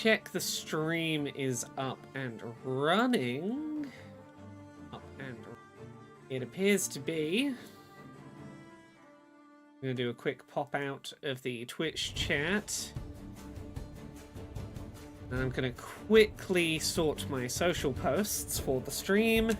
check the stream is up and running. It appears to be. I'm going to do a quick pop out of the Twitch chat. And I'm going to quickly sort my social posts for the stream.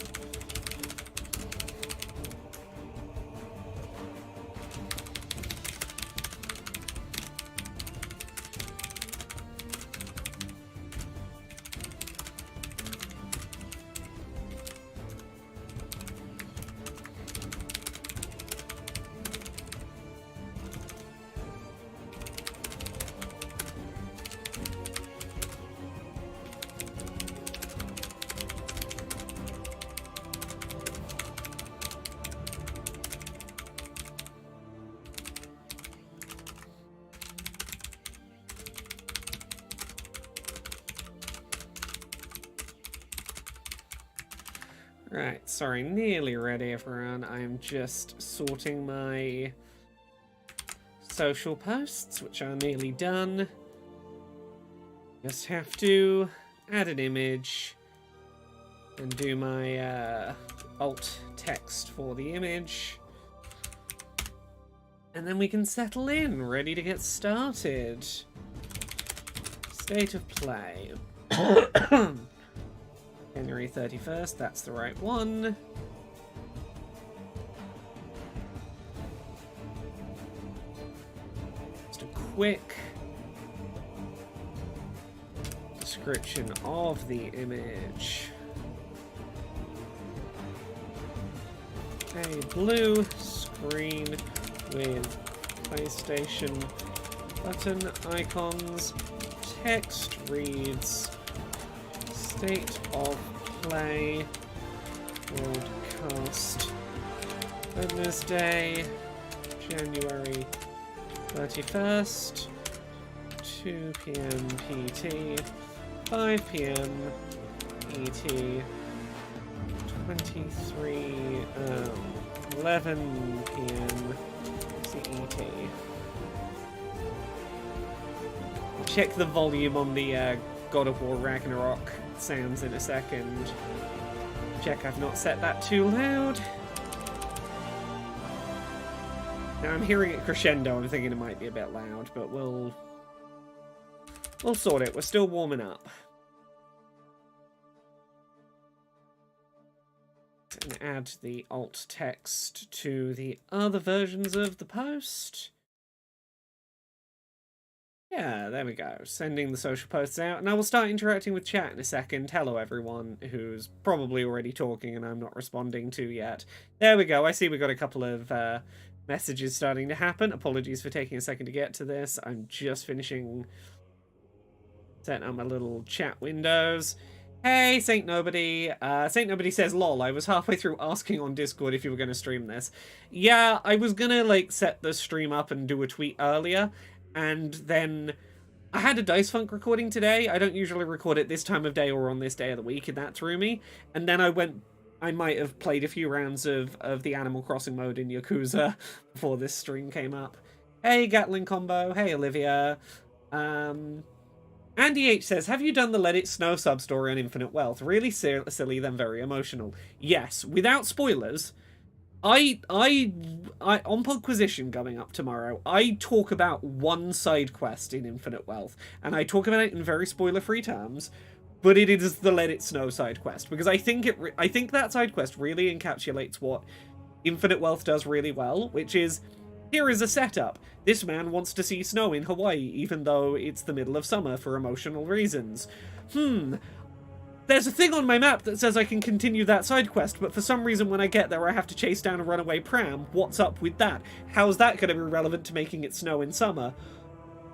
Right, sorry, nearly ready everyone. I'm just sorting my social posts, which are nearly done. Just have to add an image and do my alt text for the image. And then we can settle in, ready to get started. State of play. January 31st, that's the right one. Just a quick description of the image. A blue screen with PlayStation button icons. Text reads State of Play broadcast Wednesday, January 31st, 2 p.m. PT, 5 p.m. ET, 11 p.m. CET. Check the volume on the God of War Ragnarok sounds in a second. Check I've not set that too loud. Now I'm hearing it crescendo, I'm thinking it might be a bit loud, but we'll sort it. We're still warming up. And add the alt text to the other versions of the post. Yeah, there we go. Sending the social posts out, and I will start interacting with chat in a second. Hello, everyone who's probably already talking and I'm not responding to yet. There we go. I see we got a couple of messages starting to happen. Apologies for taking a second to get to this. I'm just finishing setting up my little chat windows. Hey, Saint Nobody. Saint Nobody says, lol, I was halfway through asking on Discord if you were going to stream this. Yeah, I was going to, like, set the stream up and do a tweet earlier. And then I had a Dice Funk recording today. I don't usually record it this time of day or on this day of the week, and that threw me. And then I might have played a few rounds of the Animal Crossing mode in Yakuza before this stream came up. Hey, Gatling Combo. Hey, Olivia. Andy H says, have you done the Let It Snow sub-story on Infinite Wealth? Really silly, then very emotional. Yes, without spoilers. I on Podquisition coming up tomorrow, I talk about one side quest in Infinite Wealth, and I talk about it in very spoiler-free terms, but it is the Let It Snow side quest, because I think that side quest really encapsulates what Infinite Wealth does really well, which is, here is a setup. This man wants to see snow in Hawaii, even though it's the middle of summer for emotional reasons. There's a thing on my map that says I can continue that side quest, but for some reason when I get there I have to chase down a runaway pram. What's up with that? How's that going to be relevant to making it snow in summer?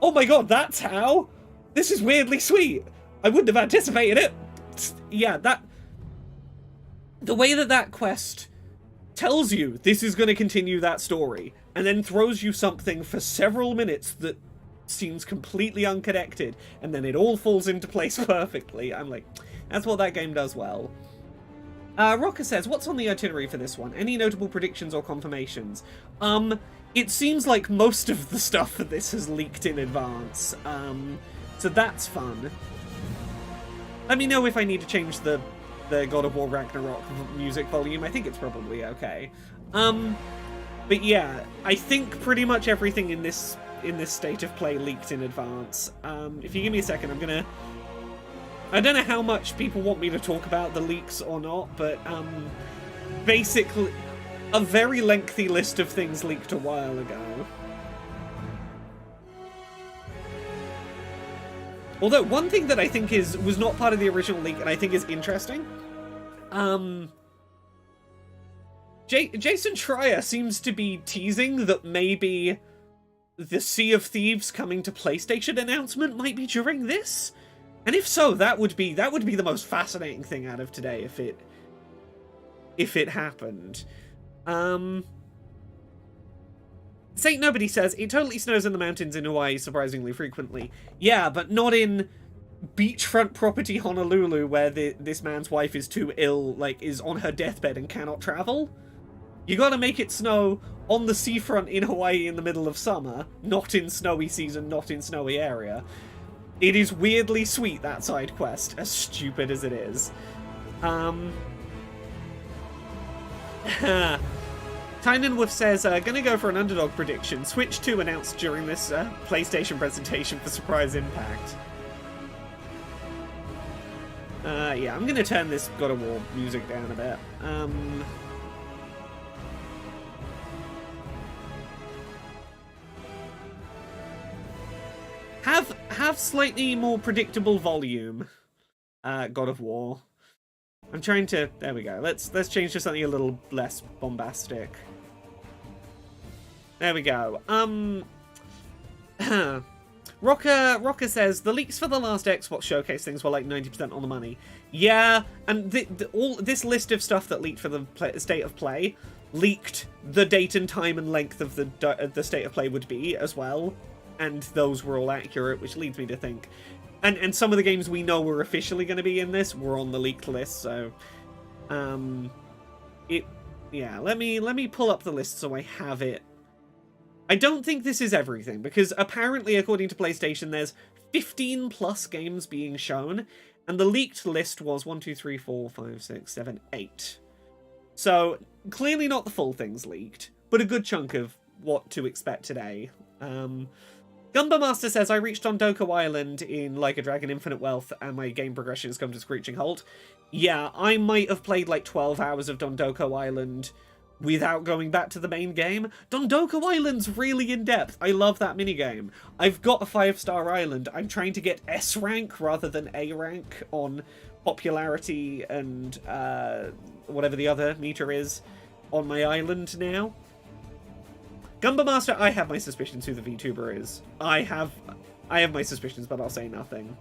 Oh my god, that's how? This is weirdly sweet. I wouldn't have anticipated it. Yeah, the way that quest tells you this is going to continue that story, and then throws you something for several minutes that seems completely unconnected, and then it all falls into place perfectly. I'm like, that's what that game does well. Rocker says, what's on the itinerary for this one? Any notable predictions or confirmations? It seems like most of the stuff for this has leaked in advance, so that's fun. Let me know if I need to change the God of War Ragnarok music volume. I think it's probably okay. But yeah, I think pretty much everything in this state of play leaked in advance. If you give me a second, I don't know how much people want me to talk about the leaks or not, but basically a very lengthy list of things leaked a while ago. Although, one thing that I think was not part of the original leak, and I think is interesting, Jason Schreier seems to be teasing that maybe the Sea of Thieves coming to PlayStation announcement might be during this? And if so, that would be the most fascinating thing out of today if it happened. Saint Nobody says, it totally snows in the mountains in Hawaii surprisingly frequently. Yeah, but not in beachfront property Honolulu where this man's wife is too ill, like, is on her deathbed and cannot travel. You gotta make it snow on the seafront in Hawaii in the middle of summer, not in snowy season, not in snowy area. It is weirdly sweet, that side quest, as stupid as it is. Tynanwolf says, gonna go for an underdog prediction. Switch 2 announced during this PlayStation presentation for surprise impact. Yeah, I'm gonna turn this God of War music down a bit. Have slightly more predictable volume, God of War. I'm trying to... There we go. Let's change to something a little less bombastic. There we go. Rocker says, the leaks for the last Xbox showcase things were like 90% on the money. Yeah, and all this list of stuff that leaked for the State of Play leaked the date and time and length of the State of Play would be as well. And those were all accurate, which leads me to think... And some of the games we know were officially going to be in this were on the leaked list, so... Yeah, let me pull up the list so I have it. I don't think this is everything, because apparently, according to PlayStation, there's 15 plus games being shown, and the leaked list was 1, 2, 3, 4, 5, 6, 7, 8. So, clearly not the full things leaked, but a good chunk of what to expect today. Gumba Master says, I reached Dondoko Island in Like a Dragon Infinite Wealth and my game progression has come to a screeching halt. Yeah, I might have played like 12 hours of Dondoko Island without going back to the main game. Dondoko Island's really in-depth. I love that minigame. I've got a 5-star island. I'm trying to get S rank rather than A rank on popularity and whatever the other meter is on my island now. Gumba Master, I have my suspicions who the VTuber is. I have my suspicions, but I'll say nothing.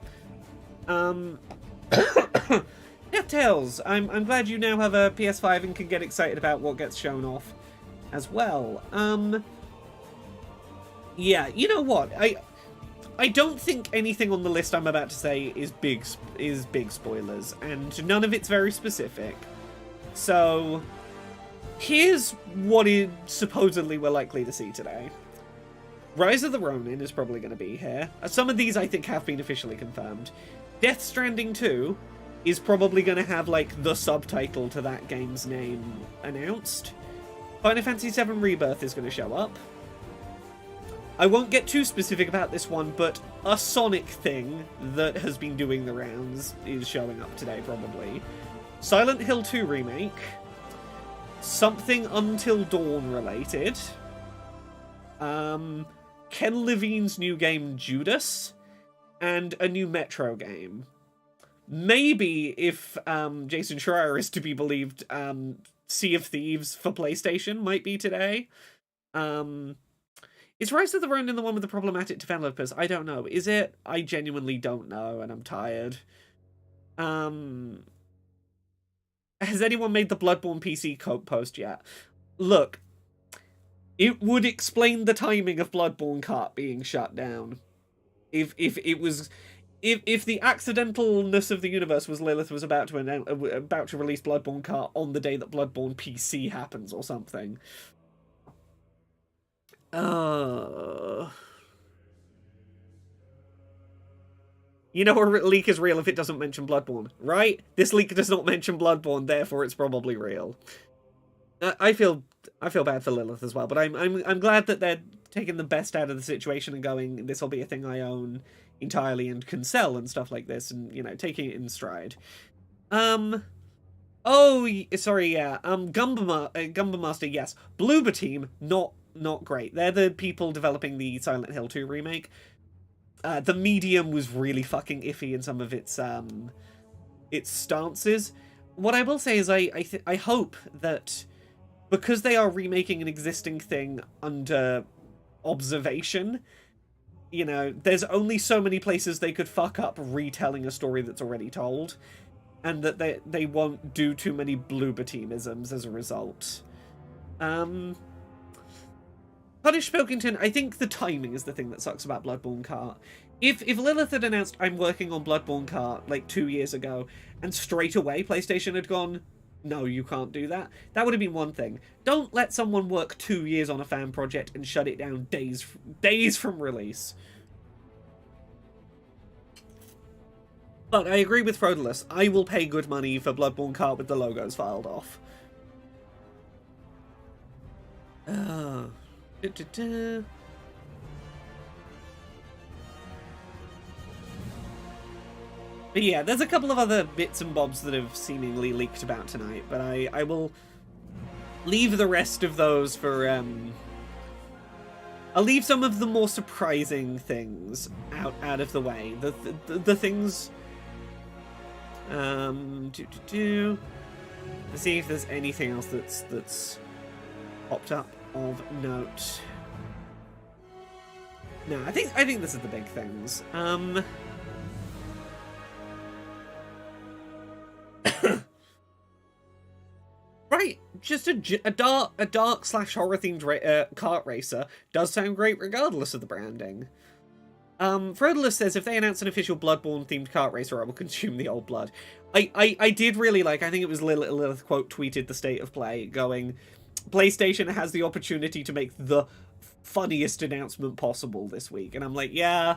DevTales, I'm glad you now have a PS5 and can get excited about what gets shown off as well. Yeah, you know what? I don't think anything on the list I'm about to say is big spoilers, and none of it's very specific. So here's what supposedly we're likely to see today. Rise of the Ronin is probably going to be here. Some of these I think have been officially confirmed. Death Stranding 2 is probably going to have, like, the subtitle to that game's name announced. Final Fantasy VII Rebirth is going to show up. I won't get too specific about this one, but a Sonic thing that has been doing the rounds is showing up today, probably. Silent Hill 2 Remake. Something Until Dawn related. Ken Levine's new game Judas. And a new Metro game. Maybe, if Jason Schreier is to be believed, Sea of Thieves for PlayStation might be today. Is Rise of the Ronin the one with the problematic developers? I don't know. Is it? I genuinely don't know, and I'm tired. Has anyone made the Bloodborne PC post yet? Look, it would explain the timing of Bloodborne Cart being shut down. If the accidentalness of the universe was Lilith was about to release Bloodborne Cart on the day that Bloodborne PC happens or something. You know a leak is real if it doesn't mention Bloodborne, right? This leak does not mention Bloodborne, therefore it's probably real. I feel bad for Lilith as well, but I'm glad that they're taking the best out of the situation and going, this will be a thing I own entirely and can sell and stuff like this, and, you know, taking it in stride. Oh, sorry, yeah. Gumba Master, yes. Bloober Team, not great. They're the people developing the Silent Hill 2 remake. The medium was really fucking iffy in some of its stances. What I will say is I hope that because they are remaking an existing thing under observation, you know, there's only so many places they could fuck up retelling a story that's already told, and that they won't do too many Bloober Team-isms as a result. Punish Pilkington, I think the timing is the thing that sucks about Bloodborne Kart. If Lilith had announced, I'm working on Bloodborne Kart, like 2 years ago, and straight away PlayStation had gone, no, you can't do that, that would have been one thing. Don't let someone work 2 years on a fan project and shut it down days from release. But I agree with Frodolus. I will pay good money for Bloodborne Kart with the logos filed off. But yeah, there's a couple of other bits and bobs that have seemingly leaked about tonight, but I will leave the rest of those for, I'll leave some of the more surprising things out of the way. The things... Let's see if there's anything else that's popped up of note. No, I think this is the big things. Right, just a dark slash horror themed kart racer does sound great regardless of the branding. Frodolus says, if they announce an official Bloodborne-themed kart racer, I will consume the old blood. I did really like, I think it was Lilith quote tweeted the state of play, going, PlayStation has the opportunity to make the funniest announcement possible this week. And I'm like, yeah,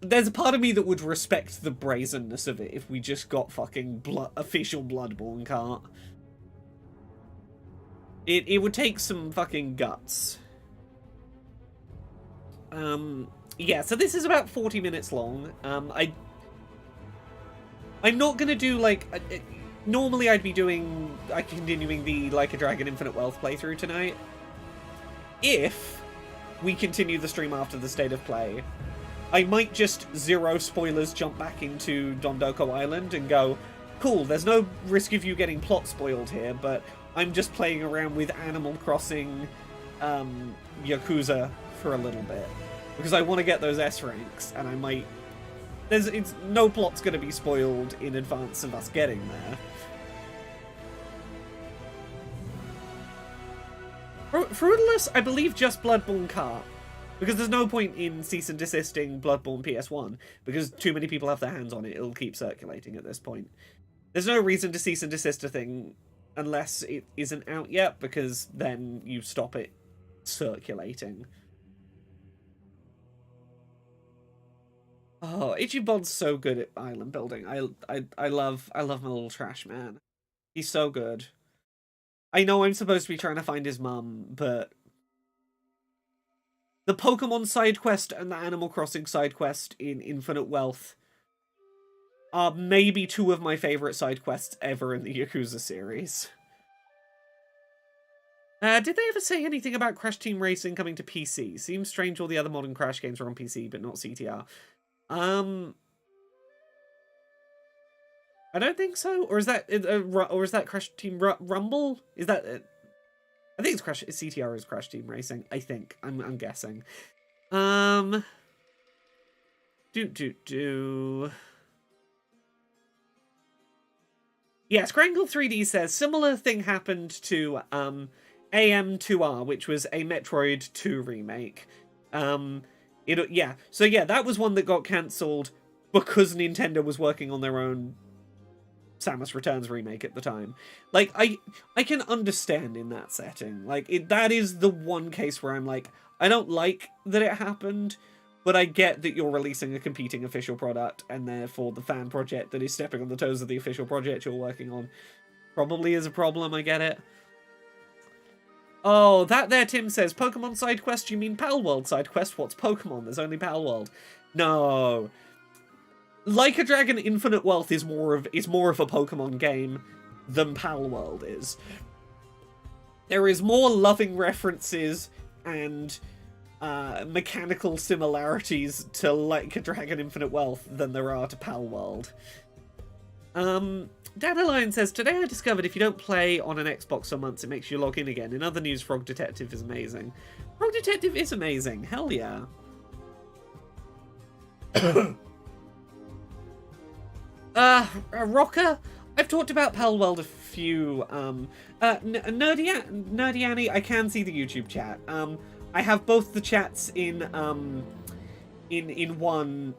there's a part of me that would respect the brazenness of it if we just got fucking official Bloodborne kart. It would take some fucking guts. Yeah, so this is about 40 minutes long. I'm not gonna do, like... normally I'd be continuing the Like a Dragon Infinite Wealth playthrough tonight. If we continue the stream after the state of play, I might just, zero spoilers, jump back into Dondoko Island and go, cool, there's no risk of you getting plot spoiled here, but I'm just playing around with Animal Crossing Yakuza for a little bit. Because I want to get those S ranks, and I might... no plot's going to be spoiled in advance of us getting there. Frodolus, I believe just Bloodborne Kart. Because there's no point in cease and desisting Bloodborne PS1, because too many people have their hands on it, it'll keep circulating at this point. There's no reason to cease and desist a thing unless it isn't out yet, because then you stop it circulating. Oh, Ichibod's so good at island building. I love my little trash man. He's so good. I know I'm supposed to be trying to find his mum, but the Pokemon side quest and the Animal Crossing side quest in Infinite Wealth are maybe two of my favorite side quests ever in the Yakuza series. Did they ever say anything about Crash Team Racing coming to PC? Seems strange all the other modern Crash games are on PC, but not CTR. I don't think so. Or is that Crash Team Rumble? Is that I think it's CTR is Crash Team Racing. I think I'm guessing. Yeah, Scrangle 3D says similar thing happened to AM2R, which was a Metroid 2 remake. Yeah, so yeah, that was one that got cancelled because Nintendo was working on their own Samus Returns remake at the time. Like, I can understand in that setting. Like, that is the one case where I'm like, I don't like that it happened, but I get that you're releasing a competing official product, and therefore the fan project that is stepping on the toes of the official project you're working on probably is a problem. I get it. Oh, that there, Tim says, Pokemon side quest, you mean Pal World side quest? What's Pokemon? There's only Pal World. No. Like a Dragon Infinite Wealth is more of a Pokemon game than Pal World is. There is more loving references and mechanical similarities to Like a Dragon Infinite Wealth than there are to Pal World. Dandelion says, today I discovered if you don't play on an Xbox for months, it makes you log in again. In other news, Frog Detective is amazing. Frog Detective is amazing. Hell yeah. Rocker, I've talked about Pal World a few. Nerdy Annie, I can see the YouTube chat. I have both the chats in one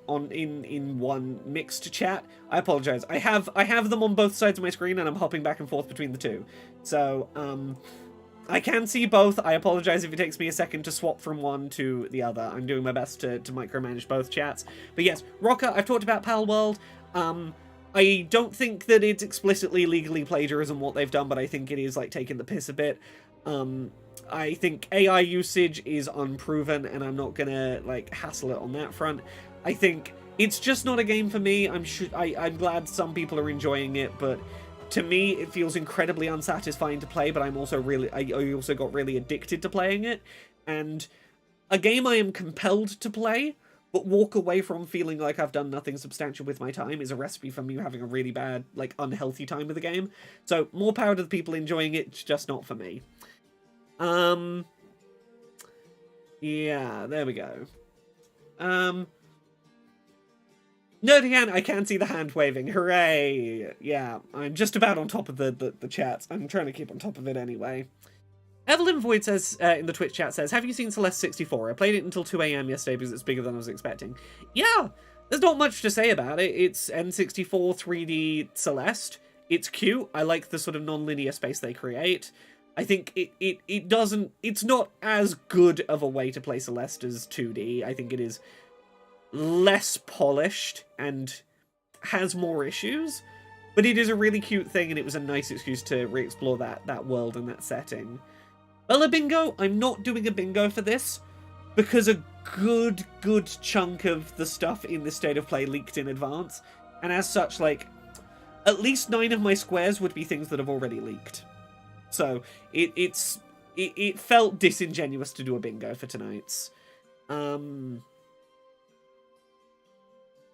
mixed chat. I apologize. I have them on both sides of my screen, and I'm hopping back and forth between the two. So I can see both. I apologize if it takes me a second to swap from one to the other. I'm doing my best to micromanage both chats. But yes, Rocker, I've talked about Pal World. I don't think that it's explicitly legally plagiarism what they've done, but I think it is like taking the piss a bit. I think AI usage is unproven, and I'm not gonna like hassle it on that front. I think it's just not a game for me. I'm glad some people are enjoying it, but to me it feels incredibly unsatisfying to play. But I also got really addicted to playing it, and a game I am compelled to play but walk away from feeling like I've done nothing substantial with my time is a recipe for me having a really bad, like, unhealthy time with the game. So more power to the people enjoying it, it's just not for me. Yeah, there we go. Nerdian, I can see the hand waving. Hooray! Yeah, I'm just about on top of the chat. I'm trying to keep on top of it anyway. Evelyn Void says, in the Twitch chat says, have you seen Celeste 64? I played it until 2 AM yesterday because it's bigger than I was expecting. Yeah, there's not much to say about it. It's N64 3D Celeste. It's cute. I like the sort of non-linear space they create. I think it's not as good of a way to play Celeste as 2D. I think it is less polished and has more issues. But it is a really cute thing, and it was a nice excuse to re-explore that world and that setting. Well, a bingo, I'm not doing a bingo for this, because a good chunk of the stuff in this state of play leaked in advance, and as such, like, at least 9 of my squares would be things that have already leaked. So, it felt disingenuous to do a bingo for tonight's.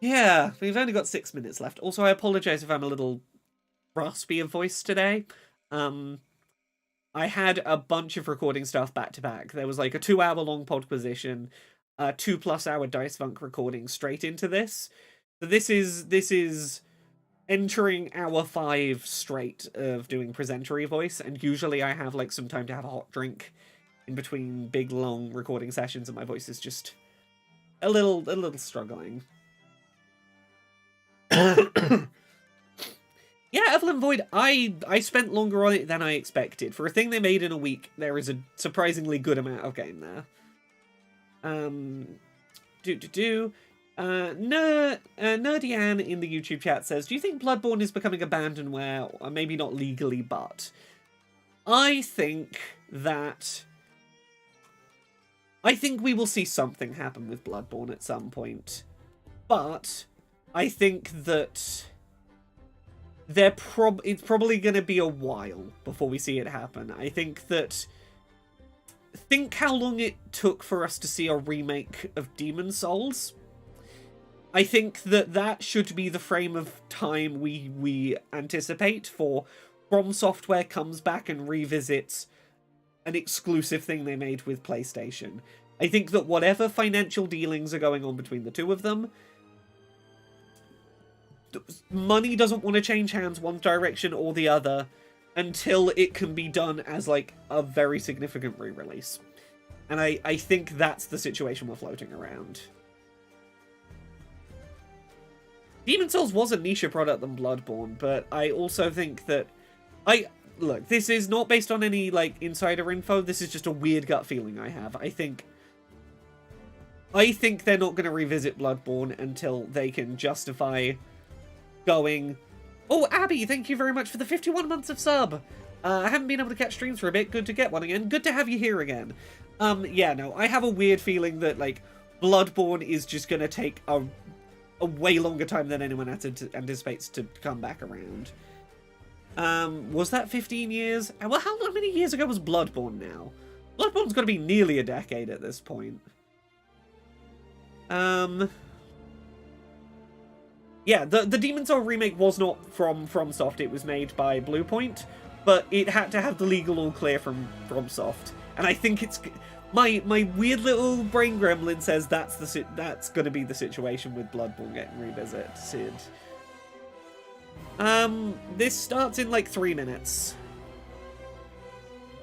Yeah, we've only got 6 minutes left. Also, I apologise if I'm a little raspy of voice today. I had a bunch of recording stuff back to back. There was like a 2-hour-long podquisition, a 2+ hour Dice Funk recording straight into this. So this is entering hour 5 straight of doing presentery voice, and usually I have like some time to have a hot drink in between big long recording sessions, and my voice is just a little struggling. Yeah, Evelyn Void, I spent longer on it than I expected. For a thing they made in a week, there is a surprisingly good amount of game there. Nerdian in the YouTube chat says, do you think Bloodborne is becoming abandonware? Or maybe not legally, but I think we will see something happen with Bloodborne at some point. But I think that it's probably going to be a while before we see it happen. I think how long it took for us to see a remake of Demon Souls. I think that should be the frame of time we anticipate for From Software comes back and revisits an exclusive thing they made with PlayStation. I think that whatever financial dealings are going on between the two of them, money doesn't want to change hands one direction or the other until it can be done as like a very significant re-release. And I think that's the situation we're floating around. Demon Souls was a niche product than Bloodborne, but I also think that look, this is not based on any like insider info, this is just a weird gut feeling I have. I think I think they're not going to revisit Bloodborne until they can justify going... Oh, Abby, thank you very much for the 51 months of sub. I haven't been able to catch streams for a bit. Good to get one again. Good to have you here again. Yeah, no, I have a weird feeling that, like, Bloodborne is just going to take a way longer time than anyone anticipates to come back around. Was that 15 years? Well, how many years ago was Bloodborne now? Bloodborne's got to be nearly a decade at this point. Yeah, the Demon's Souls remake was not from FromSoft. It was made by Bluepoint, but it had to have the legal all clear from FromSoft. And I think it's... My weird little brain gremlin says that's going to be the situation with Bloodborne getting revisited. This starts in like 3 minutes.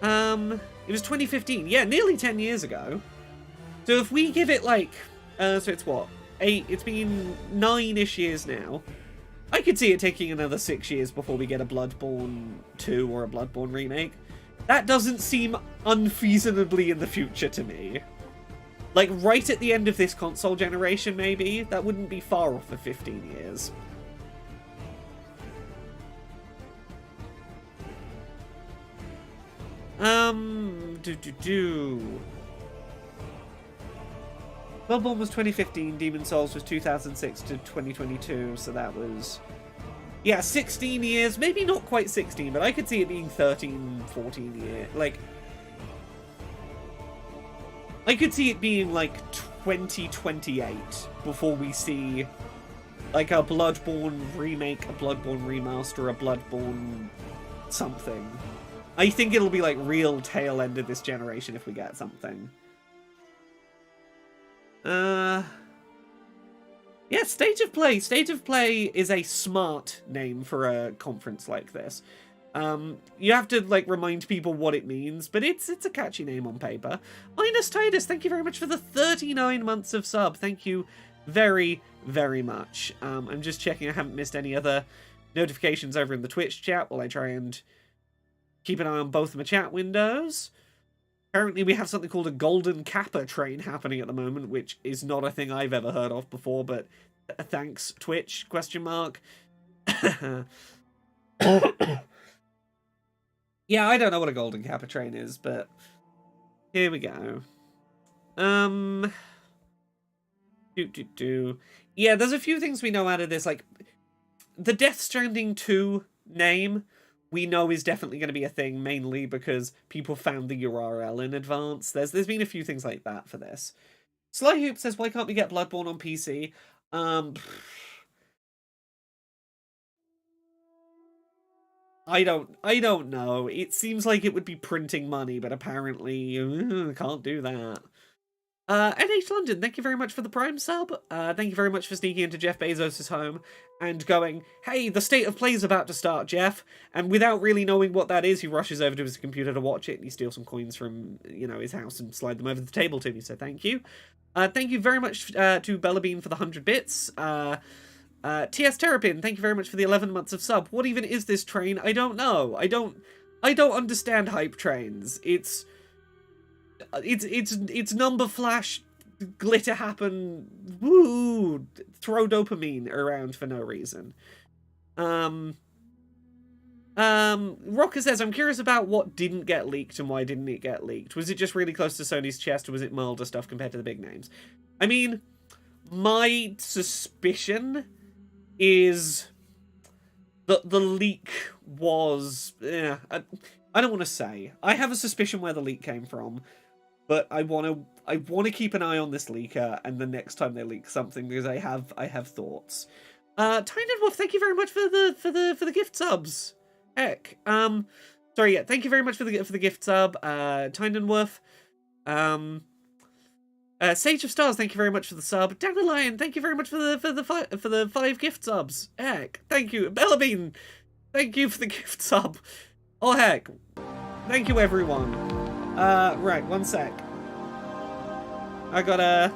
It was 2015. Yeah, nearly 10 years ago. So if we give it like... so it's what? 8... It's been 9-ish years now. I could see it taking another 6 years before we get a Bloodborne 2 or a Bloodborne remake. That doesn't seem unfeasibly in the future to me. Like, right at the end of this console generation, maybe? That wouldn't be far off of 15 years. Bloodborne was 2015, Demon's Souls was 2006 to 2022, so that was... Yeah, 16 years. Maybe not quite 16, but I could see it being 13, 14 years. Like, I could see it being, like, 2028 before we see, like, a Bloodborne remake, a Bloodborne remaster, a Bloodborne something. I think it'll be, like, real tail end of this generation if we get something. Yeah, State of Play. State of Play is a smart name for a conference like this. You have to, like, remind people what it means, but it's a catchy name on paper. Minus Titus, thank you very much for the 39 months of sub. Thank you very, very much. I'm just checking I haven't missed any other notifications over in the Twitch chat while I try and keep an eye on both of my chat windows. Apparently we have something called a Golden Kappa train happening at the moment, which is not a thing I've ever heard of before, but thanks, Twitch, question mark. Yeah, I don't know what a Golden Kappa train is, but here we go. Yeah, there's a few things we know out of this, like, the Death Stranding 2 name... we know is definitely going to be a thing, mainly because people found the URL in advance. There's been a few things like that for this. Sly Hoop says, why can't we get Bloodborne on PC? I don't know. It seems like it would be printing money, but apparently can't do that. NH London, thank you very much for the Prime sub. Thank you very much for sneaking into Jeff Bezos' home and going, hey, the State of Play is about to start, Jeff. And without really knowing what that is, he rushes over to his computer to watch it, and he steals some coins from, you know, his house and slide them over the table to me, so thank you. Thank you very much to Bella Bean for the 100 bits. TS Terrapin, thank you very much for the 11 months of sub. What even is this train? I don't know. I don't understand hype trains. It's number flash, glitter happen, woo, throw dopamine around for no reason. Rocker says, I'm curious about what didn't get leaked and why didn't it get leaked. Was it just really close to Sony's chest, or was it milder stuff compared to the big names? I mean, my suspicion is that the leak was... I don't want to say. I have a suspicion where the leak came from. But I want to keep an eye on this leaker, and the next time they leak something, because I have thoughts. Tiny Wolf, thank you very much for the gift subs. Heck. Sorry, yeah, thank you very much for the gift sub. Tiny Wolf. Sage of Stars, thank you very much for the sub. Dandelion, thank you very much for the 5 gift subs. Heck, thank you. Bellabean, thank you for the gift sub. Oh heck, thank you everyone. Right, one sec. I gotta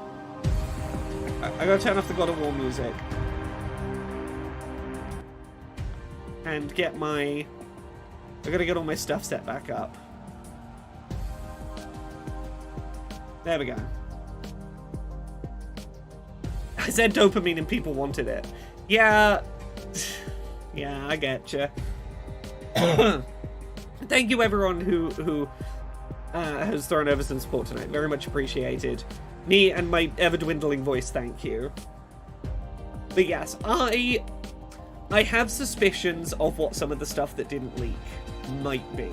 turn off the God of War music. And get I gotta get all my stuff set back up. There we go. I said dopamine and people wanted it. Yeah. Yeah, I get you. Thank you everyone who has thrown over some support tonight. Very much appreciated. Me and my ever-dwindling voice, thank you. But yes, I have suspicions of what some of the stuff that didn't leak might be.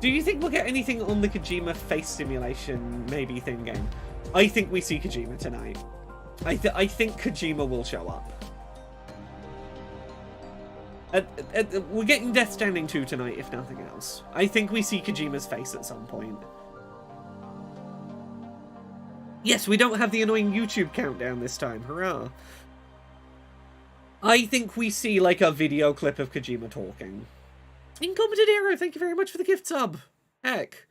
Do you think we'll get anything on the Kojima face simulation maybe thing game? I think we see Kojima tonight. I think Kojima will show up. We're getting Death Stranding 2 tonight, if nothing else. I think we see Kojima's face at some point. Yes, we don't have the annoying YouTube countdown this time. Hurrah. I think we see, like, a video clip of Kojima talking. Incompetent Hero, thank you very much for the gift sub. Heck.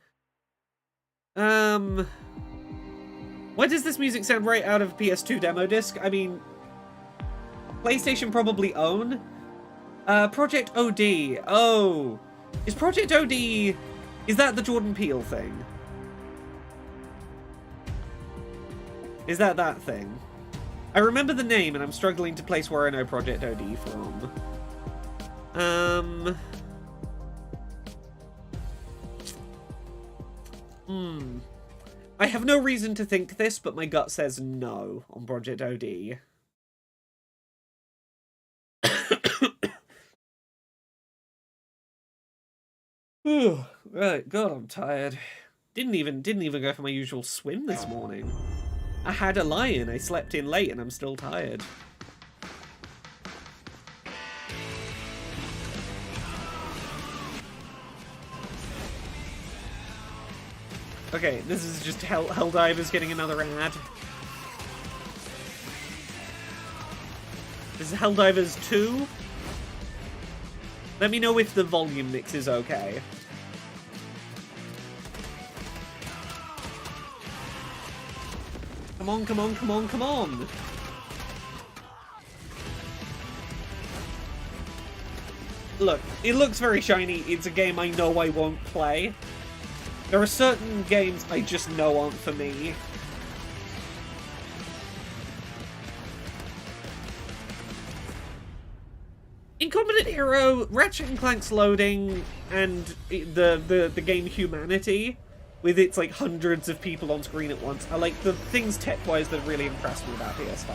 Why does this music sound right out of a PS2 demo disc? I mean, PlayStation probably own. Project OD. Oh. Is Project OD... Is that the Jordan Peele thing? Is that thing? I remember the name, and I'm struggling to place where I know Project OD from. I have no reason to think this, but my gut says no on Project OD. Right, God, I'm tired. Didn't even go for my usual swim this morning. I had a lie-in, I slept in late, and I'm still tired. Okay, this is just Helldivers getting another ad. This is Helldivers 2. Let me know if the volume mix is okay. Come on, come on, come on, come on! Look, it looks very shiny. It's a game I know I won't play. There are certain games I just know aren't for me. Incompetent Hero, Ratchet & Clank's loading, and the game Humanity, with its like hundreds of people on screen at once, are like the things tech-wise that really impressed me about PS5.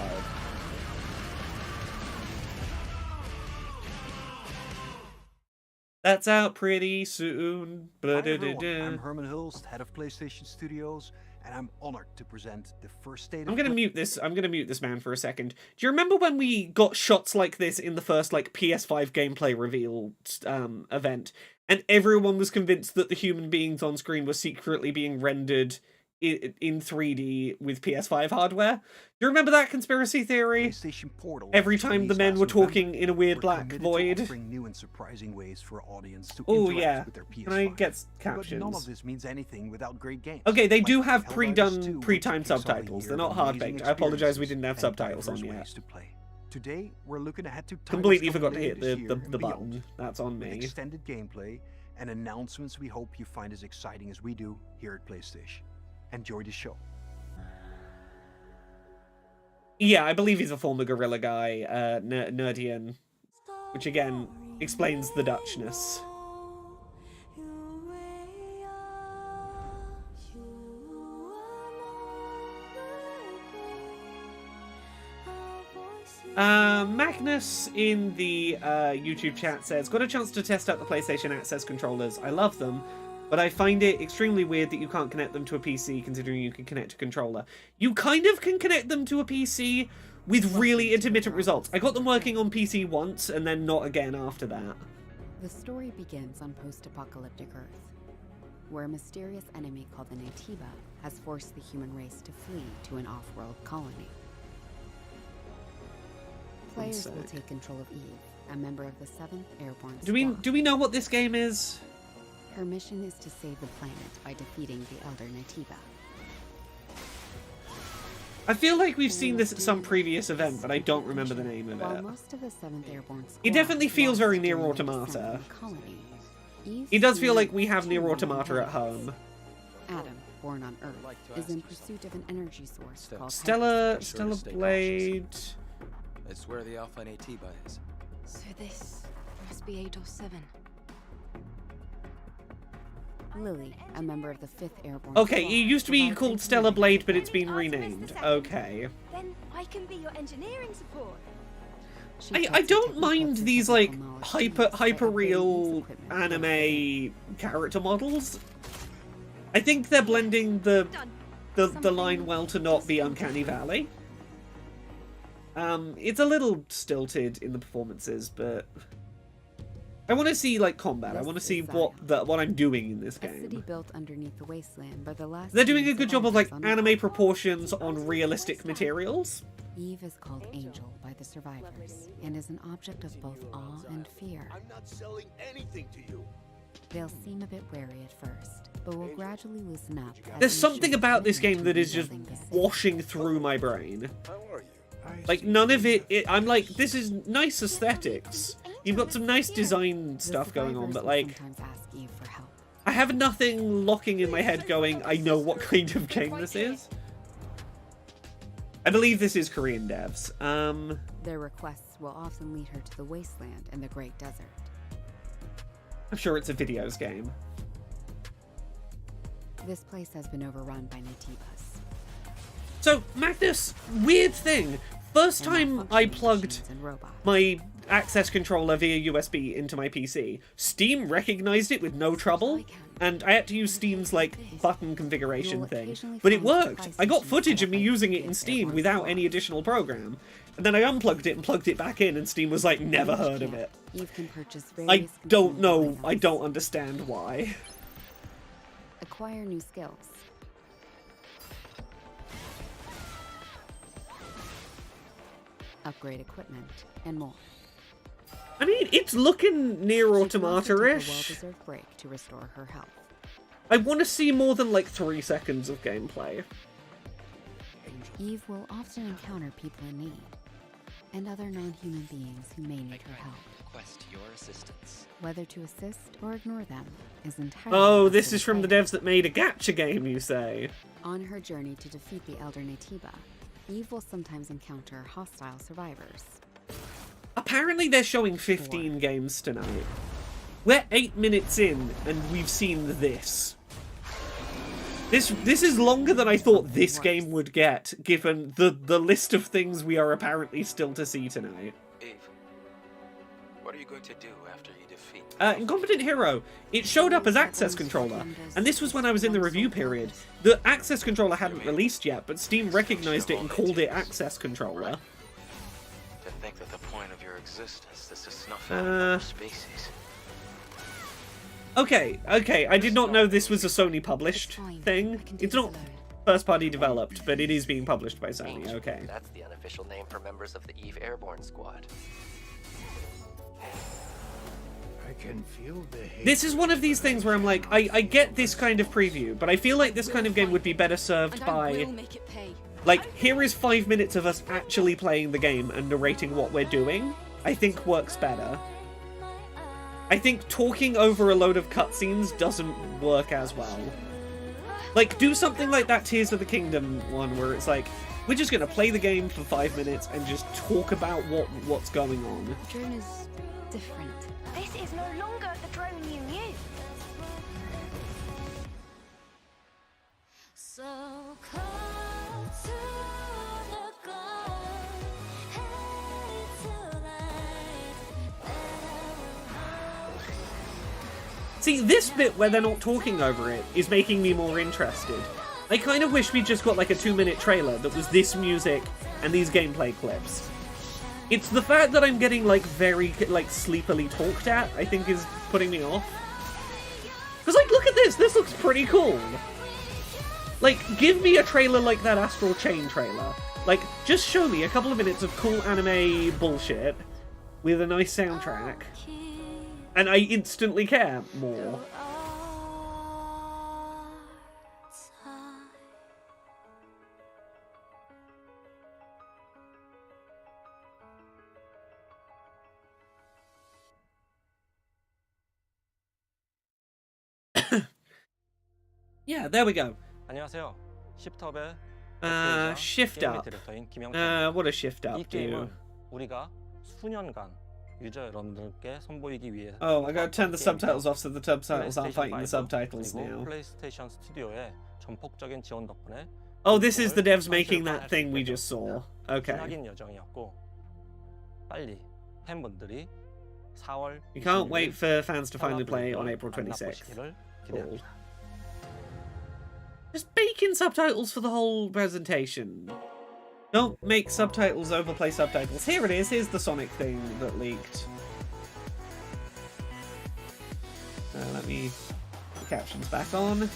That's out pretty soon. Hi everyone, I'm Herman Hulst, head of PlayStation Studios, and I'm honored to present the first state of... I'm gonna mute this man for a second. Do you remember when we got shots like this in the first like PS5 gameplay reveal event, and everyone was convinced that the human beings on screen were secretly being rendered in 3D with PS5 hardware? Do you remember that conspiracy theory? Every time the men were talking in a weird black void. New and surprising ways for audience to oh interact yeah, with their PS5. can I get captions? But none of this means anything without great games. Okay, they do have pre-timed subtitles. They're not hard-baked. I apologize we didn't have subtitles on yet. Today, we're looking ahead to completely forgot to hit the button. That's on me. Extended gameplay and announcements we hope you find as exciting as we do here at PlayStation. Enjoy the show. Yeah, I believe he's a former Gorilla guy, Nerdian, which again explains the Dutchness. Magnus in the YouTube chat says, got a chance to test out the PlayStation Access controllers. I love them, but I find it extremely weird that you can't connect them to a PC, considering you can connect a controller. You kind of can connect them to a PC with really intermittent results. I got them working on PC once, and then not again after that. The story begins on post-apocalyptic Earth, where a mysterious enemy called the Natiba has forced the human race to flee to an off-world colony. Players will take control of Eve, a member of the 7th Airborne Squad. Do we know what this game is? Her mission is to save the planet by defeating the Elder Natiba. I feel like we've seen this at some previous event, but I don't remember the name of it. Most of the 7th Airborne Squad it definitely feels very Nier Automata. It does feel like we have Nier Automata at home. Adam, born on Earth, is in pursuit of an energy source called Stella stay Blade. It's where the Alpha Natiba is. So this must be 8 or 7. Lily, a member of the 5th Airborne Okay, Squad, it used to be provides called engineering Stella Blade, but support. it's been renamed. Okay. Then I can be your engineering support. She I takes the don't technical mind to these technical like knowledge hyper needs for upgrading real these equipment for the anime character models. I think they're blending the line well to not be Uncanny Valley. It's a little stilted in the performances, but I want to see like combat. I want to see what I'm doing in this A city game. built underneath the wasteland by the last They're doing a human good job of like survivors on anime Earth. proportions on realistic materials. Eve is called Angel by the survivors and is an object of both awe and fear. I'm not selling anything to you. They'll seem a bit wary at first, but will gradually loosen up. as There's we something show about this commitment game to that is just rebuilding the city. washing through my brain. How are you? Like, none of I'm like, this is nice aesthetics. You've got some nice design The stuff going on, survivors but will like, sometimes ask Eve for help. I have nothing locking in my head going, I know what kind of game this is. I believe this is Korean devs. Their requests will often lead her to the wasteland and the Great Desert. I'm sure it's a videos game. This place has been overrun by Natibas. So, Magnus, weird thing. First time I plugged my access controller via USB into my PC, Steam recognized it with no trouble, and I had to use Steam's like button configuration thing, but it worked. I got footage of me using it in Steam without any additional program, and then I unplugged it and plugged it back in, and Steam was like, never heard of it. Eve can purchase I various don't consumable know, items. I don't understand why. Acquire new skills. Upgrade equipment and more. I mean, it's looking near She can also take a automata-ish. well-deserved break to restore her health. I want to see more than like 3 seconds of gameplay. Eve will often encounter people in need and other non-human beings who may need her help. Request your assistance. Whether to assist or ignore them is entirely Oh, up this to is from the player. devs that made a gacha game, you say? On her journey to defeat the Elder Natiba, Eve will sometimes encounter hostile survivors. Apparently they're showing 15 games tonight. We're 8 minutes in, and we've seen this. This is longer than I thought this game would get, given the list of things we are apparently still to see tonight. Eve, what are you going to do after you defeat? Incompetent Hero, it showed up as Access Controller, and this was when I was in the review period. The Access Controller hadn't released yet, but Steam recognized it and called it Access Controller. To think that the point of your existence is to snuff out other species. Okay, I did not know this was a Sony published thing. It's not first party developed, but it is being published by Sony, okay. That's the unofficial name for members of the Eve Airborne Squad. I can feel the hate. This is one of these things where I'm like, I get this kind of preview, but I feel like this kind of game would be better served And I by, will make it pay. like, here is 5 minutes of us actually playing the game and narrating what we're doing. I think works better. I think talking over a load of cutscenes doesn't work as well. Like, do something like that Tears of the Kingdom one, where it's like, we're just gonna play the game for 5 minutes and just talk about what's going on. The drone is different. This is no longer the drone you knew. So close to the glow, headed to light. See, this bit where they're not talking over it is making me more interested. I kind of wish we just got like a 2-minute trailer that was this music and these gameplay clips. It's the fact that I'm getting like very like sleepily talked at, I think is putting me off. Cause like, look at this looks pretty cool. Like, give me a trailer like that Astral Chain trailer. Like, just show me a couple of minutes of cool anime bullshit with a nice soundtrack. And I instantly care more. Yeah, there we go. 안녕하세요. 시프트업의 shift up. 디렉터인 김영태입니다. What does shift 이 up do? 게임은 우리가 수년간 유저 여러분들께 선보이기 위해 Oh, I gotta turn the subtitles off so the subtitles aren't fighting the subtitles 그리고 now. 플레이스테이션 스튜디오의 전폭적인 지원 덕분에 Oh, this is the devs making that thing we just saw. Okay. 기나긴 여정이었고 빨리 팬분들이 4월 We can't wait for fans to finally play on April 26th. Cool. Just bake in subtitles for the whole presentation. Don't make subtitles overplay subtitles. Here it is. Here's the Sonic thing that leaked. Let me put the captions back on.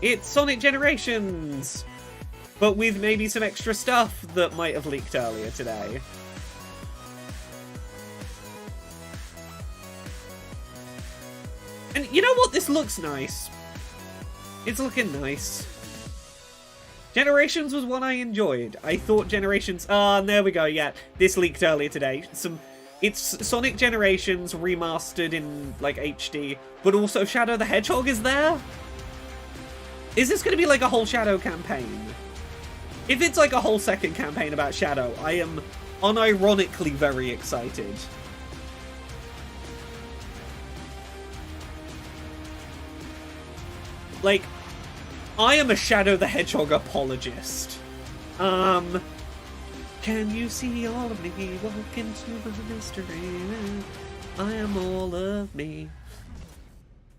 It's Sonic Generations! But with maybe some extra stuff that might have leaked earlier today. And you know what? This looks nice. It's looking nice. Generations was one I enjoyed. I thought Generations... Ah, there we go, yeah. This leaked earlier today. It's Sonic Generations remastered in, like, HD, but also Shadow the Hedgehog is there? Is this going to be like a whole Shadow campaign? If it's like a whole second campaign about Shadow, I am unironically very excited. Like, I am a Shadow the Hedgehog apologist. Can you see all of me walk into the mystery? I am all of me.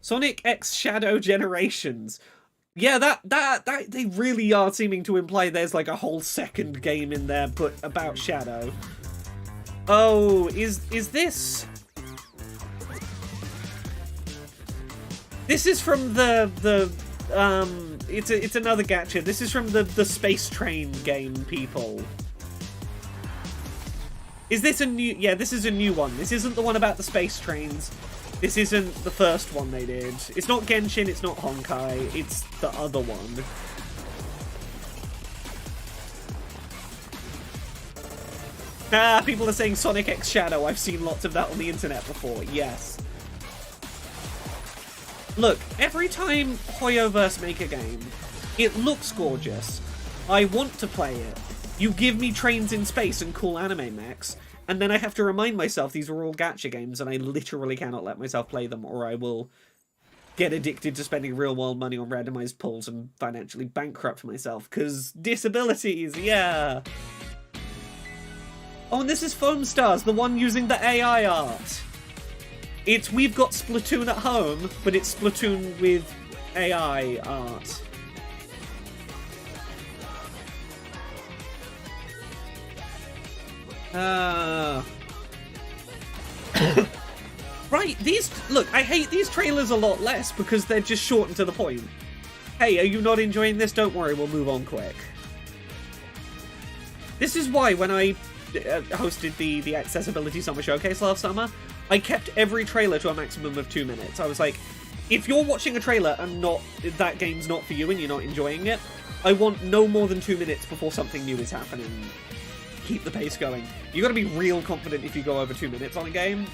Sonic X Shadow Generations. Yeah, that they really are seeming to imply there's like a whole second game in there, but about Shadow. Oh, is this? This is from it's another gacha. This is from the Space Train game people. Is this a new? Yeah, this is a new one. This isn't the one about the space trains. This isn't the first one they did. It's not Genshin, it's not Honkai, it's the other one. Ah, people are saying Sonic X Shadow. I've seen lots of that on the internet before, yes. Look, every time Hoyoverse make a game, it looks gorgeous. I want to play it. You give me trains in space and cool anime mechs, and then I have to remind myself these are all gacha games, and I literally cannot let myself play them, or I will get addicted to spending real-world money on randomized pulls and financially bankrupt myself, because disabilities, yeah! Oh, and this is Foam Stars, the one using the AI art! We've got Splatoon at home, but it's Splatoon with AI art. Right, look, I hate these trailers a lot less because they're just short and to the point. Hey, are you not enjoying this? Don't worry, we'll move on quick. This is why when I hosted the Accessibility Summer Showcase last summer, I kept every trailer to a maximum of 2 minutes. I was like, if you're watching a trailer and that game's not for you and you're not enjoying it, I want no more than 2 minutes before something new is happening. Keep the pace going. You gotta be real confident if you go over 2 minutes on a game.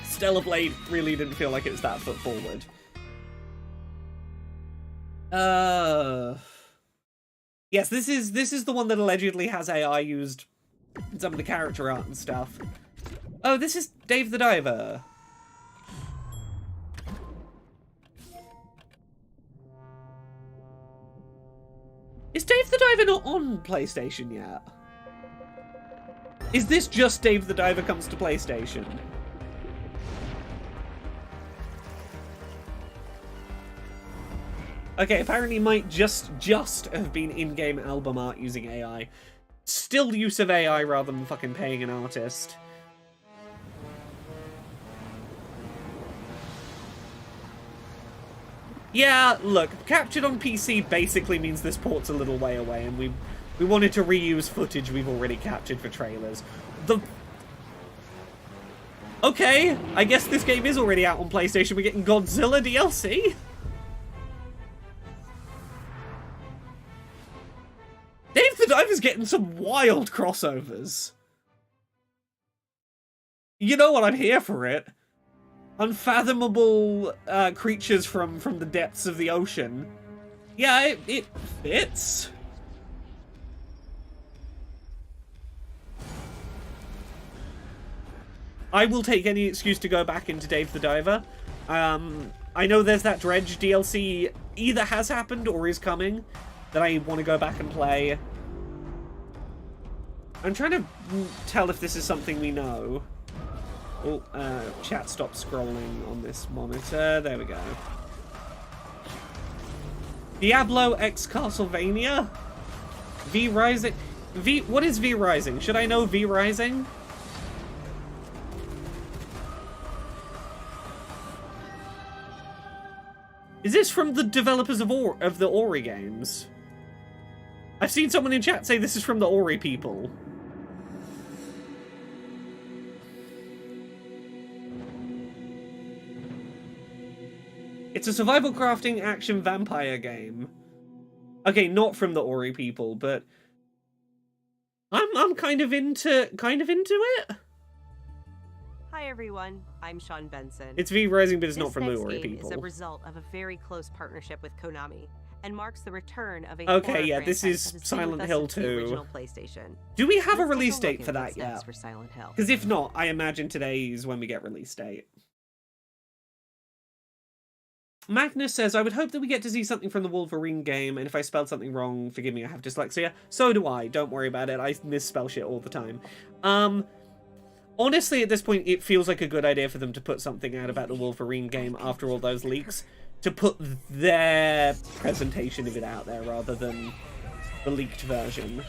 Stellar Blade really didn't feel like it was that foot forward. Yes, this is the one that allegedly has AI used in some of the character art and stuff. Oh, this is Dave the Diver. Is Dave the Diver not on PlayStation yet? Is this just Dave the Diver comes to PlayStation? Okay, apparently might just have been in-game album art using AI. Still use of AI rather than fucking paying an artist. Yeah, look, captured on PC basically means this port's a little way away, and we wanted to reuse footage we've already captured for trailers. Okay, I guess this game is already out on PlayStation. We're getting Godzilla DLC? Dave the Diver's getting some wild crossovers. You know what? I'm here for it. unfathomable creatures from the depths of the ocean. Yeah, it fits. I will take any excuse to go back into Dave the Diver. I know there's that Dredge DLC either has happened or is coming that I want to go back and play. I'm trying to tell if this is something we know. Oh, chat stopped scrolling on this monitor. There we go. Diablo X Castlevania? V Rising? What is V Rising? Should I know V Rising? Is this from the developers of the Ori games? I've seen someone in chat say this is from the Ori people. It's a survival crafting action vampire game. Okay, not from the Ori people, but I'm kind of into it. Hi everyone, I'm Sean Benson. It's V Rising, but it's not from the This Ori next game people. is a result of a very close partnership with Konami and marks the return of a Okay, horror yeah, this franchise is that has been with Silent us Hill since the 2. original PlayStation. Do we have a Let's take release look date at for that what's next yet? for Silent Hill. Because if not, I imagine today is when we get release date. Magnus says, I would hope that we get to see something from the Wolverine game, and if I spelled something wrong, forgive me, I have dyslexia. So do I, don't worry about it, I misspell shit all the time. Honestly, at this point, it feels like a good idea for them to put something out about the Wolverine game after all those leaks, to put their presentation of it out there rather than the leaked version.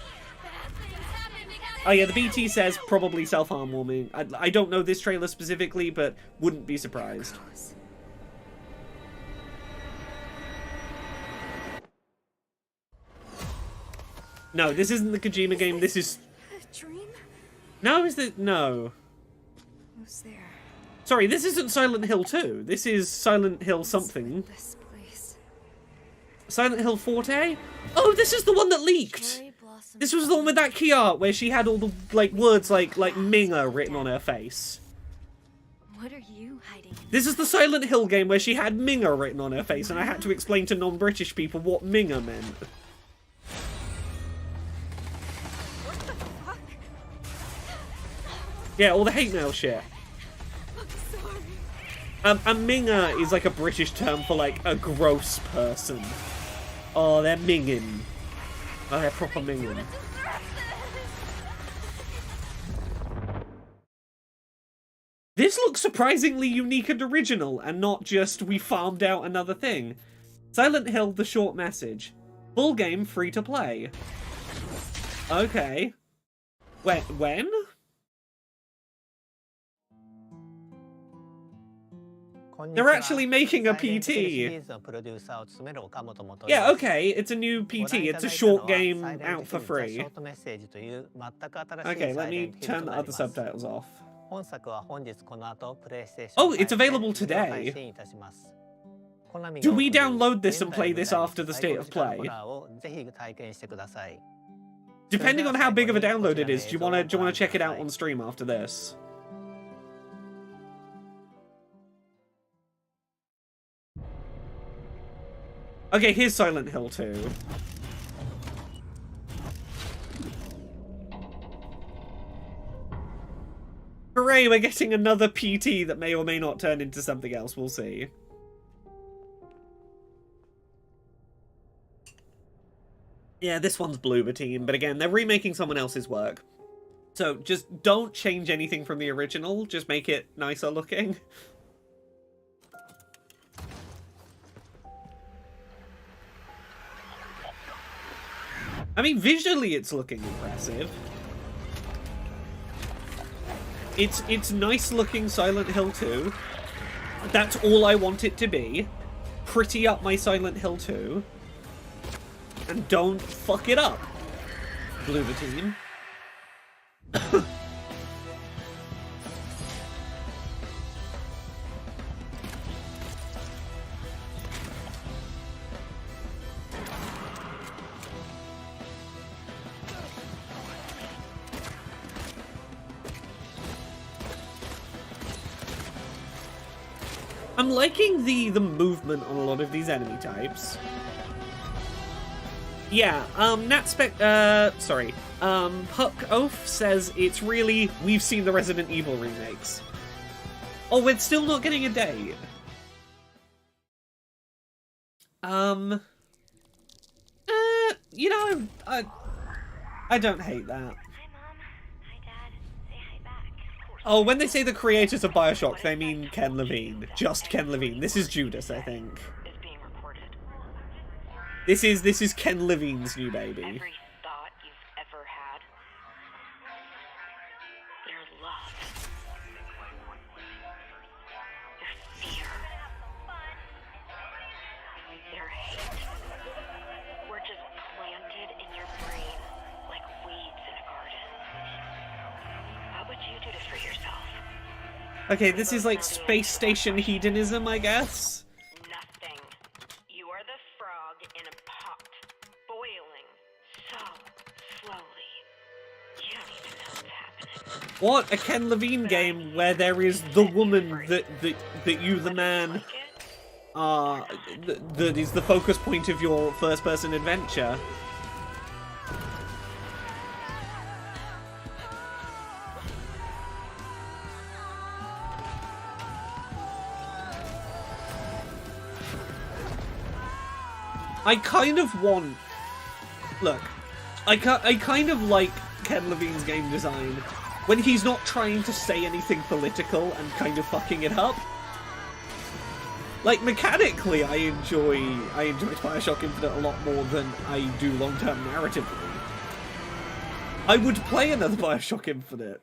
Oh yeah, the BT says probably self-harm warming. I don't know this trailer specifically, but wouldn't be surprised. No, this isn't the Kojima game, this is... A dream? No, is it? No. Who's there? Sorry, this isn't Silent Hill 2. This is Silent Hill something. This place. Silent Hill Forte? Oh, this is the one that leaked! This was the one with that key art where she had all the, like, words like Minga written on her face. What are you hiding? This is the Silent Hill game where she had Minga written on her face and I had to explain to non-British people what Minga meant. Yeah, all the hate mail shit. A Minga is like a British term for like a gross person. Oh, they're minging. Oh, they're proper minging. This looks surprisingly unique and original, and not just we farmed out another thing. Silent Hill: The Short Message. Full game, free to play. Okay. When? They're actually making a PT. Yeah, okay, it's a new PT. It's a short game out for free. Okay, let me turn the other subtitles off. Oh, it's available today. Do we download this and play this after the state of play? Depending on how big of a download it is, do you want to check it out on stream after this? Okay, here's Silent Hill 2. Hooray, we're getting another PT that may or may not turn into something else, we'll see. Yeah, this one's Bloober Team, but again, they're remaking someone else's work. So just don't change anything from the original, just make it nicer looking. I mean, visually it's looking impressive. It's nice looking Silent Hill 2. That's all I want it to be. Pretty up my Silent Hill 2. And don't fuck it up, Bloober Team. I'm liking the movement on a lot of these enemy types. Yeah, Puck Oaf says it's really, we've seen the Resident Evil remakes. Oh, we're still not getting a date. You know, I don't hate that. Hi, Mom. Hi, Dad. Say hi back. Oh, when they say the creators of Bioshock, they mean Ken Levine. Just Ken Levine. This is Judas, I think. Is being recorded. This is Ken Levine's new baby. Every thought you've ever had. Your love. Your fear. Your hate. Were just planted in your brain like weeds in a garden. What would you do to free yourself? Okay, this is like space station hedonism, I guess. Nothing. You are the frog in a pot, boiling so slowly. You don't even know what's happening. What? A Ken Levine game where there is the woman that you, the man, that is the focus point of your first-person adventure. I kind of want... Look, I kind of like Ken Levine's game design when he's not trying to say anything political and kind of fucking it up. Like, mechanically, I enjoy Bioshock Infinite a lot more than I do long-term narratively. I would play another Bioshock Infinite.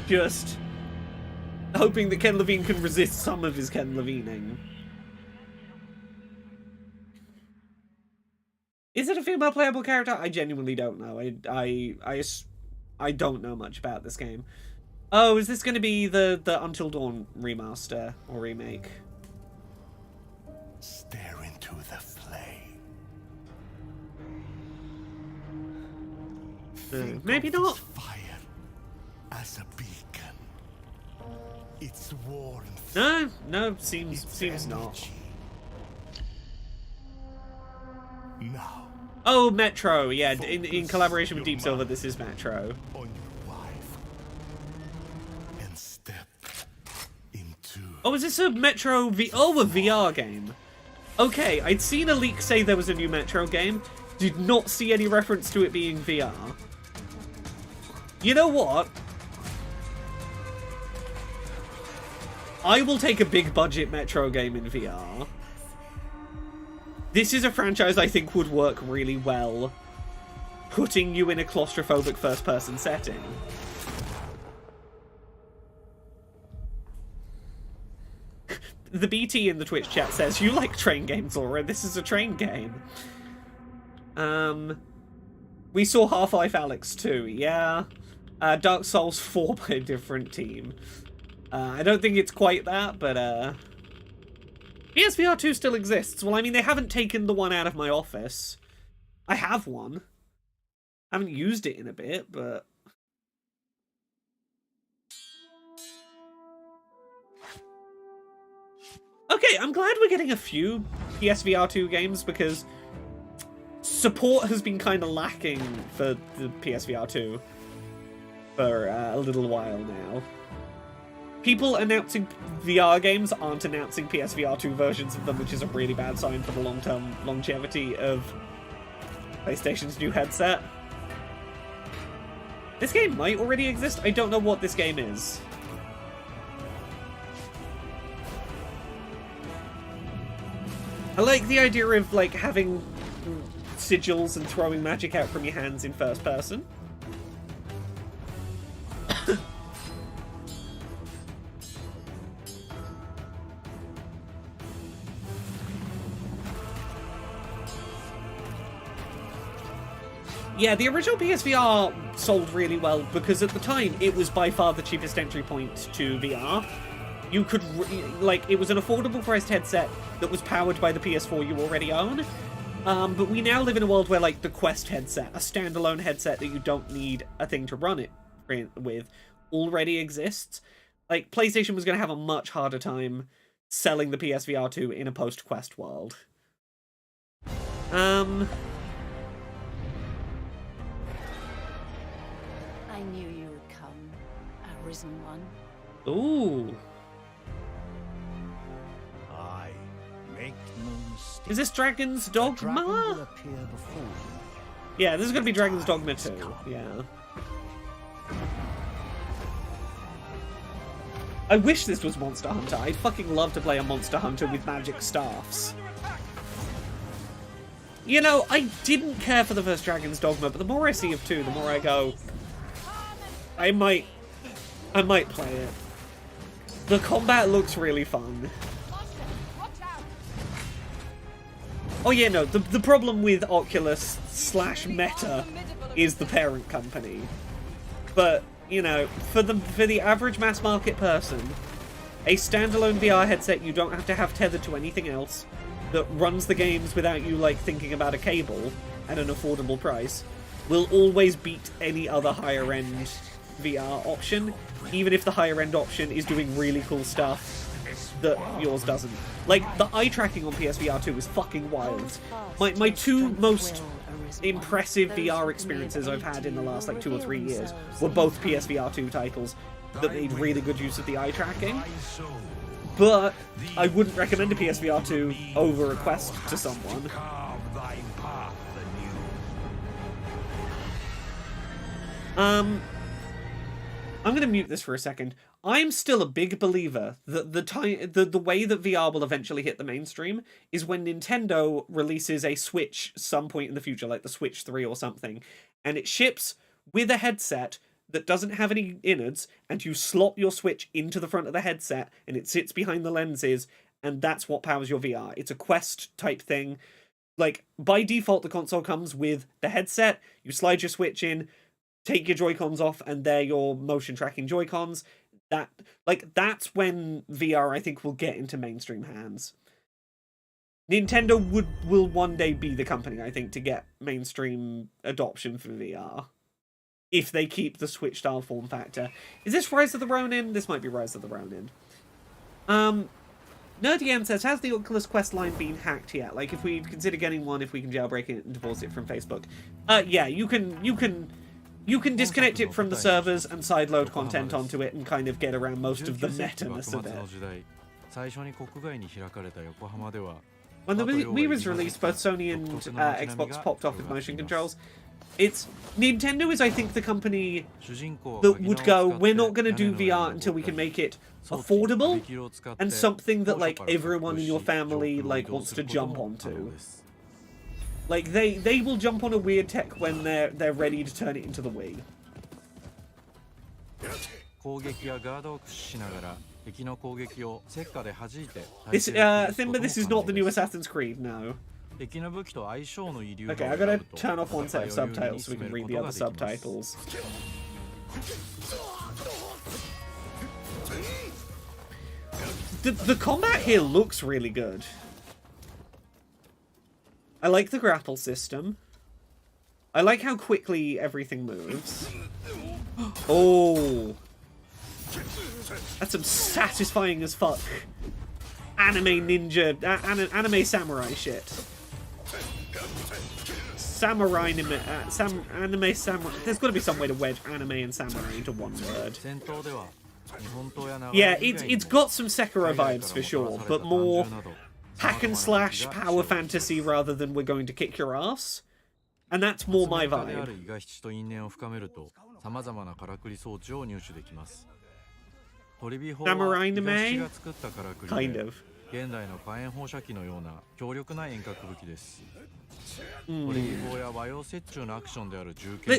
Just hoping that Ken Levine can resist some of his Ken Levining. Is it a female playable character? I genuinely don't know. I don't know much about this game. Oh, is this going to be the Until Dawn remaster or remake? Stare into the flame. Maybe not. Fire as a beacon. Its warmth. No, seems not. Now. Oh, Metro. Yeah, in collaboration with Deep Silver, this is Metro. On your wife. And step into. Oh, is this a Metro a VR game? Okay, I'd seen a leak say there was a new Metro game. Did not see any reference to it being VR. You know what? I will take a big budget Metro game in VR. This is a franchise I think would work really well, putting you in a claustrophobic first-person setting. The BT in the Twitch chat says, you like train games, Laura. This is a train game. We saw Half-Life Alyx 2, yeah. Dark Souls 4 by a different team. I don't think it's quite that, but PSVR 2 still exists. Well, I mean, they haven't taken the one out of my office. I have one. I haven't used it in a bit, but... Okay, I'm glad we're getting a few PSVR 2 games, because support has been kind of lacking for the PSVR 2 for a little while now. People announcing VR games aren't announcing PSVR 2 versions of them, which is a really bad sign for the long-term longevity of PlayStation's new headset. This game might already exist. I don't know what this game is. I like the idea of, like, having sigils and throwing magic out from your hands in first person. Yeah, the original PSVR sold really well because at the time it was by far the cheapest entry point to VR. You could, like, it was an affordable priced headset that was powered by the PS4 you already own. But we now live in a world where, like, the Quest headset, a standalone headset that you don't need a thing to run it with, already exists. Like, PlayStation was going to have a much harder time selling the PSVR 2 in a post-Quest world. I knew you would come, Arisen One. Ooh. I make no mistake. Is this Dragon's A dragon will Dogma? appear before you. Yeah, this is gonna be Dragon's Dogma 2. Yeah. I wish this was Monster Hunter. I'd fucking love to play a Monster Hunter with magic staffs. You know, I didn't care for the first Dragon's Dogma, but the more I see of 2, the more I go, I might play it. The combat looks really fun. Oh yeah, no, the problem with Oculus / Meta is the parent company. But, you know, for the average mass market person, a standalone VR headset you don't have to have tethered to anything else, that runs the games without you, like, thinking about a cable at an affordable price, will always beat any other higher-end VR option, even if the higher-end option is doing really cool stuff that yours doesn't. Like, the eye tracking on PSVR 2 is fucking wild. My two most impressive VR experiences I've had in the last, like, 2 or 3 years were both PSVR 2 titles that made really good use of the eye tracking. But I wouldn't recommend a PSVR 2 over a Quest to someone. I'm gonna mute this for a second. I'm still a big believer that the way that VR will eventually hit the mainstream is when Nintendo releases a Switch some point in the future, like the Switch 3 or something, and it ships with a headset that doesn't have any innards, and you slot your Switch into the front of the headset, and it sits behind the lenses, and that's what powers your VR. It's a Quest type thing. Like, by default, the console comes with the headset, you slide your Switch in, take your Joy-Cons off, and they're your motion tracking Joy-Cons. That's when VR, I think, will get into mainstream hands. Nintendo will one day be the company, I think, to get mainstream adoption for VR. If they keep the Switch-style form factor. Is this Rise of the Ronin? This might be Rise of the Ronin. Nerdy says, has the Oculus Quest line been hacked yet? Like, if we consider getting one, if we can jailbreak it and divorce it from Facebook. Yeah, you can disconnect it from the servers and sideload content onto it and kind of get around most of the meta-ness of it. When the Wii was released, both Sony and Xbox popped off with motion controls. Nintendo is, I think, the company that would go, we're not going to do VR until we can make it affordable and something that, like, everyone in your family, like, wants to jump onto. Like, they will jump on a weird tech when they're ready to turn it into the Wii. This is not the new Assassin's Creed, no. Okay, I gotta turn off one set of subtitles so we can read the other subtitles. The combat here looks really good. I like the grapple system. I like how quickly everything moves. Oh! That's some satisfying as fuck anime ninja, anime samurai shit. Samurai anime samurai. There's got to be some way to wedge anime and samurai into one word. Yeah, it's got some Sekiro vibes for sure, but more hack and slash power fantasy rather than we're going to kick your ass. And that's more my vibe. Samurai anime? Kind of.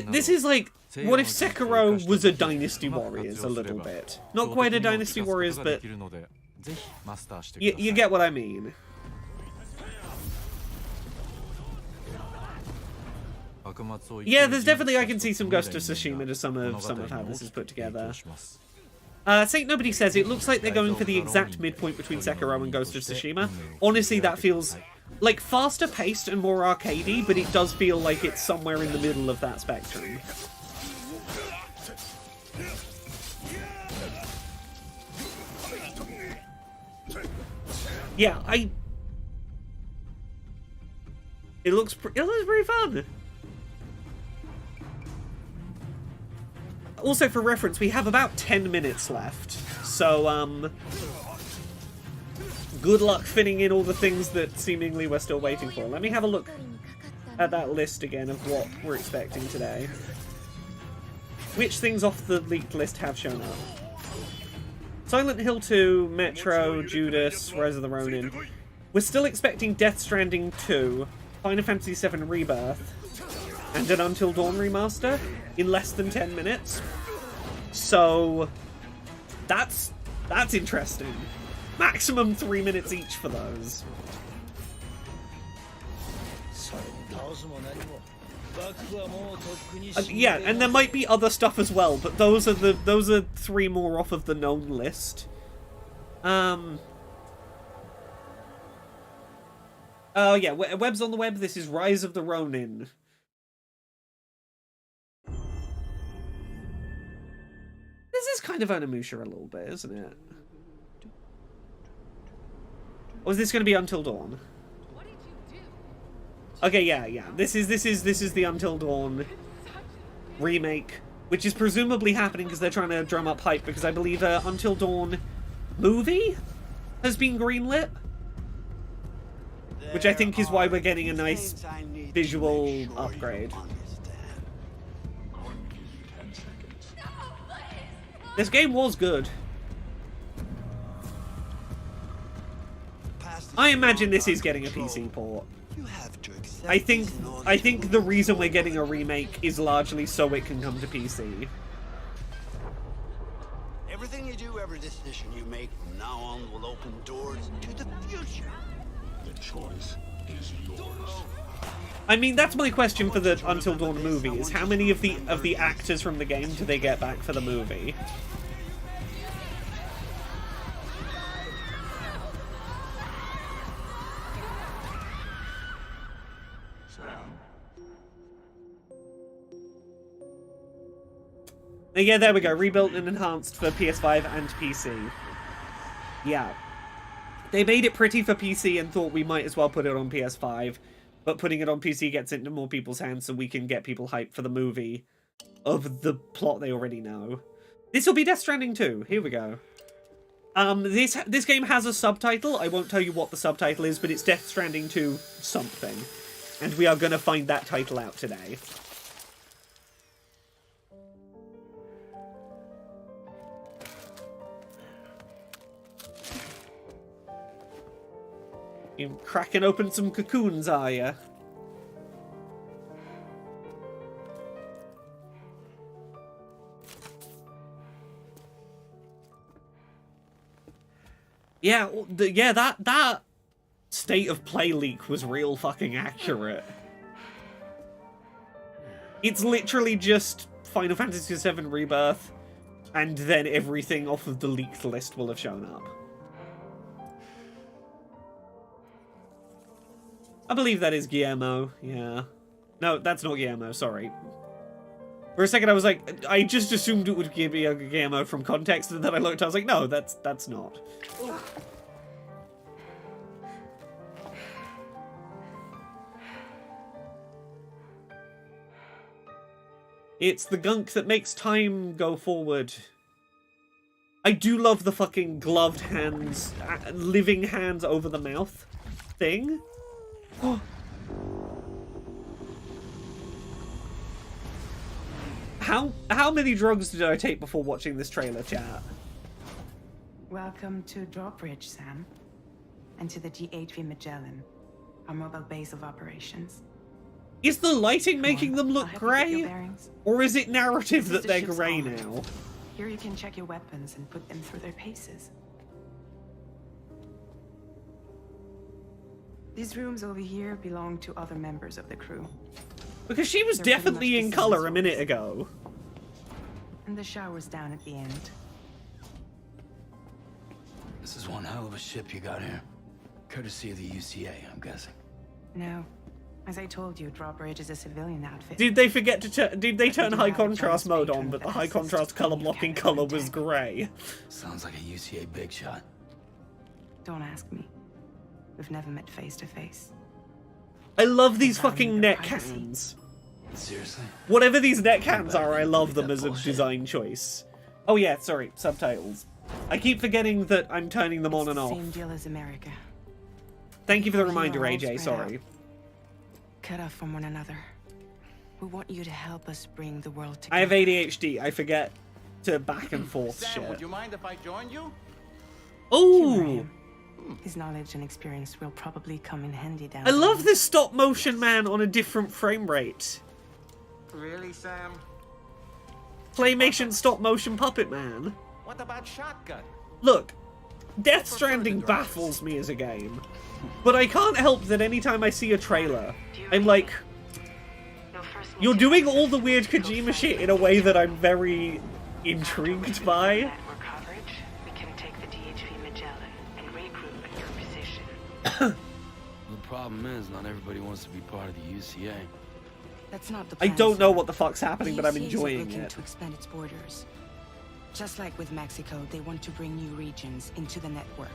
This is like, what if Sekiro was a Dynasty Warriors a little bit? Not quite a Dynasty Warriors, but you get what I mean. Yeah, there's definitely, I can see some Ghost of Tsushima to some of how this is put together. Saint Nobody says, it looks like they're going for the exact midpoint between Sekiro and Ghost of Tsushima. Honestly, that feels like faster paced and more arcadey, but it does feel like it's somewhere in the middle of that spectrum. Yeah, it looks pretty fun. Also, for reference, we have about 10 minutes left, so good luck fitting in all the things that seemingly we're still waiting for. Let me have a look at that list again of what we're expecting today. Which things off the leaked list have shown up? Silent Hill 2, Metro, Judas, Rise of the Ronin. We're still expecting Death Stranding 2, Final Fantasy VII Rebirth, and an Until Dawn remaster in less than 10 minutes. So that's interesting. Maximum 3 minutes each for those. Yeah, and there might be other stuff as well, but those are 3 more off of the known list. Oh yeah, Webs on the Web. This is Rise of the Ronin. This is kind of Onimusha a little bit, isn't it? Or is this going to be Until Dawn? Okay, yeah. This is the Until Dawn remake, which is presumably happening because they're trying to drum up hype, because I believe Until Dawn movie has been greenlit, which I think is why we're getting a nice visual upgrade. This game was good. I imagine this is getting a PC port. I think the reason we're getting a remake is largely so it can come to PC. Everything you do, every decision you make from now on will open doors to the future. The choice is yours. I mean, that's my question for the Until Dawn movie, is how many of the actors from the game do they get back for the movie? Yeah, there we go. Rebuilt and enhanced for PS5 and PC. Yeah. They made it pretty for PC and thought we might as well put it on PS5, but putting it on PC gets it into more people's hands so we can get people hyped for the movie of the plot they already know. This will be Death Stranding 2. Here we go. This game has a subtitle. I won't tell you what the subtitle is, but it's Death Stranding 2 something. And we are going to find that title out today. You cracking open some cocoons, are ya? Yeah, that state of play leak was real fucking accurate. It's literally just Final Fantasy VII Rebirth, and then everything off of the leaked list will have shown up. I believe that is Guillermo, yeah. No, that's not Guillermo, sorry. For a second I was like, I just assumed it would be a Guillermo from context, and then I looked, I was like, no, that's not. It's the gunk that makes time go forward. I do love the fucking gloved hands, living hands over the mouth thing. How many drugs did I take before watching this trailer, chat? Welcome to Drawbridge, Sam. And to the G8V Magellan, our mobile base of operations. Is the lighting making them look grey? Or is it narrative that they're grey now? Here you can check your weapons and put them through their paces. These rooms over here belong to other members of the crew. Because she was definitely in colour a minute ago. And the shower's down at the end. This is one hell of a ship you got here. Courtesy of the UCA, I'm guessing. No. As I told you, Drawbridge is a civilian outfit. Did they forget to did they turn high contrast mode on, but the high contrast colour blocking colour was grey? Sounds like a UCA big shot. Don't ask me. we've never met face to face. I love these fucking neck hands. Seriously? Whatever these neck hands are, I love them as a design choice. Oh yeah, sorry, subtitles. I keep forgetting that I'm turning them on and off. Same deal as America. Thank you for the reminder, AJ, sorry. Cut off from one another. We want you to help us bring the world together. I have ADHD, I forget to back and forth Sam, shit. would you mind if I joined you? Ooh! His knowledge and experience will probably come in handy down I love this stop motion man on a different frame rate. Really, Sam? Claymation stop motion puppet man. What about Shotgun? Look, Death Stranding baffles me as a game, but I can't help that anytime I see a trailer, I'm like, you're doing all the weird Kojima shit in a way that I'm very intrigued by. The problem is, not everybody wants to be part of the UCA. That's not the I plan, don't know sir. what the fuck's happening, but I'm The UCA is enjoying looking it. to expand its borders. Just like with Mexico, they want to bring new regions into the network.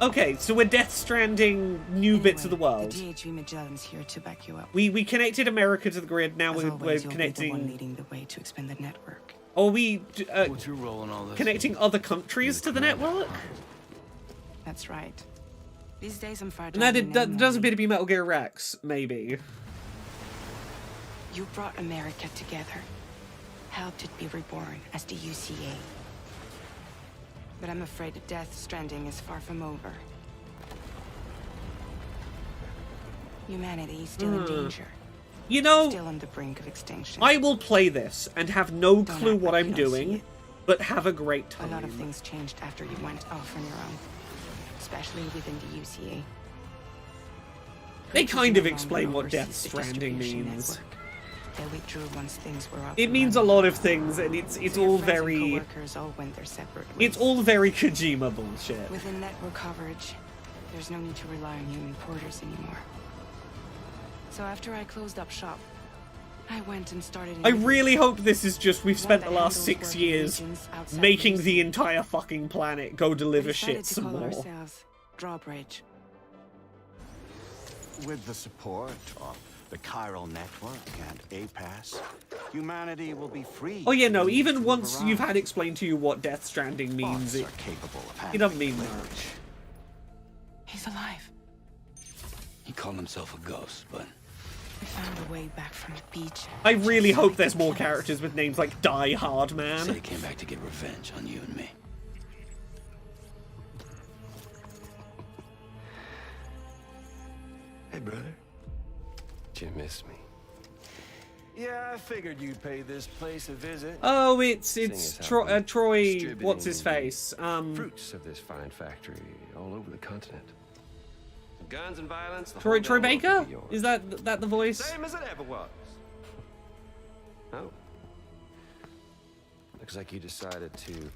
Okay, so we're Death Stranding new bits of the world. The DHV Magellan's here to back you up. We connected America to the grid, now As we're always, you'll be the one connecting... leading the way to expand the network. Are we What's your role in all this? connecting other countries to the network? That's right. These days I'm far And that down does appear to be Metal Gear Rex, maybe. You brought America together, helped it be reborn as the UCA. But I'm afraid that Death Stranding is far from over. Humanity is still in danger. You know, Still on the brink of extinction. I will play this and have no Don't clue act what like I'm you don't see doing, it. but have a great A lot of time. things changed after you went off on your own, especially within the UCA. They Creatures kind no of longer explain what oversees Death the Stranding distribution means. network. They withdrew once things were up. It and means a running. lot of things, and it's So all your friends and very... coworkers all went their separate It's ways. all very Kojima bullshit. Within network coverage, there's no need to rely on human porters anymore. So after I closed up shop, I went and started. I really hope this is just we've spent the One that last handles 6 working years regions outside making the the UCA. entire fucking planet go deliver We decided shit to some call more. ourselves Drawbridge. With the support of the chiral network and APAS, humanity will be free. Oh yeah, no, to even move once around. you've had explained to you what Death Stranding means, Bots it, are capable of it doesn't mean handling much. He's alive. He called himself a ghost, but We found a way back from the beach. I really hope there's more characters with names like Die Hard said Man. he came back to get revenge on you and me. Hey, brother. Did you miss me? Yeah, I figured you'd pay this place a visit. Oh, it's Seeing as how Troy, we're Troy, distributing what's his the face? Fruits of this fine factory all over the continent. Guns and violence. The Troy whole damn world Baker? could be yours. Is that the voice? Same as it ever was. Oh. Looks like you decided to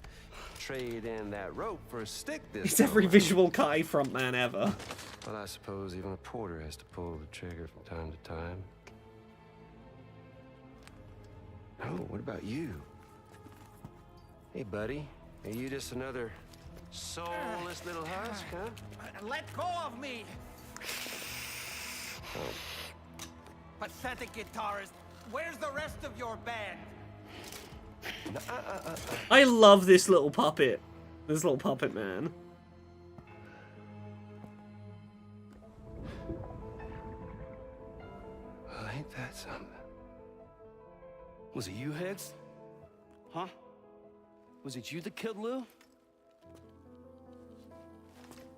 trade in that rope for a stick this It's every time. visual Kai frontman ever. Well, I suppose even a porter has to pull the trigger from time to time. Oh, what about you? Hey, buddy. Are you just another soulless little husk, huh? Let go of me! Oh. Pathetic guitarist. Where's the rest of your band? I love this little puppet. This little puppet man. Well, ain't that something? Was it you, Higgs? Huh? Was it you that killed Lou?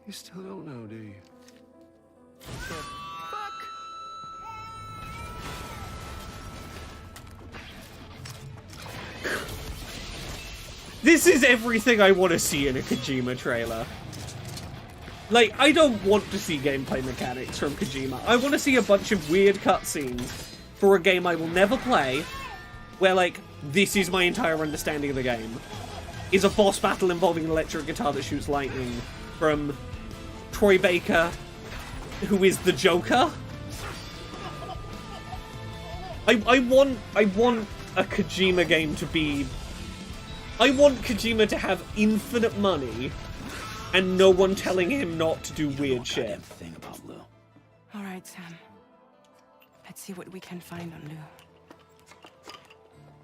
You still don't know, do you? This is everything I want to see in a Kojima trailer. Like, I don't want to see gameplay mechanics from Kojima. I want to see a bunch of weird cutscenes for a game I will never play, where, like, this is my entire understanding of the game. Is a boss battle involving an electric guitar that shoots lightning from Troy Baker, who is the Joker. I want a Kojima game to be... I want Kojima to have infinite money and no one telling him not to do weird shit. Thing about Lou. All right, Sam. Let's see what we can find on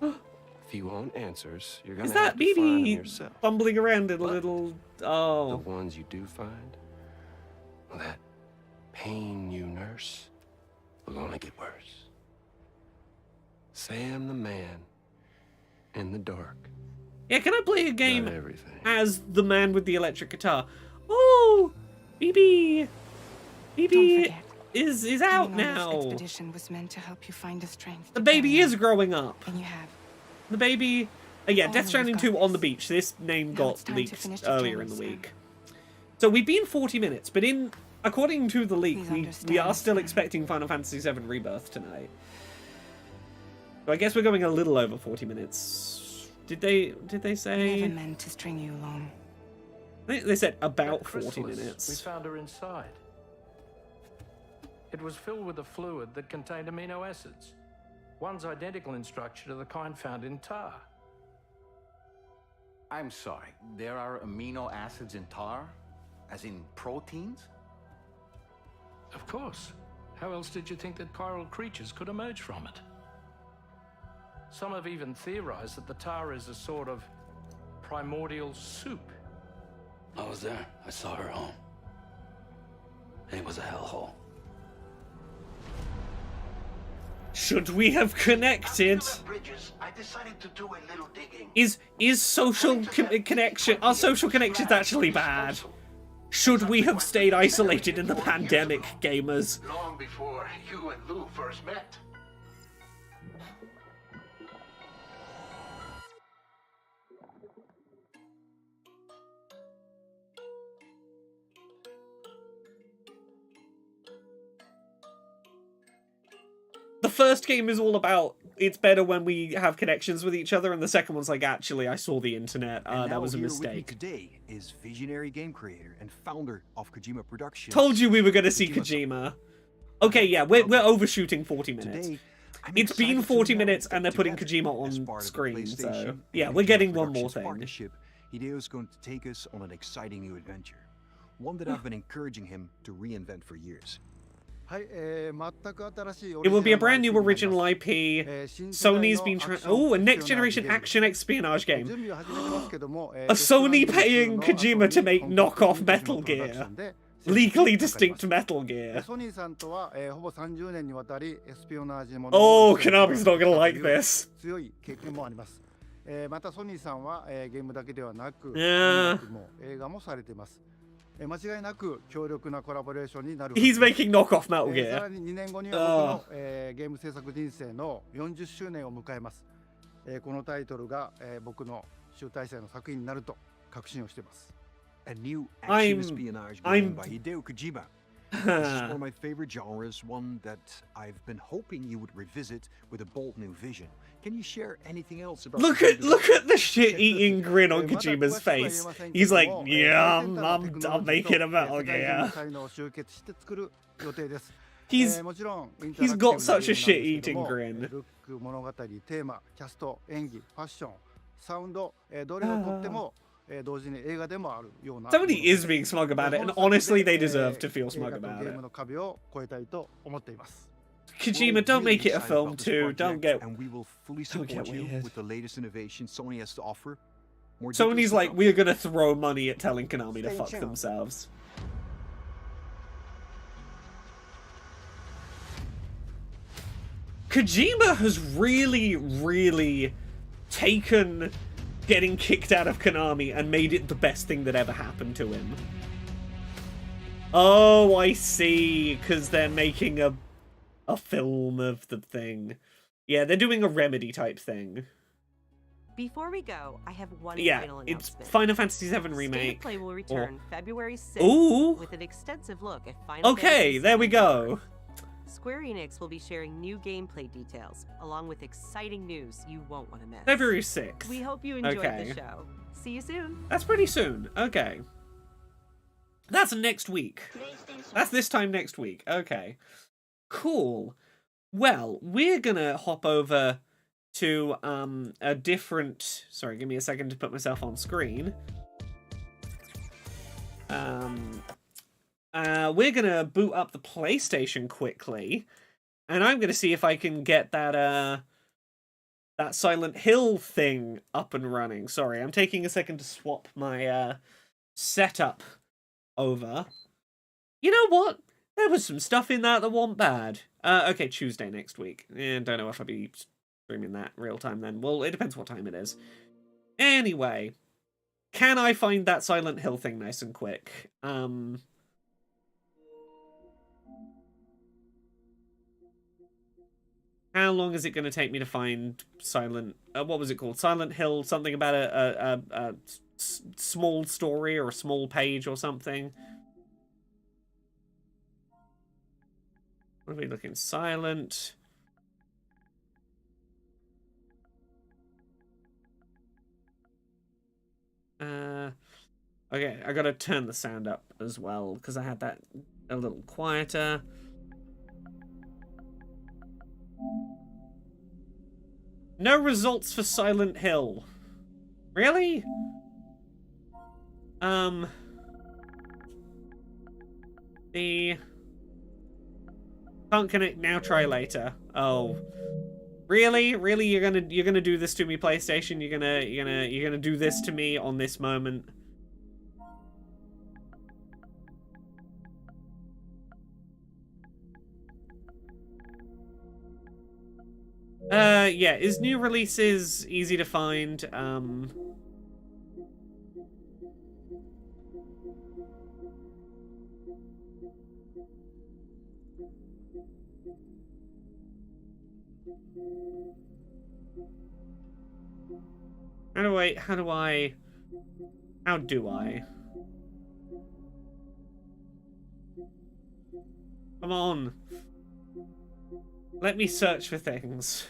Lou. If you want answers, you're gonna Is have that to find them BB yourself. bumbling around in a little... The Oh. ones you do find, well, that pain you nurse will only get worse. Sam the man in the dark. Yeah, can I play a game Not everything. as the man with the electric guitar? Oh! BB! BB is out Coming on now! This expedition was meant to help you find the strength. The baby is growing up. And you have. The baby... yeah, Oh, Death we've Stranding got 2 on this. the beach. This name Now got it's time to leaked finish the earlier in journey, the Sam. week. So we've been 40 minutes, but according to the leak, Please we understand, are still Sam. expecting Final Fantasy VII Rebirth tonight. So I guess we're going a little over 40 minutes. Did they say? Never meant to string you along. I think they said about That 40 chrysalis, minutes. We found her inside. It was filled with a fluid that contained amino acids. One's identical in structure to the kind found in tar. I'm sorry, there are amino acids in tar? As in proteins? Of course. How else did you think that chiral creatures could emerge from it? Some have even theorized that the tar is a sort of primordial soup. I was there. I saw her home. It was a hellhole. Should we have connected? Bridges, I decided to do a little digging. Is social connection? Are social connections actually bad? Should we have stayed isolated in the pandemic, gamers? Long before you and Lou first met. The first game is all about it's better when we have connections with each other, and the second one's like, actually, I saw the internet. And That now was a here with me mistake. today is visionary game creator and founder of Kojima Productions. Told you we were going to see Kojima. Okay, yeah, we're overshooting 40 minutes. Today, I'm It's been excited to 40 announce minutes, and they're that putting together, Kojima as on part of the screen, so PlayStation yeah, and we're Kojima getting one more Productions thing. Partnership, Hideo is going to take us on an exciting new adventure, one that I've been encouraging him to reinvent for years. It will be a brand new original IP. Sony's been trying. Oh, a next generation action espionage game. A Sony paying Kojima to make knockoff Metal Gear. Legally distinct Metal Gear. Oh, Konami's not gonna like this. Yeah. He's making knockoff Metal Gear. 2年後には僕のゲーム制作人生の40周年を迎えます。このタイトルが僕の集大成の作品になると確信をしています。 A new action espionage game by Hideo Kojima. This is one of my favorite genres, one that I've been hoping you would revisit with a bold new vision. Can you share anything else about? Look at the shit-eating grin on Kojima's face. He's like, yeah, I'm making a Metal Gear. He's got such a shit-eating grin. 物語、テーマ、キャスト、演技、ファッション、サウンド、どれをとっても同時に映画でもあるような。 Somebody is being smug about it, and honestly, they deserve to feel smug about ゲ it. ームの壁を越えたいと思っています。 Kojima, don't make it a film too. Don't get. And we will fully support you with the latest innovation Sony has to offer. More Sony's details to like, come. we're gonna throw money at telling Konami to fuck themselves. Kojima has really taken getting kicked out of Konami and made it the best thing that ever happened to him. Oh, I see, because they're making a film of the thing. Yeah, they're doing a Remedy type thing. Before we go, I have one Yeah, final it's announcement. Final Fantasy VII State Remake. of Play will return February 6th Ooh. with an extensive look at Final Okay, Fantasy there we VII. go. Square Enix will be sharing new gameplay details, along with exciting news you won't want to miss. February 6th. We hope you enjoyed Okay. the show. See you soon. That's pretty soon. Okay. That's next week. That's this time next week. Okay. Cool. Well, we're gonna hop over to a different... Sorry, give me a second to put myself on screen. We're gonna boot up the PlayStation quickly, and I'm gonna see if I can get that that Silent Hill thing up and running. Sorry, I'm taking a second to swap my setup over. You know what? There was some stuff in that wasn't bad. Okay, Tuesday next week. And don't know if I'll be streaming that real time then. Well, it depends what time it is. Anyway, can I find that Silent Hill thing nice and quick? How long is it going to take me to find Silent... what was it called? Silent Hill, something about a small story or a small page or something. What are we looking? Silent... okay, I gotta turn the sound up as well, because I had that a little quieter. No results for Silent Hill. Really? The... Can't connect now, try later. Oh. Really? Really? You're gonna do this to me, PlayStation? You're gonna do this to me on this moment? Yeah, is new releases easy to find? How do I? Come on. Let me search for things.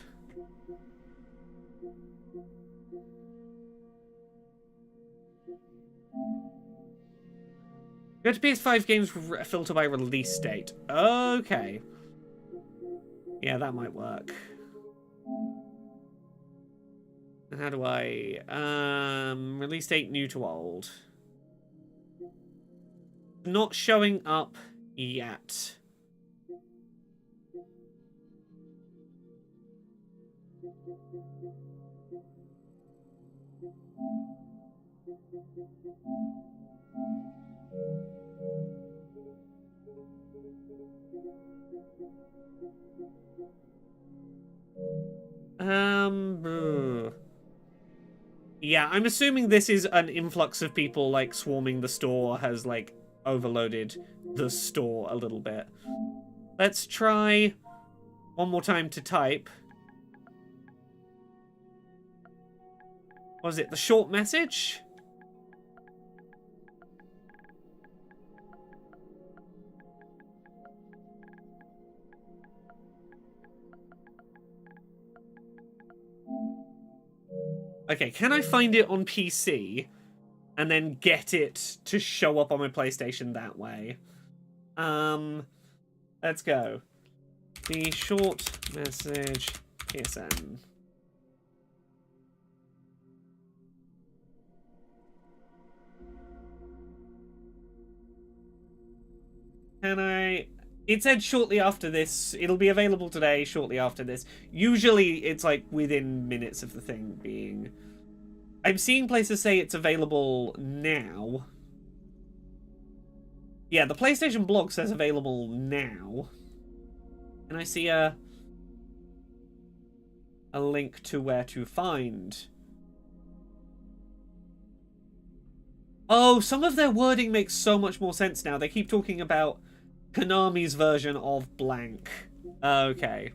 Go to PS5 games filter by release date. Okay. Yeah, that might work. And how do I... release date new to old. Not showing up yet. Yeah, I'm assuming this is an influx of people, like, swarming the store has, like, overloaded the store a little bit. Let's try one more time to type. What was it? The short message? Okay, can I find it on PC and then get it to show up on my PlayStation that way? Let's go. The short message PSN. Can I... It said shortly after this. It'll be available today, shortly after this. Usually, it's like within minutes of the thing being... I'm seeing places say it's available now. Yeah, the PlayStation blog says available now. And I see a link to where to find. Oh, some of their wording makes so much more sense now. They keep talking about Konami's version of blank. Okay.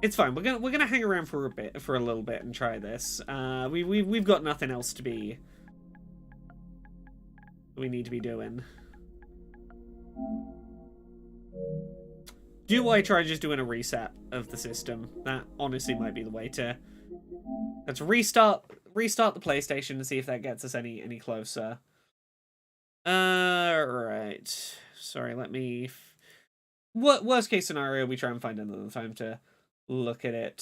It's fine. We're gonna hang around for a little bit and try this. We've got nothing else to be. We need to be doing. Do I try just doing a reset of the system? That honestly might be the way to. Let's restart the PlayStation and see if that gets us any closer. Right. Sorry, let me... Worst case scenario, we try and find another time to look at it.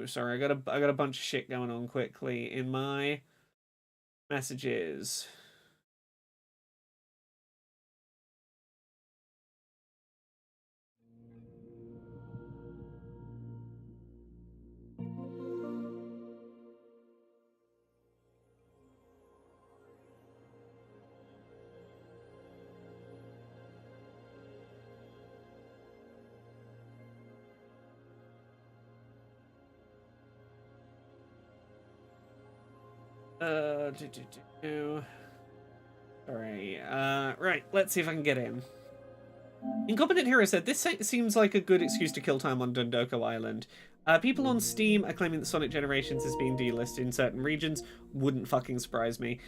Sorry, I got a bunch of shit going on quickly in my messages. Sorry. Right, let's see if I can get in. Incompetent Hero said, this seems like a good excuse to kill time on Dondoko Island. People on Steam are claiming that Sonic Generations is being delisted in certain regions. Wouldn't fucking surprise me.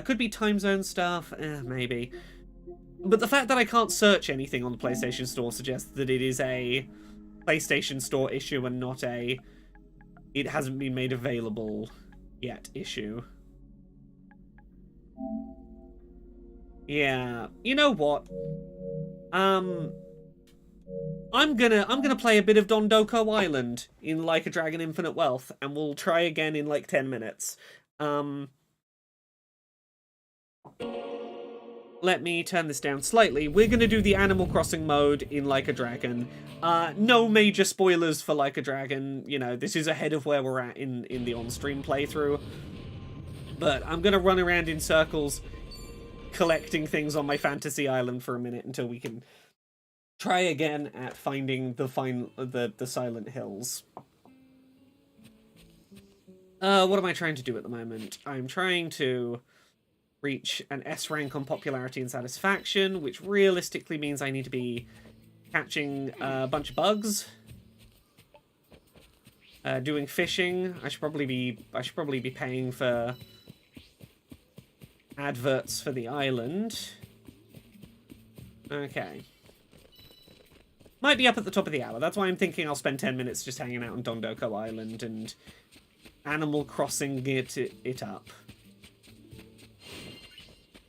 Could be time zone stuff, maybe. But the fact that I can't search anything on the PlayStation Store suggests that it is a PlayStation Store issue and not a it hasn't been made available yet issue. Yeah, you know what? I'm gonna play a bit of Dondoko Island in Like a Dragon Infinite Wealth, and we'll try again in like 10 minutes. Let me turn this down slightly. We're gonna do the Animal Crossing mode in Like a Dragon. No major spoilers for Like a Dragon. You know, this is ahead of where we're at in the on-stream playthrough. But I'm gonna run around in circles collecting things on my fantasy island for a minute until we can try again at finding the Silent Hills. What am I trying to do at the moment? I'm trying to reach an S rank on popularity and satisfaction, which realistically means I need to be catching a bunch of bugs, doing fishing. I should probably be paying for adverts for the island. Okay. Might be up at the top of the hour. That's why I'm thinking I'll spend 10 minutes just hanging out on Dondoko Island and Animal Crossing it up.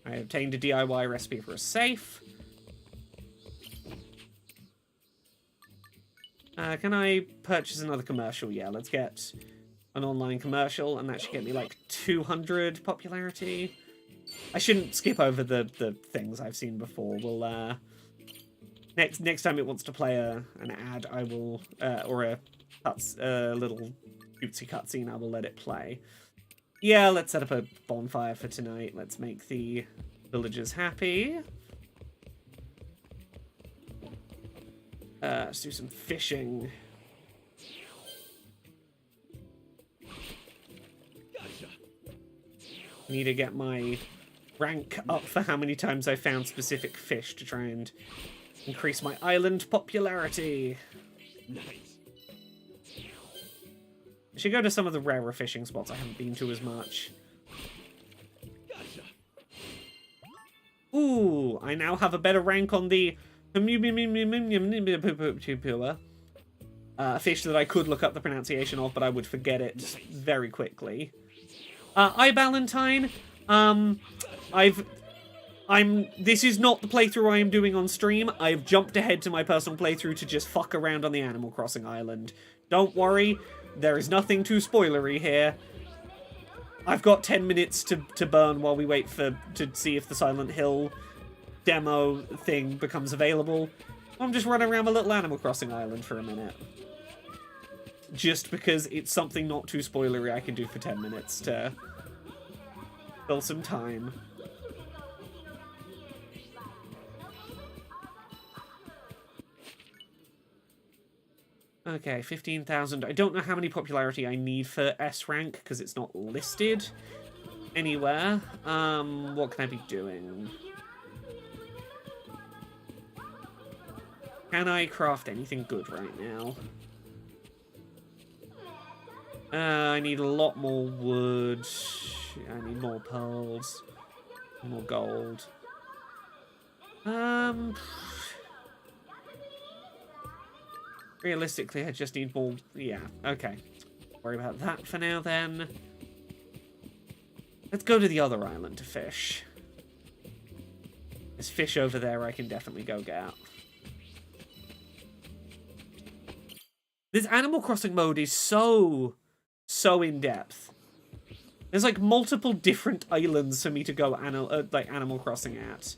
I obtained a DIY recipe for a safe. Can I purchase another commercial? Yeah, let's get an online commercial, and that should get me like 200 popularity. I shouldn't skip over the things I've seen before. We'll next time it wants to play an ad, I will or a little cutesy cutscene, I will let it play. Yeah, let's set up a bonfire for tonight. Let's make the villagers happy. Let's do some fishing. Need to get my rank up for how many times I found specific fish to try and increase my island popularity. Nice. I should go to some of the rarer fishing spots I haven't been to as much. Ooh, I now have a better rank on the fish that I could look up the pronunciation of, but I would forget it very quickly. iBalentine, this is not the playthrough I am doing on stream. I've jumped ahead to my personal playthrough to just fuck around on the Animal Crossing island. Don't worry, there is nothing too spoilery here. I've got 10 minutes to burn while we wait to see if the Silent Hill demo thing becomes available. I'm just running around my little Animal Crossing island for a minute. Just because it's something not too spoilery I can do for 10 minutes to fill some time. Okay, 15,000. I don't know how many popularity I need for S rank because it's not listed anywhere. What can I be doing? Can I craft anything good right now? I need a lot more wood. I need more pearls. More gold. Realistically, I just need more... Yeah, okay. Don't worry about that for now, then. Let's go to the other island to fish. There's fish over there I can definitely go get. This Animal Crossing mode is so in-depth. There's like multiple different islands for me to go like Animal Crossing at.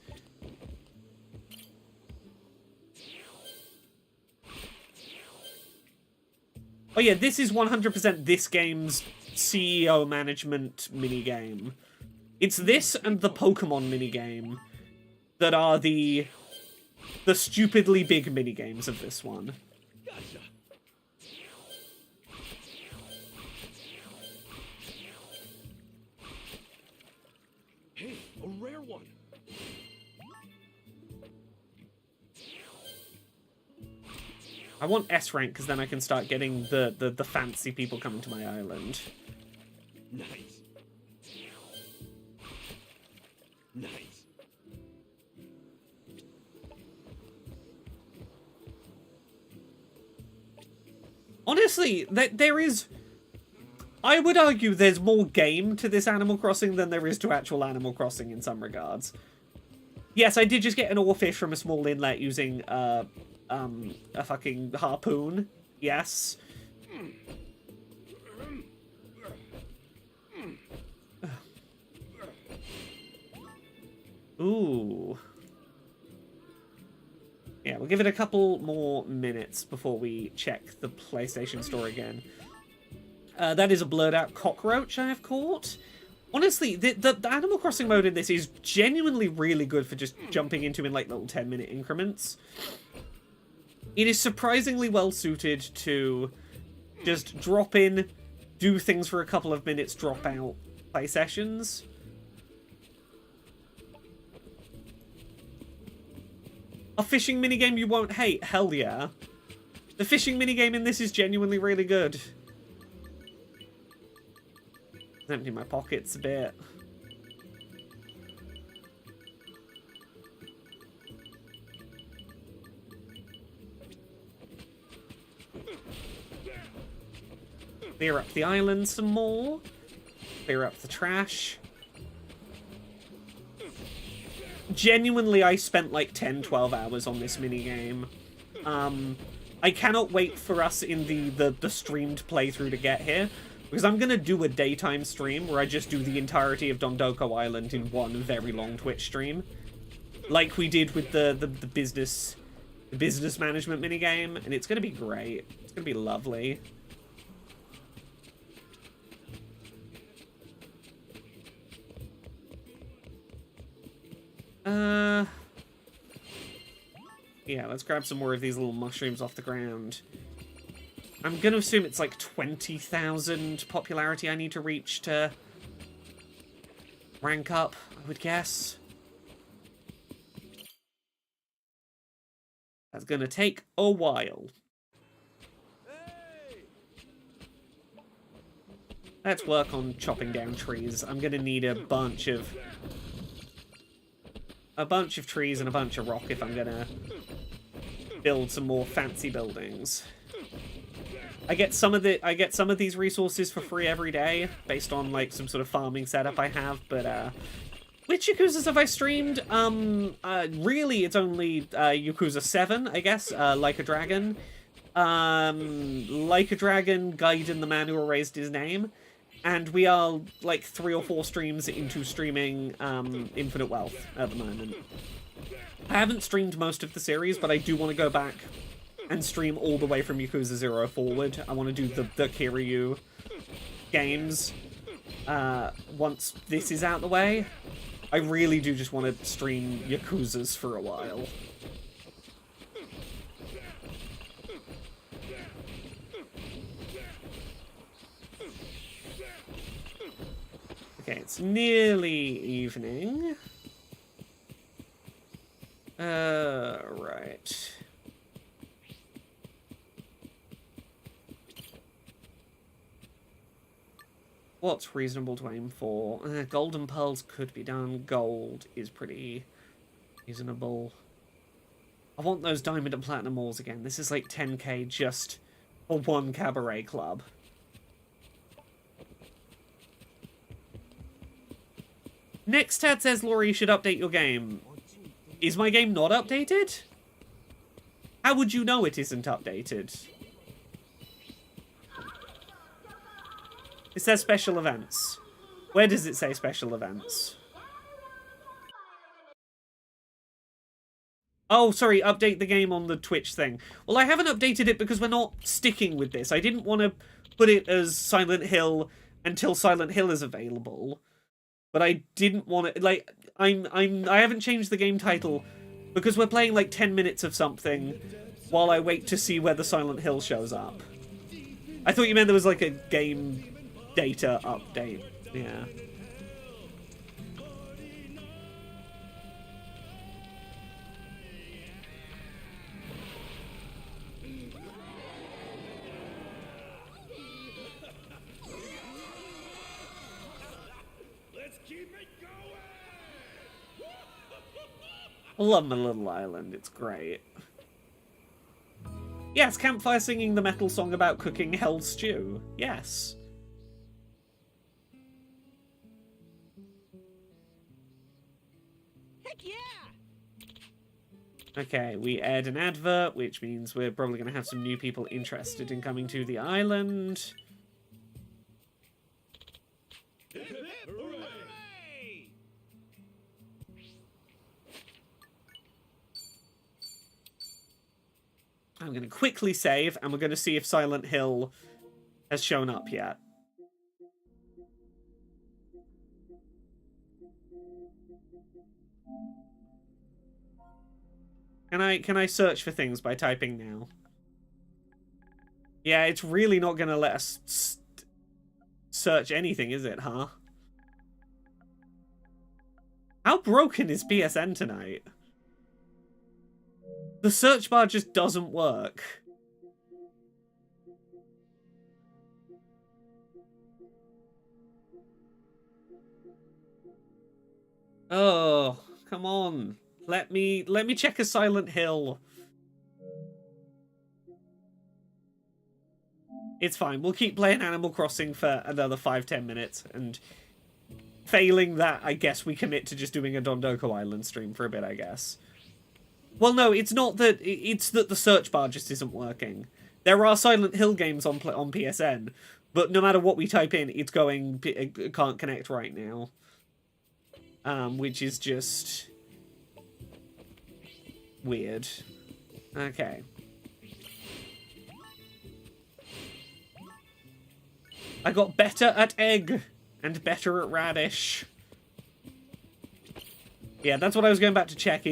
Oh yeah, this is 100% this game's CEO management minigame. It's this and the Pokemon minigame that are the stupidly big minigames of this one. Hey, a rare one. I want S rank because then I can start getting the fancy people coming to my island. Nice. Nice. Honestly, there is... I would argue there's more game to this Animal Crossing than there is to actual Animal Crossing in some regards. Yes, I did just get an oarfish from a small inlet using a fucking harpoon. Yes. Ooh. Yeah, we'll give it a couple more minutes before we check the PlayStation Store again. That is a blurred out cockroach I have caught. Honestly, the Animal Crossing mode in this is genuinely really good for just jumping into in like little 10-minute increments. It is surprisingly well suited to just drop in, do things for a couple of minutes, drop out, play sessions. A fishing minigame you won't hate? Hell yeah. The fishing minigame in this is genuinely really good. Empty my pockets a bit. Clear up the island some more. Clear up the trash. Genuinely, I spent like 10-12 hours on this minigame. I cannot wait for us in the streamed playthrough to get here, because I'm gonna do a daytime stream where I just do the entirety of Dondoko Island in one very long Twitch stream, like we did with the business management minigame, and it's gonna be great. It's gonna be lovely. Yeah, let's grab some more of these little mushrooms off the ground. I'm gonna assume it's like 20,000 popularity I need to reach to rank up, I would guess. That's gonna take a while. Let's work on chopping down trees. I'm gonna need a bunch of trees and a bunch of rock if I'm gonna build some more fancy buildings. I get some of these resources for free every day based on like some sort of farming setup I have, but which Yakuzas have I streamed? Really it's only Yakuza 7, I guess, Like a Dragon. Like a Dragon, Gaiden the Man Who Erased His Name. And we are like 3 or 4 streams into streaming Infinite Wealth at the moment. I haven't streamed most of the series, but I do want to go back and stream all the way from Yakuza 0 forward. I want to do the Kiryu games once this is out the way. I really do just want to stream Yakuzas for a while. Okay, it's nearly evening. Right. What's reasonable to aim for? Golden pearls could be done. Gold is pretty reasonable. I want those diamond and platinum ores again. This is like 10k just for one cabaret club. Nextad says, Laurie, you should update your game. Is my game not updated? How would you know it isn't updated? It says special events. Where does it say special events? Oh, sorry, update the game on the Twitch thing. Well, I haven't updated it because we're not sticking with this. I didn't want to put it as Silent Hill until Silent Hill is available. But I didn't want to, like, I haven't changed the game title because we're playing like 10 minutes of something while I wait to see whether Silent Hill shows up. I thought you meant there was like a game data update. Yeah. I love my little island, it's great. Yes, campfire singing the metal song about cooking hell stew. Yes. Heck yeah! Okay, we aired an advert, which means we're probably going to have some new people interested in coming to the island. I'm going to quickly save, and we're going to see if Silent Hill has shown up yet. Can I search for things by typing now? Yeah, it's really not going to let us search anything, is it, huh? How broken is PSN tonight? The search bar just doesn't work. Oh, come on. Let me check a Silent Hill. It's fine. We'll keep playing Animal Crossing for another 5-10 minutes, and failing that, I guess we commit to just doing a Dondoko Island stream for a bit, I guess. Well, no, it's not that. It's that the search bar just isn't working. There are Silent Hill games on PSN, but no matter what we type in, it's going. It can't connect right now. Which is just weird. Okay. I got better at egg and better at radish. Yeah, that's what I was going back to check.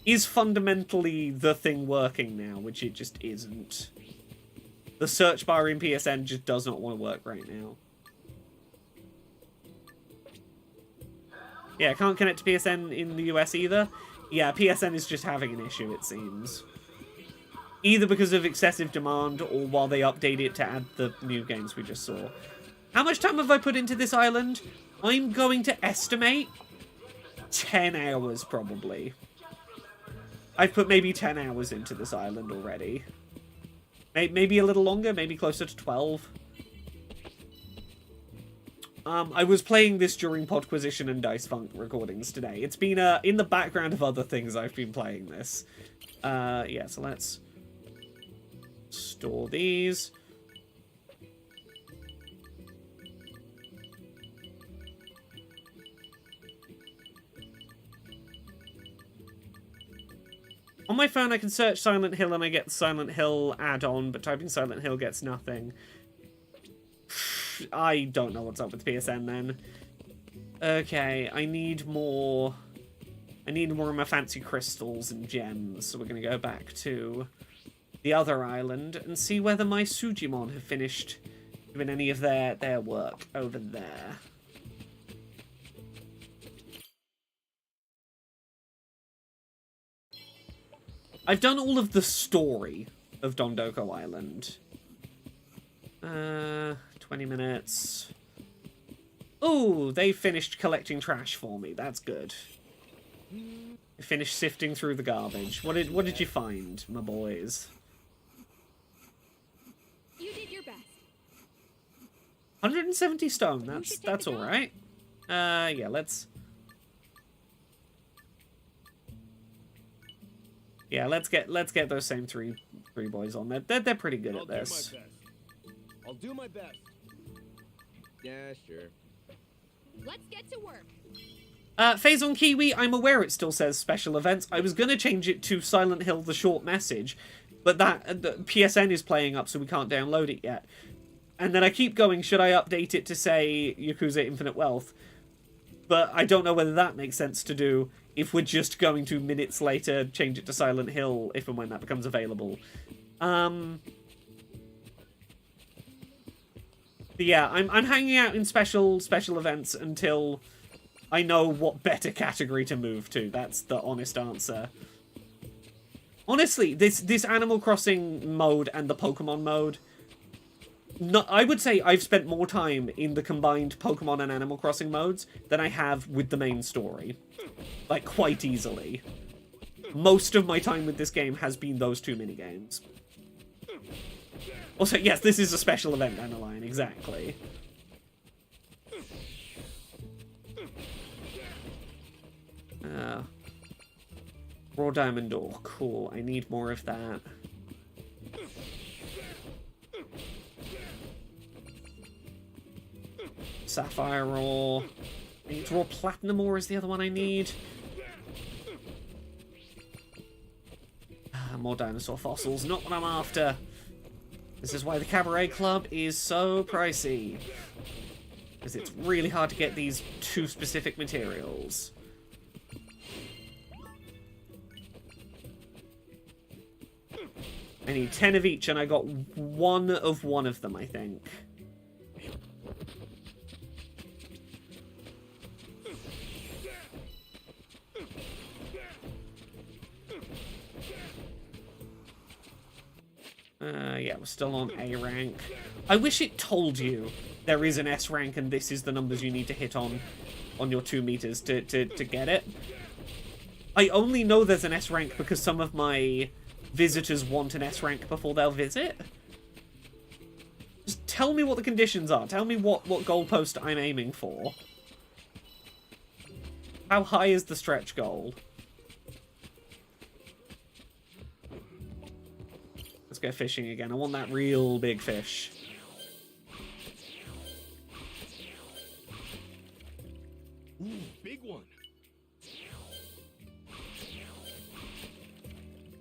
Is fundamentally the thing working now, which it just isn't. The search bar in PSN just does not want to work right now. Yeah, can't connect to PSN in the US either. Yeah, PSN is just having an issue, it seems. Either because of excessive demand, or while they update it to add the new games we just saw. How much time have I put into this island? I'm going to estimate 10 hours, probably. I've put maybe 10 hours into this island already. Maybe a little longer, maybe closer to 12. I was playing this during Podquisition and Dice Funk recordings today. It's been in the background of other things I've been playing this. Yeah, so let's store these. On my phone, I can search Silent Hill and I get the Silent Hill add-on, but typing Silent Hill gets nothing. I don't know what's up with PSN then. Okay, I need more of my fancy crystals and gems, so we're going to go back to the other island and see whether my Sujimon have finished doing any of their work over there. I've done all of the story of Dondoko Island. 20 minutes. Oh, they finished collecting trash for me. That's good. They finished sifting through the garbage. What did you find, my boys? You did your best. 170 stone. That's all right. Yeah, let's... Yeah, let's get those same three boys on. They're pretty good at this. I'll do my best. Yeah, sure. Let's get to work. Phase on Kiwi, I'm aware it still says special events. I was going to change it to Silent Hill The Short Message, but the PSN is playing up, so we can't download it yet. And then I keep going, should I update it to say Yakuza Infinite Wealth? But I don't know whether that makes sense to do if we're just going to minutes later change it to Silent Hill if and when that becomes available. But yeah, I'm hanging out in special events until I know what better category to move to. That's the honest answer. Honestly, this Animal Crossing mode and the Pokemon mode, I would say I've spent more time in the combined Pokemon and Animal Crossing modes than I have with the main story. Like, quite easily. Most of my time with this game has been those two minigames. Also, yes, this is a special event down the line, exactly. Raw diamond ore, cool. I need more of that. Sapphire ore. I need raw platinum ore is the other one I need. More dinosaur fossils, not what I'm after. This is why the Cabaret Club is so pricey. Because it's really hard to get these two specific materials. I need 10 of each, and I got one of them, I think. Yeah, we're still on A rank. I wish it told you there is an S rank and this is the numbers you need to hit on your 2 meters to get it. I only know there's an S rank because some of my visitors want an S rank before they'll visit. Just tell me what the conditions are. Tell me what goalpost I'm aiming for. How high is the stretch goal? Let's go fishing again. I want that real big fish. Ooh, big one.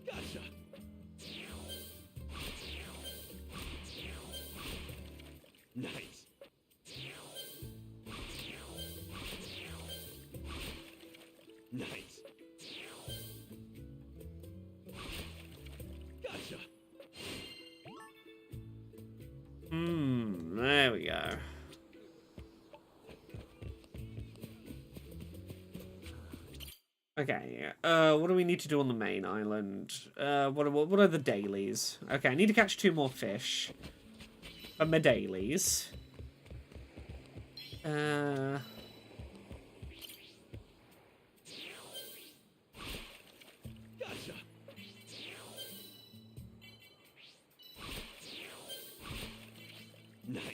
Gotcha. Nice. Nice. Gotcha. There we go. Okay, what do we need to do on the main island? What are the dailies? Okay, I need to catch 2 more fish. For my dailies. Gotcha. Nice.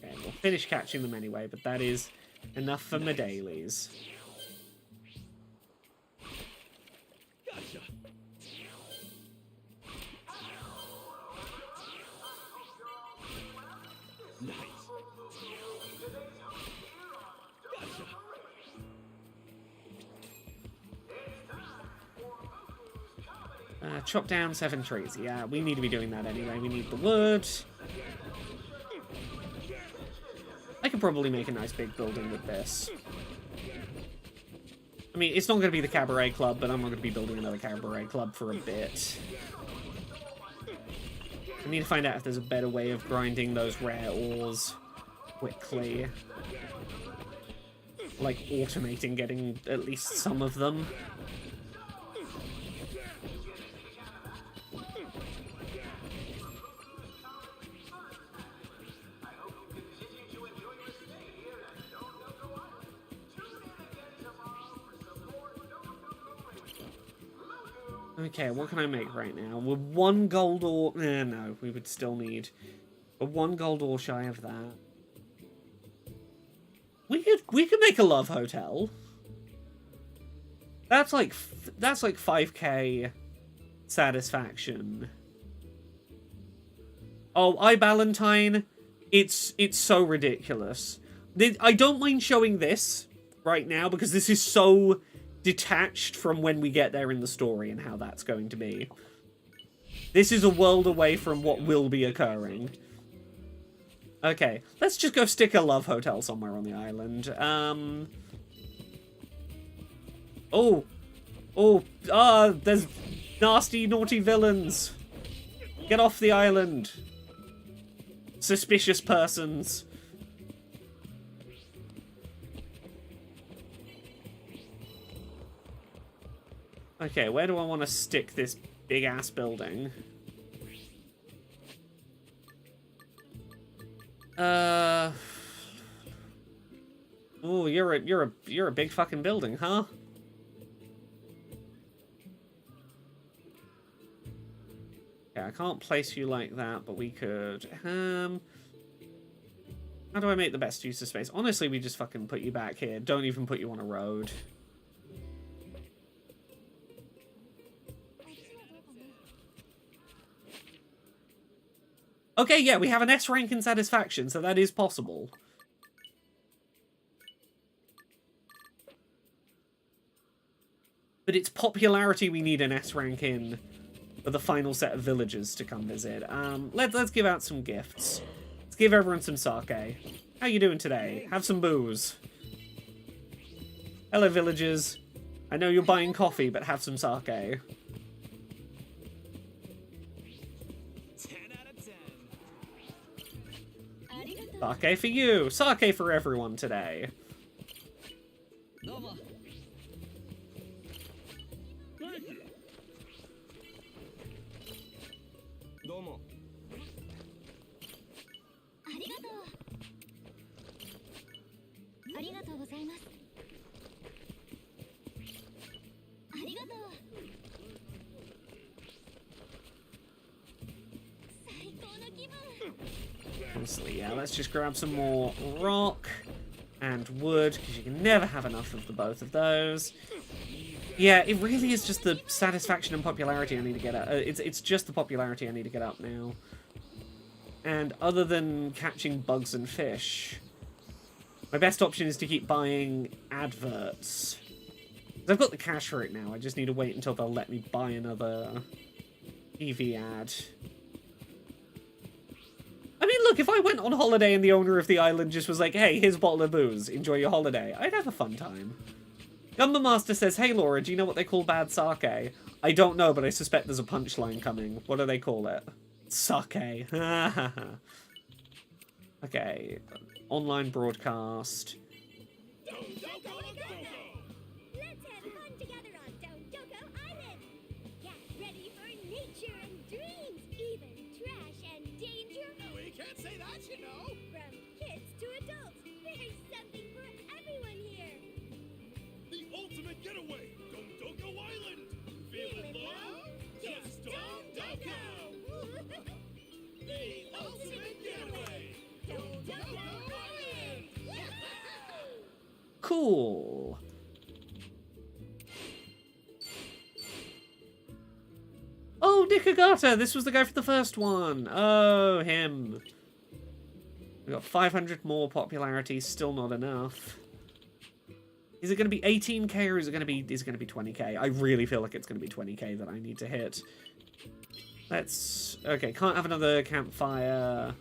Okay, we'll finish catching them anyway, but that is enough for my dailies. Gotcha. Nice. Gotcha. Chop down 7 trees. Yeah, we need to be doing that anyway. We need the wood. I could probably make a nice big building with this. I mean, it's not going to be the Cabaret Club, but I'm not going to be building another Cabaret Club for a bit. I need to find out if there's a better way of grinding those rare ores quickly. Like, automating getting at least some of them. Okay, what can I make right now? We're 1 gold ore... no, we would still need... 1 gold ore shy of that. We could make a love hotel. That's like 5k satisfaction. Oh, iBallantine, it's so ridiculous. I don't mind showing this right now because this is so detached from when we get there in the story and how that's going to be. This is a world away from what will be occurring. Okay, let's just go stick a love hotel somewhere on the island. There's nasty, naughty villains. Get off the island. Suspicious persons. Okay, where do I want to stick this big-ass building? Oh, you're a big fucking building, huh? Yeah, I can't place you like that, but we could. How do I make the best use of space? Honestly, we just fucking put you back here. Don't even put you on a road. Okay, yeah, we have an S rank in satisfaction, so that is possible. But it's popularity we need an S rank in for the final set of villagers to come visit. Let's give out some gifts. Let's give everyone some sake. How you doing today? Have some booze. Hello, villagers. I know you're buying coffee, but have some sake. Sake for you! Sake for everyone today! Dogma. Domo. Honestly, yeah, let's just grab some more rock and wood, because you can never have enough of the both of those. Yeah, it really is just the satisfaction and popularity I need to get up. It's just the popularity I need to get up now. And other than catching bugs and fish, my best option is to keep buying adverts. I've got the cash for it now, I just need to wait until they'll let me buy another TV ad. I mean, look, if I went on holiday and the owner of the island just was like, hey, here's a bottle of booze, enjoy your holiday, I'd have a fun time. Gumba Master says, hey Laura, do you know what they call bad sake? I don't know, but I suspect there's a punchline coming. What do they call it? Sake. Okay. Online broadcast. Let's have fun together on Dogma Island. Get ready for nature and dreams, even trash and danger. We can't say that, you know. From kids to adults, there's something for everyone here. The ultimate getaway, Dogma Island. Feeling love? Just Dogma. The ultimate getaway, Dogma Island. Cool. Oh, Nikagata! This was the guy for the first one. Oh, him. We got 500 more popularity, still not enough. Is it going to be 18k or is it going to be 20k? I really feel like it's going to be 20k that I need to hit. Let's... Okay, can't have another campfire.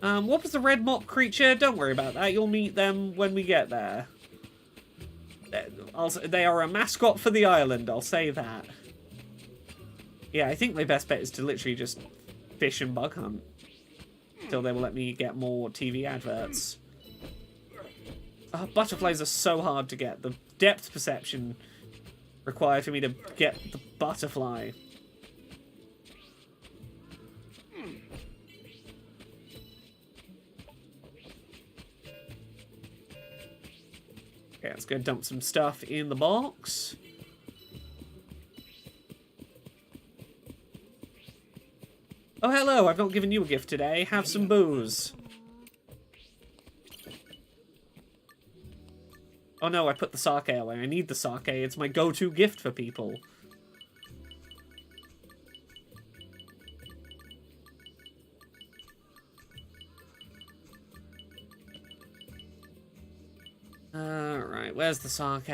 What was the red mock creature? Don't worry about that. You'll meet them when we get there. They are a mascot for the island, I'll say that. Yeah, I think my best bet is to literally just fish and bug hunt. Until they will let me get more TV adverts. Butterflies are so hard to get. The depth perception required for me to get the butterfly. Okay, let's go dump some stuff in the box. Oh, hello, I've not given you a gift today. Have some booze. Oh no, I put the sake away. I need the sake. It's my go-to gift for people. Alright, where's the sake?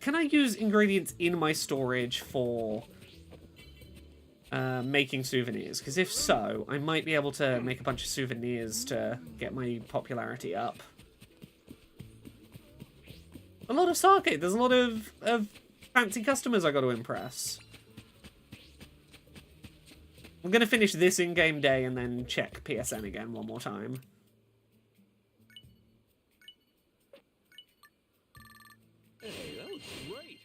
Can I use ingredients in my storage for making souvenirs? Because if so, I might be able to make a bunch of souvenirs to get my popularity up. A lot of sake. There's a lot of fancy customers I got to impress. I'm going to finish this in-game day and then check PSN again one more time. Hey, that was great.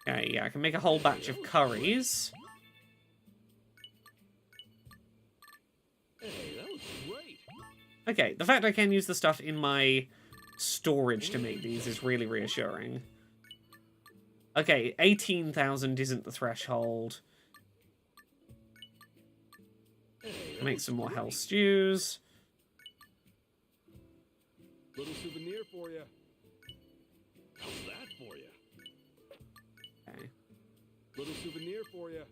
Okay, yeah, I can make a whole batch of curries. Hey, that was great. Okay, the fact I can use the stuff in my storage to make these is really reassuring. Okay, 18,000 isn't the threshold. Make some more hell stews. Little souvenir for you. How's that for you? Okay. Little souvenir for you.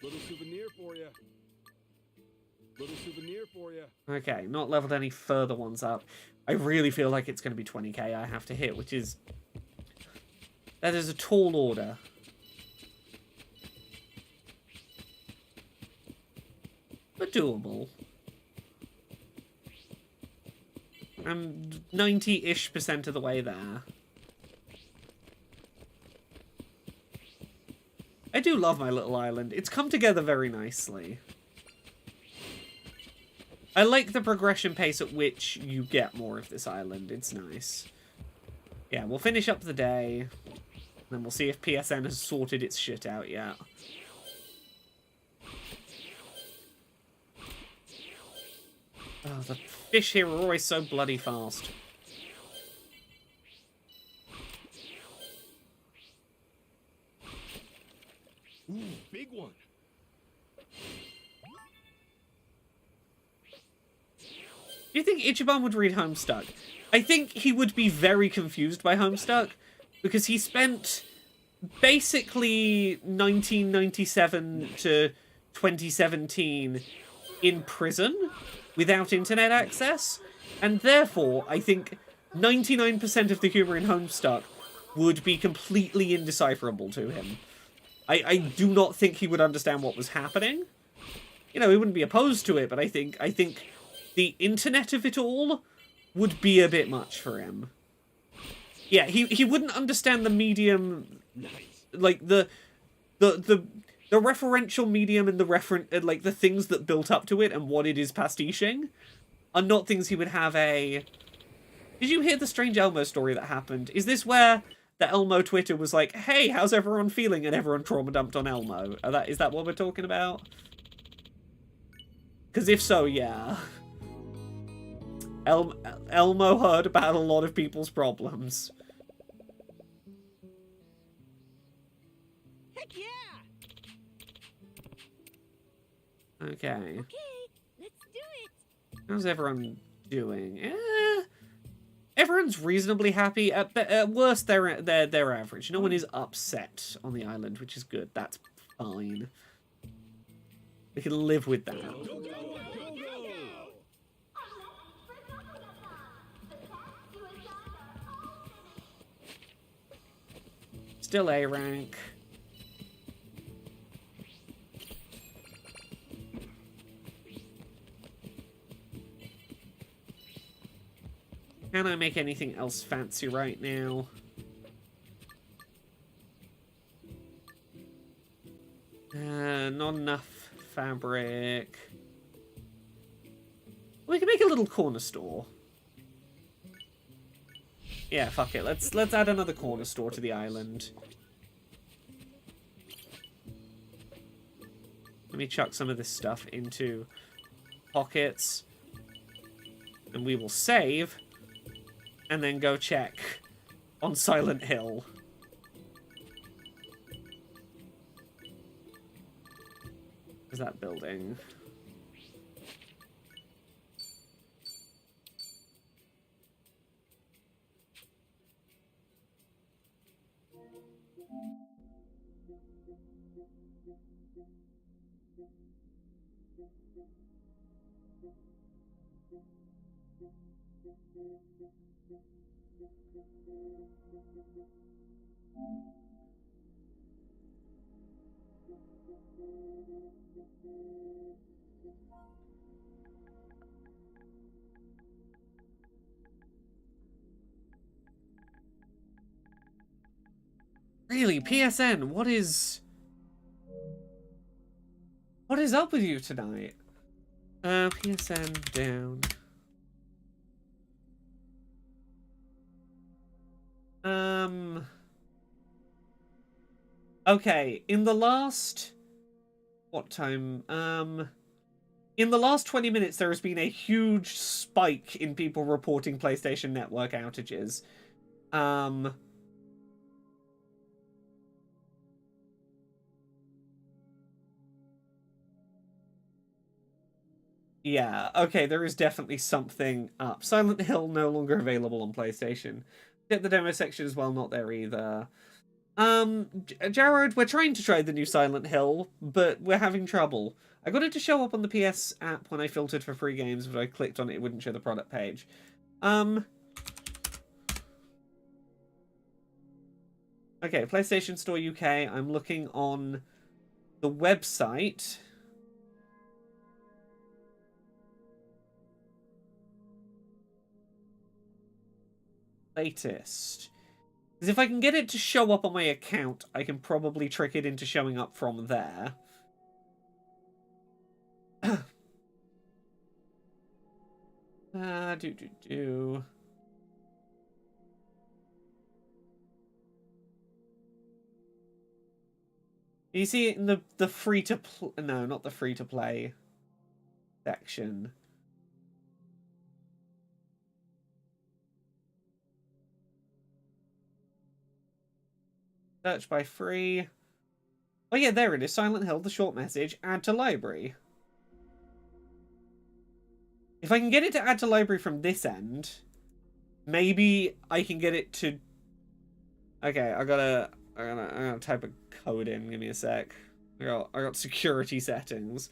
Little souvenir for you. Little souvenir for you. Okay, not leveled any further ones up. I really feel like it's going to be 20k I have to hit, which is... That is a tall order. But doable. I'm 90-ish% of the way there. I do love my little island. It's come together very nicely. I like the progression pace at which you get more of this island. It's nice. Yeah, we'll finish up the day. Then we'll see if PSN has sorted its shit out yet. Oh, the fish here are always so bloody fast. Ooh, big one. Do you think Ichiban would read Homestuck? I think he would be very confused by Homestuck, because he spent basically 1997 to 2017 in prison without internet access, and therefore I think 99% of the humour in Homestuck would be completely indecipherable to him. I do not think he would understand what was happening. You know, he wouldn't be opposed to it, but I think the internet of it all would be a bit much for him. Yeah, he wouldn't understand the medium, like the referential medium and like the things that built up to it and what it is pastiching are not things he would have a... Did you hear the strange Elmo story that happened? Is this where the Elmo Twitter was like, hey, how's everyone feeling? And everyone trauma dumped on Elmo. Is that what we're talking about? Because if so, yeah. Elmo heard about a lot of people's problems. Heck yeah! Okay. Okay, let's do it. How's everyone doing? Everyone's reasonably happy. At worst, they're average. No one is upset on the island, which is good. That's fine. We can live with that. Still A rank. Can I make anything else fancy right now? Not enough fabric. We can make a little corner store. Yeah, fuck it. Let's add another corner store to the island. Let me chuck some of this stuff into pockets. And we will save. and then go check on Silent Hill. Is that building? Really, PSN, what is up with you tonight? PSN down. Okay, in the last... What time? In the last 20 minutes, there has been a huge spike in people reporting PlayStation Network outages. Yeah, okay, there is definitely something up. Silent Hill no longer available on PlayStation. Get the demo section as well, not there either. Jared, we're trying to try the new Silent Hill, but we're having trouble. I got it to show up on the PS app when I filtered for free games, but I clicked on it, it wouldn't show the product page. Okay, PlayStation Store UK, I'm looking on the website. Latest. Because if I can get it to show up on my account, I can probably trick it into showing up from there. You see it in the free to play, no, not the free to play section. Search by free. Oh yeah, there it is. Silent Hill, the short message. Add to library. If I can get it to add to library from this end, maybe I can get it to... Okay, I'm gonna type a code in. Give me a sec. I got security settings.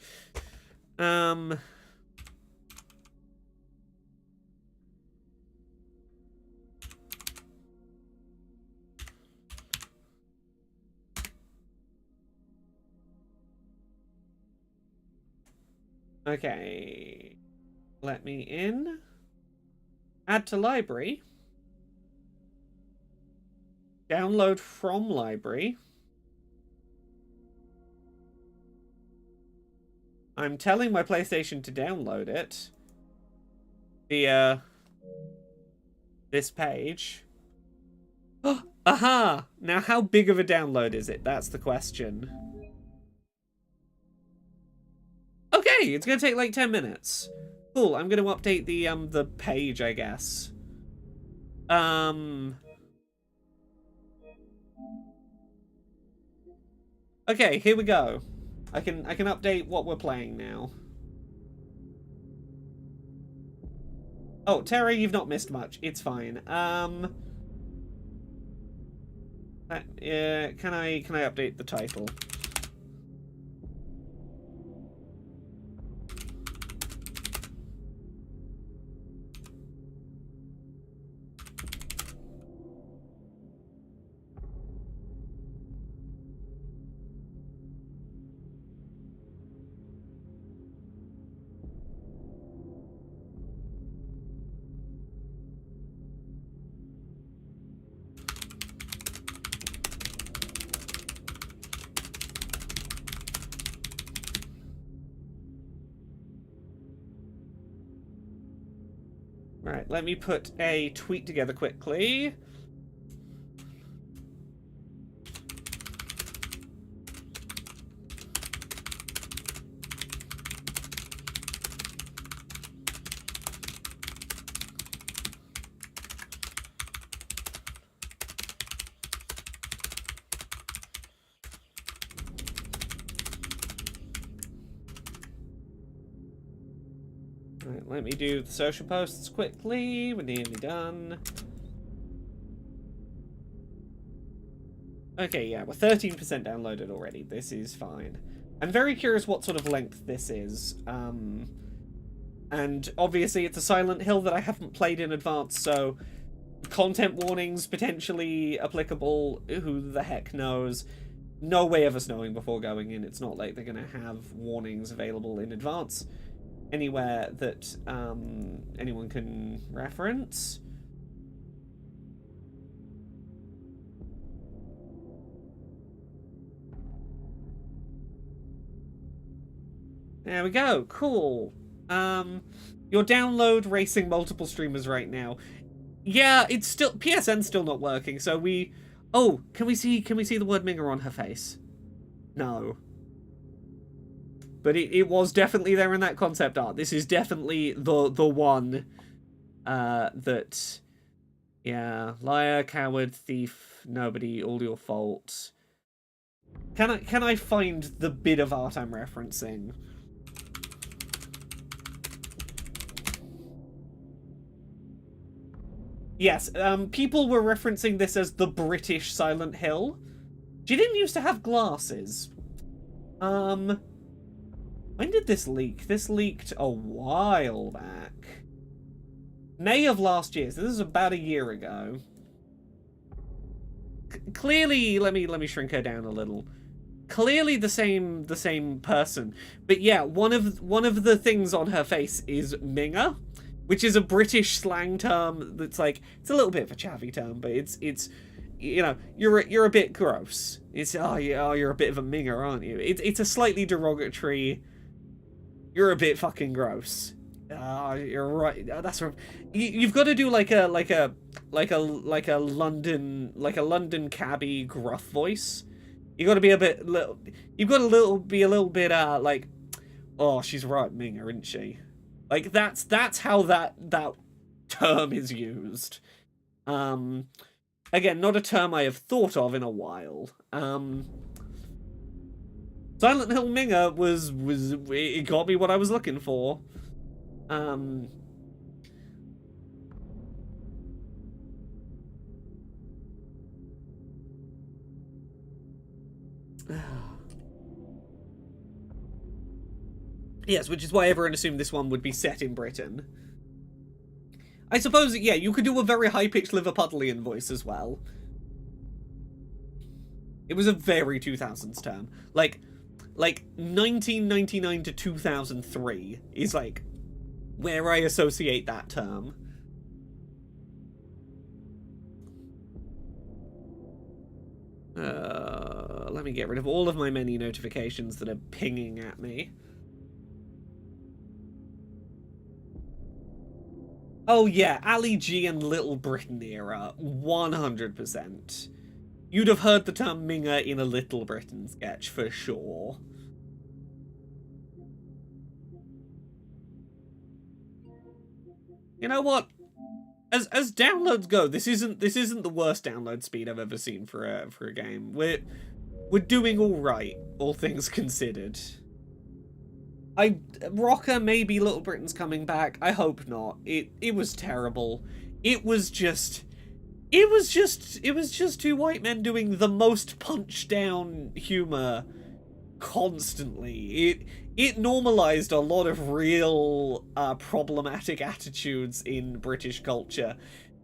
Okay, let me in. Add to library. Download from library. I'm telling my PlayStation to download it via this page. Aha! Now how big of a download is it? That's the question. Okay, it's gonna take like 10 minutes. Cool, I'm gonna update the page, I guess. Okay, here we go. I can update what we're playing now. Oh, Terry, you've not missed much. It's fine. Can I update the title? Right, let me put a tweet together quickly. Right, let me do the social posts quickly. We're nearly done. Okay, yeah, we're 13% downloaded already. This is fine. I'm very curious what sort of length this is. And obviously it's a Silent Hill that I haven't played in advance, so content warnings potentially applicable. Who the heck knows? No way of us knowing before going in. It's not like they're going to have warnings available in advance anywhere that anyone can reference. There we go. Cool. Your download racing multiple streamers right now. Yeah, it's still PSN's still not working. So we. Oh, can we see the word Minger on her face? No. But it was definitely there in that concept art. This is definitely the one that, yeah, liar, coward, thief, nobody, all your fault. Can I find the bit of art I'm referencing? Yes, people were referencing this as the British Silent Hill. She didn't used to have glasses. When did this leak? This leaked a while back. May of last year, so this is about a year ago. Clearly, let me shrink her down a little. Clearly the same person. But yeah, one of the things on her face is Minger, which is a British slang term that's like, it's a little bit of a chavvy term, but it's you know, you're a bit gross. It's you're a bit of a Minger, aren't you? It's a slightly derogatory. You're a bit fucking gross. You're right. That's right. You've got to do like a London cabbie gruff voice. You got to be a bit You've got to be a little bit like, oh, she's right, Minger, isn't she? Like that's how that term is used. Again, not a term I have thought of in a while. Silent Hill Minger was it got me what I was looking for. Yes, which is why everyone assumed this one would be set in Britain. I suppose, yeah, you could do a very high-pitched Liverpudlian voice as well. It was a very 2000s term. Like 1999 to 2003 is like where I associate that term. Let me get rid of all of my many notifications that are pinging at me. Oh yeah, Ali G and Little Britain era, 100%. You'd have heard the term Minger in a Little Britain sketch for sure. You know what? As downloads go, this isn't the worst download speed I've ever seen for a game. We're doing all right, all things considered. Rocker, maybe Little Britain's coming back. I hope not. It was terrible. It was just two white men doing the most punch down humor constantly. It normalized a lot of real problematic attitudes in British culture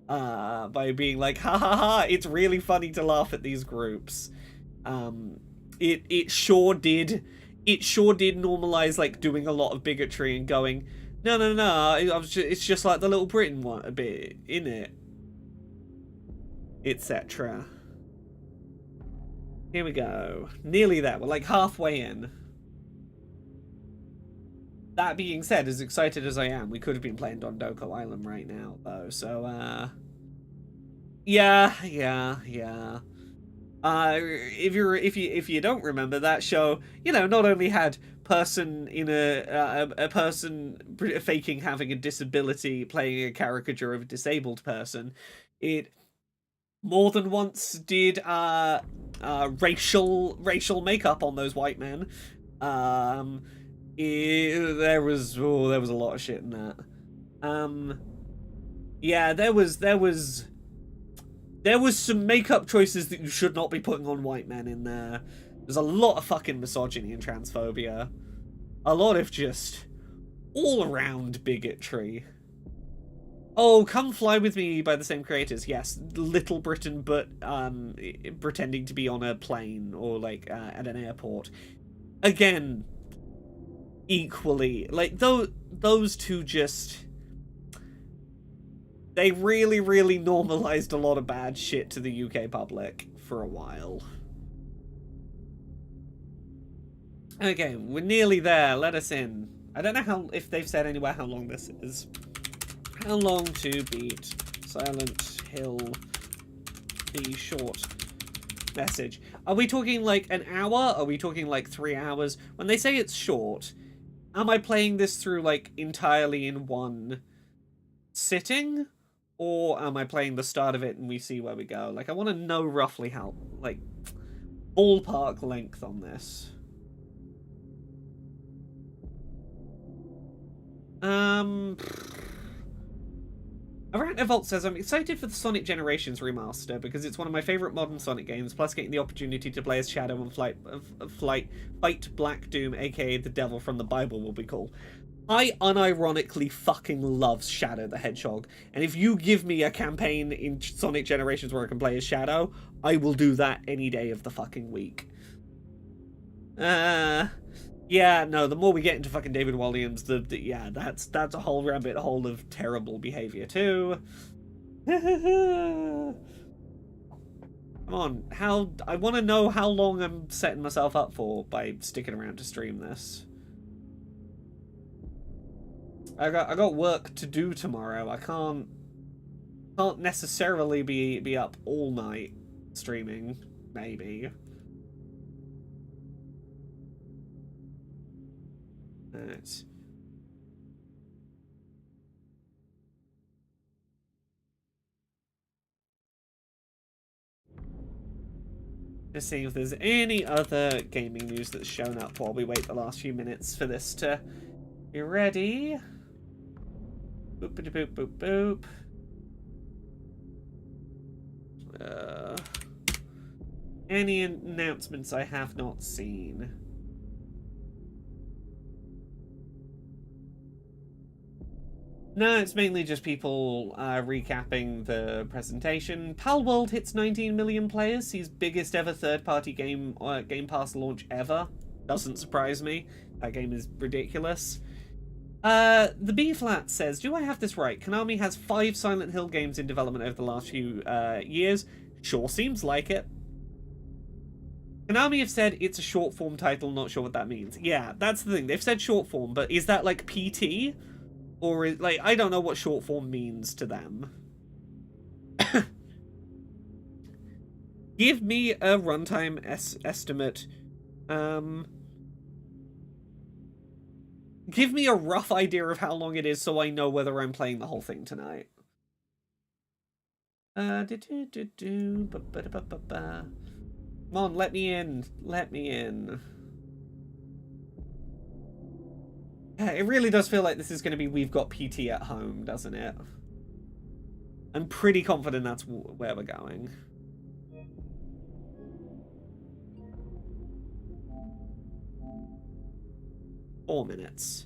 by being like, ha ha ha, it's really funny to laugh at these groups. It sure did normalize like doing a lot of bigotry and going, no, it's just like the Little Britain one a bit, innit? Etc. Here we go. Nearly there. We're like halfway in. That being said, as excited as I am, we could have been playing Dondoko Island right now, though. So, yeah. If you don't remember, that show, you know, not only had person in a person faking having a disability playing a caricature of a disabled person, it more than once did racial makeup on those white men. There was a lot of shit in that. Yeah, there was some makeup choices that you should not be putting on white men in there. There's a lot of fucking misogyny and transphobia. A lot of just all-around bigotry. Oh, Come Fly With Me by the same creators. Yes, Little Britain, but pretending to be on a plane or like at an airport. Again, equally, like those two just, they really, really normalized a lot of bad shit to the UK public for a while. Okay, we're nearly there. Let us in. I don't know if they've said anywhere how long this is. How long to beat Silent Hill the short message? Are we talking like an hour? Are we talking like 3 hours? When they say it's short, am I playing this through like entirely in one sitting? Or am I playing the start of it and we see where we go? Like, I want to know roughly how, like, ballpark length on this. Vault says, I'm excited for the Sonic Generations remaster because it's one of my favourite modern Sonic games, plus getting the opportunity to play as Shadow and fight Black Doom, aka the devil from the Bible, will be cool. I unironically fucking love Shadow the Hedgehog, and if you give me a campaign in Sonic Generations where I can play as Shadow, I will do that any day of the fucking week. Yeah, no, the more we get into fucking David Williams, yeah, that's a whole rabbit hole of terrible behavior too. Come on, I want to know how long I'm setting myself up for by sticking around to stream this. I got work to do tomorrow. I can't necessarily be up all night streaming, maybe. Right. Just seeing if there's any other gaming news that's shown up while we wait the last few minutes for this to be ready. Boopity boop boop boop. Any announcements I have not seen? No, it's mainly just people recapping the presentation. Palworld hits 19 million players, sees biggest ever third-party Game Pass launch ever. Doesn't surprise me. That game is ridiculous. The B-Flat says, do I have this right? Konami has 5 Silent Hill games in development over the last few years. Sure seems like it. Konami have said it's a short-form title, not sure what that means. Yeah, that's the thing. They've said short-form, but is that like PT? Or, like, I don't know what short form means to them. Give me a runtime estimate. Give me a rough idea of how long it is so I know whether I'm playing the whole thing tonight. Come on, let me in. Let me in. It really does feel like this is going to be We've Got PT at Home, doesn't it? I'm pretty confident that's where we're going. Four minutes.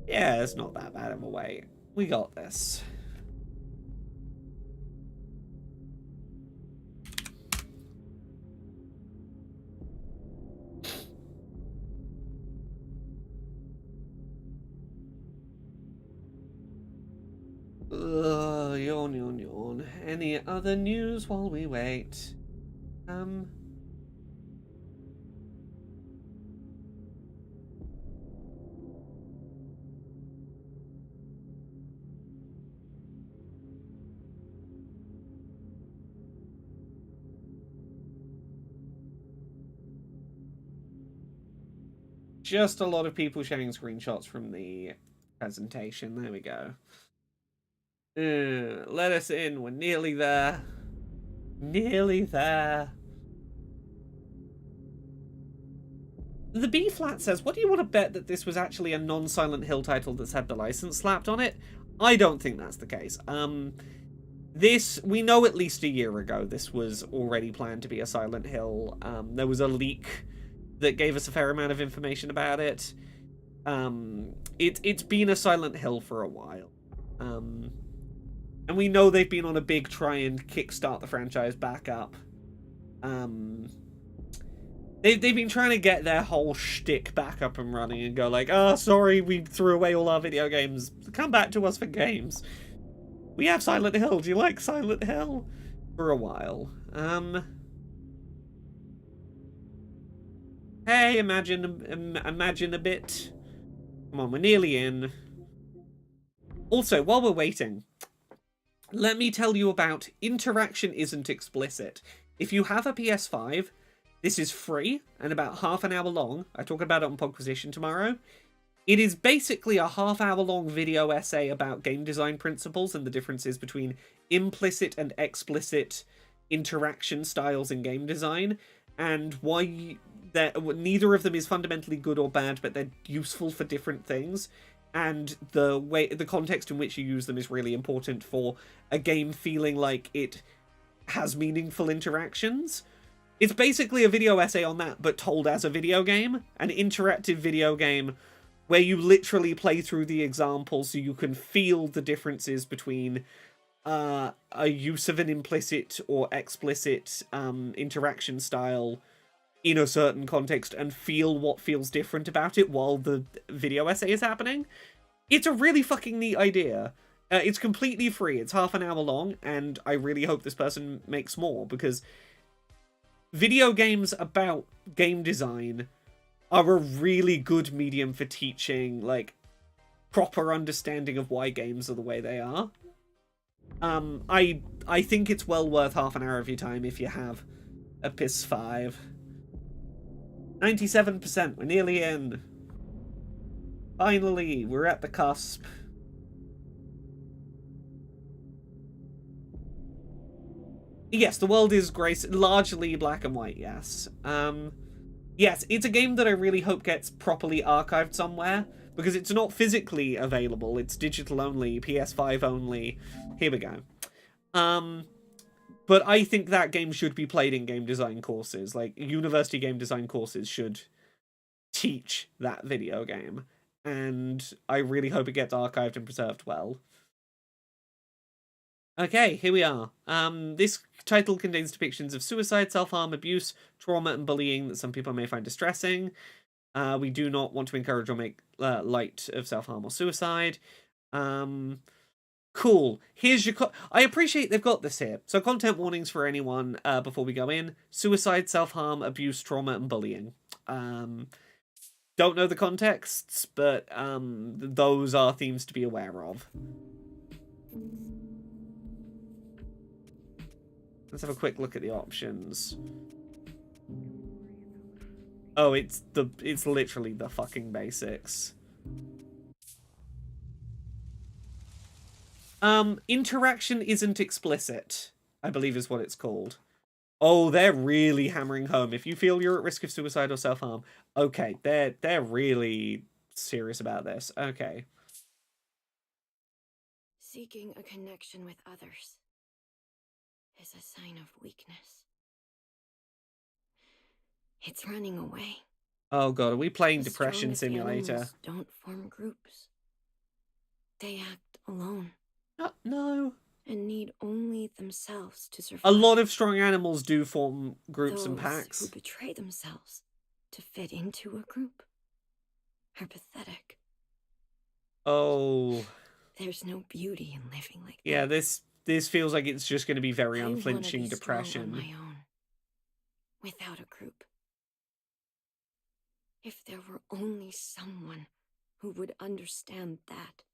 Yeah, it's not that bad of a wait. We got this. Yawn, yawn, yawn. Any other news while we wait? Just a lot of people sharing screenshots from the presentation. There we go. Let us in. We're nearly there. Nearly there. The B flat says, what do you want to bet that this was actually a non-Silent Hill title that's had the license slapped on it? I don't think that's the case. This, we know at least a year ago this was already planned to be a Silent Hill. There was a leak that gave us a fair amount of information about it. It's been a Silent Hill for a while. And we know they've been on a big try and kickstart the franchise back up. They've been trying to get their whole shtick back up and running and go like, oh, sorry, we threw away all our video games. Come back to us for games. We have Silent Hill. Do you like Silent Hill? For a while. Hey, imagine a bit. Come on, we're nearly in. Also, while we're waiting, let me tell you about Interaction Isn't Explicit. If you have a PS5, this is free and about half an hour long. I talk about it on Podquisition tomorrow. It is basically a half-hour-long video essay about game design principles and the differences between implicit and explicit interaction styles in game design, and why neither of them is fundamentally good or bad, but they're useful for different things, and the context in which you use them is really important for a game feeling like it has meaningful interactions. It's basically a video essay on that, but told as a video game, an interactive video game where you literally play through the examples so you can feel the differences between a use of an implicit or explicit interaction style in a certain context and feel what feels different about it while the video essay is happening. It's a really fucking neat idea. It's completely free. It's half an hour long, and I really hope this person makes more, because video games about game design are a really good medium for teaching, like, proper understanding of why games are the way they are. I think it's well worth half an hour of your time if you have a PS5. 97%, we're nearly in. Finally, we're at the cusp. Yes, the world is largely black and white, yes. Yes, it's a game that I really hope gets properly archived somewhere, because it's not physically available. It's digital only, PS5 only. Here we go. But I think that game should be played in game design courses. Like, university game design courses should teach that video game. And I really hope it gets archived and preserved well. Okay, here we are. This title contains depictions of suicide, self-harm, abuse, trauma, and bullying that some people may find distressing. We do not want to encourage or make light of self-harm or suicide. Cool. Here's your... I appreciate they've got this here. So content warnings for anyone before we go in. Suicide, self-harm, abuse, trauma, and bullying. Don't know the contexts, but those are themes to be aware of. Let's have a quick look at the options. Oh, it's literally the fucking basics. Interaction Isn't Explicit, I believe is what it's called. Oh, they're really hammering home. If you feel you're at risk of suicide or self-harm, okay, they're really serious about this. Okay. Seeking a connection with others is a sign of weakness. It's running away. Oh god, are we playing The Depression strongest Simulator? animals don't form groups. They act alone. No. And need only themselves to survive. A lot of strong animals do form groups and Those packs. who betray themselves to fit into a group are pathetic. Oh. There's no beauty in living like Yeah, this feels like it's just going to be very I wanna unflinching be strong depression. on my own, without a group. If there were only someone who would understand that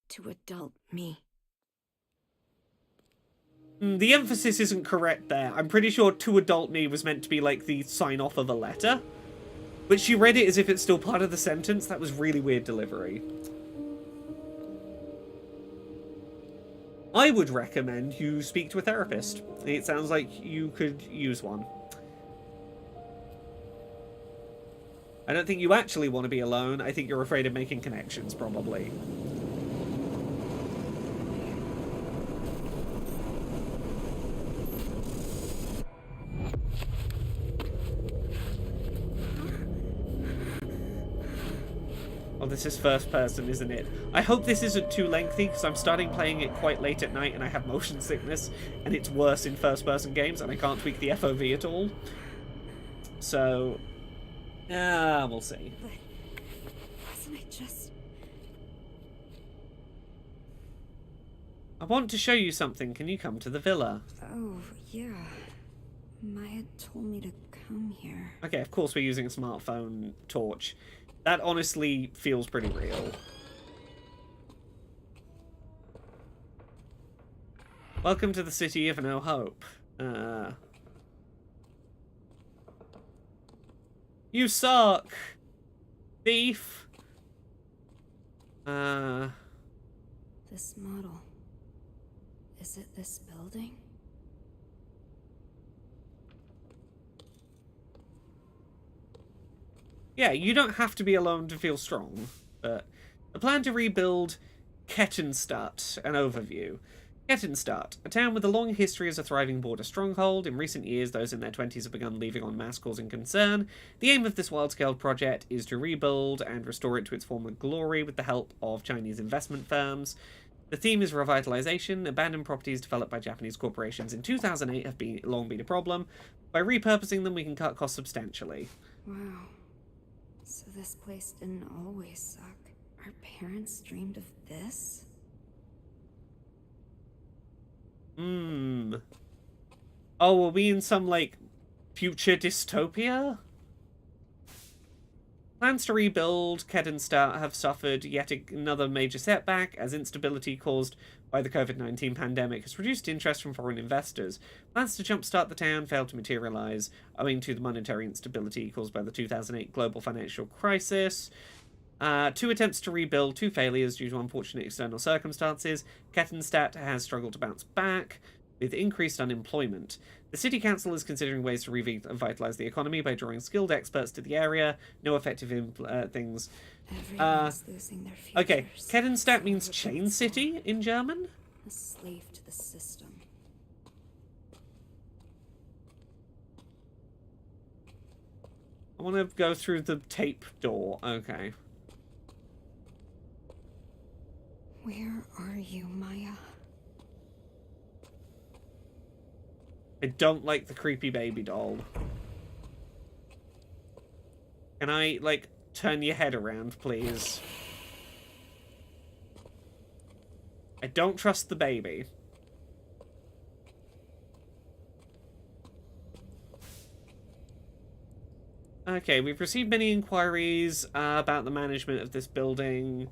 to adult me. The emphasis isn't correct there. I'm pretty sure to adult me was meant to be like the sign-off of a letter. But she read it as if it's still part of the sentence. That was really weird delivery. I would recommend you speak to a therapist. It sounds like you could use one. I don't think you actually want to be alone. I think you're afraid of making connections, probably. Oh, this is first person, isn't it? I hope this isn't too lengthy, because I'm starting playing it quite late at night and I have motion sickness, and it's worse in first person games, and I can't tweak the FOV at all. So, we'll see. But wasn't it just... I want to show you something. Can you come to the villa? Oh, yeah. Maya told me to come here. Okay, of course we're using a smartphone torch. That honestly feels pretty real. Welcome to the city of no hope. You suck! Thief! This model. Is it this building? Yeah, you don't have to be alone to feel strong, but the plan to rebuild Kettenstadt, an overview. Kettenstadt, a town with a long history as a thriving border stronghold. In recent years, those in their 20s have begun leaving en masse, causing concern. The aim of this wide-scale project is to rebuild and restore it to its former glory with the help of Chinese investment firms. The theme is revitalization. Abandoned properties developed by Japanese corporations in 2008 have long been a problem. By repurposing them, we can cut costs substantially. Wow. So this place didn't always suck. Our parents dreamed of this? Oh, are we in some, like, future dystopia? Plans to rebuild Kettenstadt have suffered yet another major setback, as instability caused by the COVID-19 pandemic has reduced interest from foreign investors. Plans to jumpstart the town failed to materialize, owing to the monetary instability caused by the 2008 global financial crisis. 2 attempts to rebuild, 2 failures due to unfortunate external circumstances. Kettenstadt has struggled to bounce back with increased unemployment. The city council is considering ways to revitalize the economy by drawing skilled experts to the area. No effective things. Everyone's losing their futures. Okay, Kettenstadt means chain city in German? A slave to the system. I want to go through the tape door. Okay. Where are you, Maya? I don't like the creepy baby doll. Can I, like, turn your head around, please? I don't trust the baby. Okay, we've received many inquiries about the management of this building.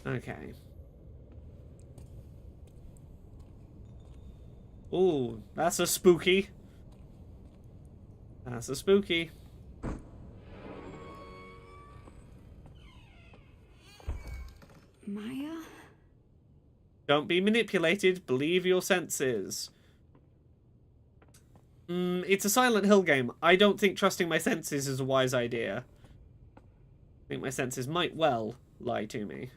Okay. Ooh, that's a spooky. That's a spooky. Maya? Don't be manipulated. Believe your senses. It's a Silent Hill game. I don't think trusting my senses is a wise idea. I think my senses might well lie to me.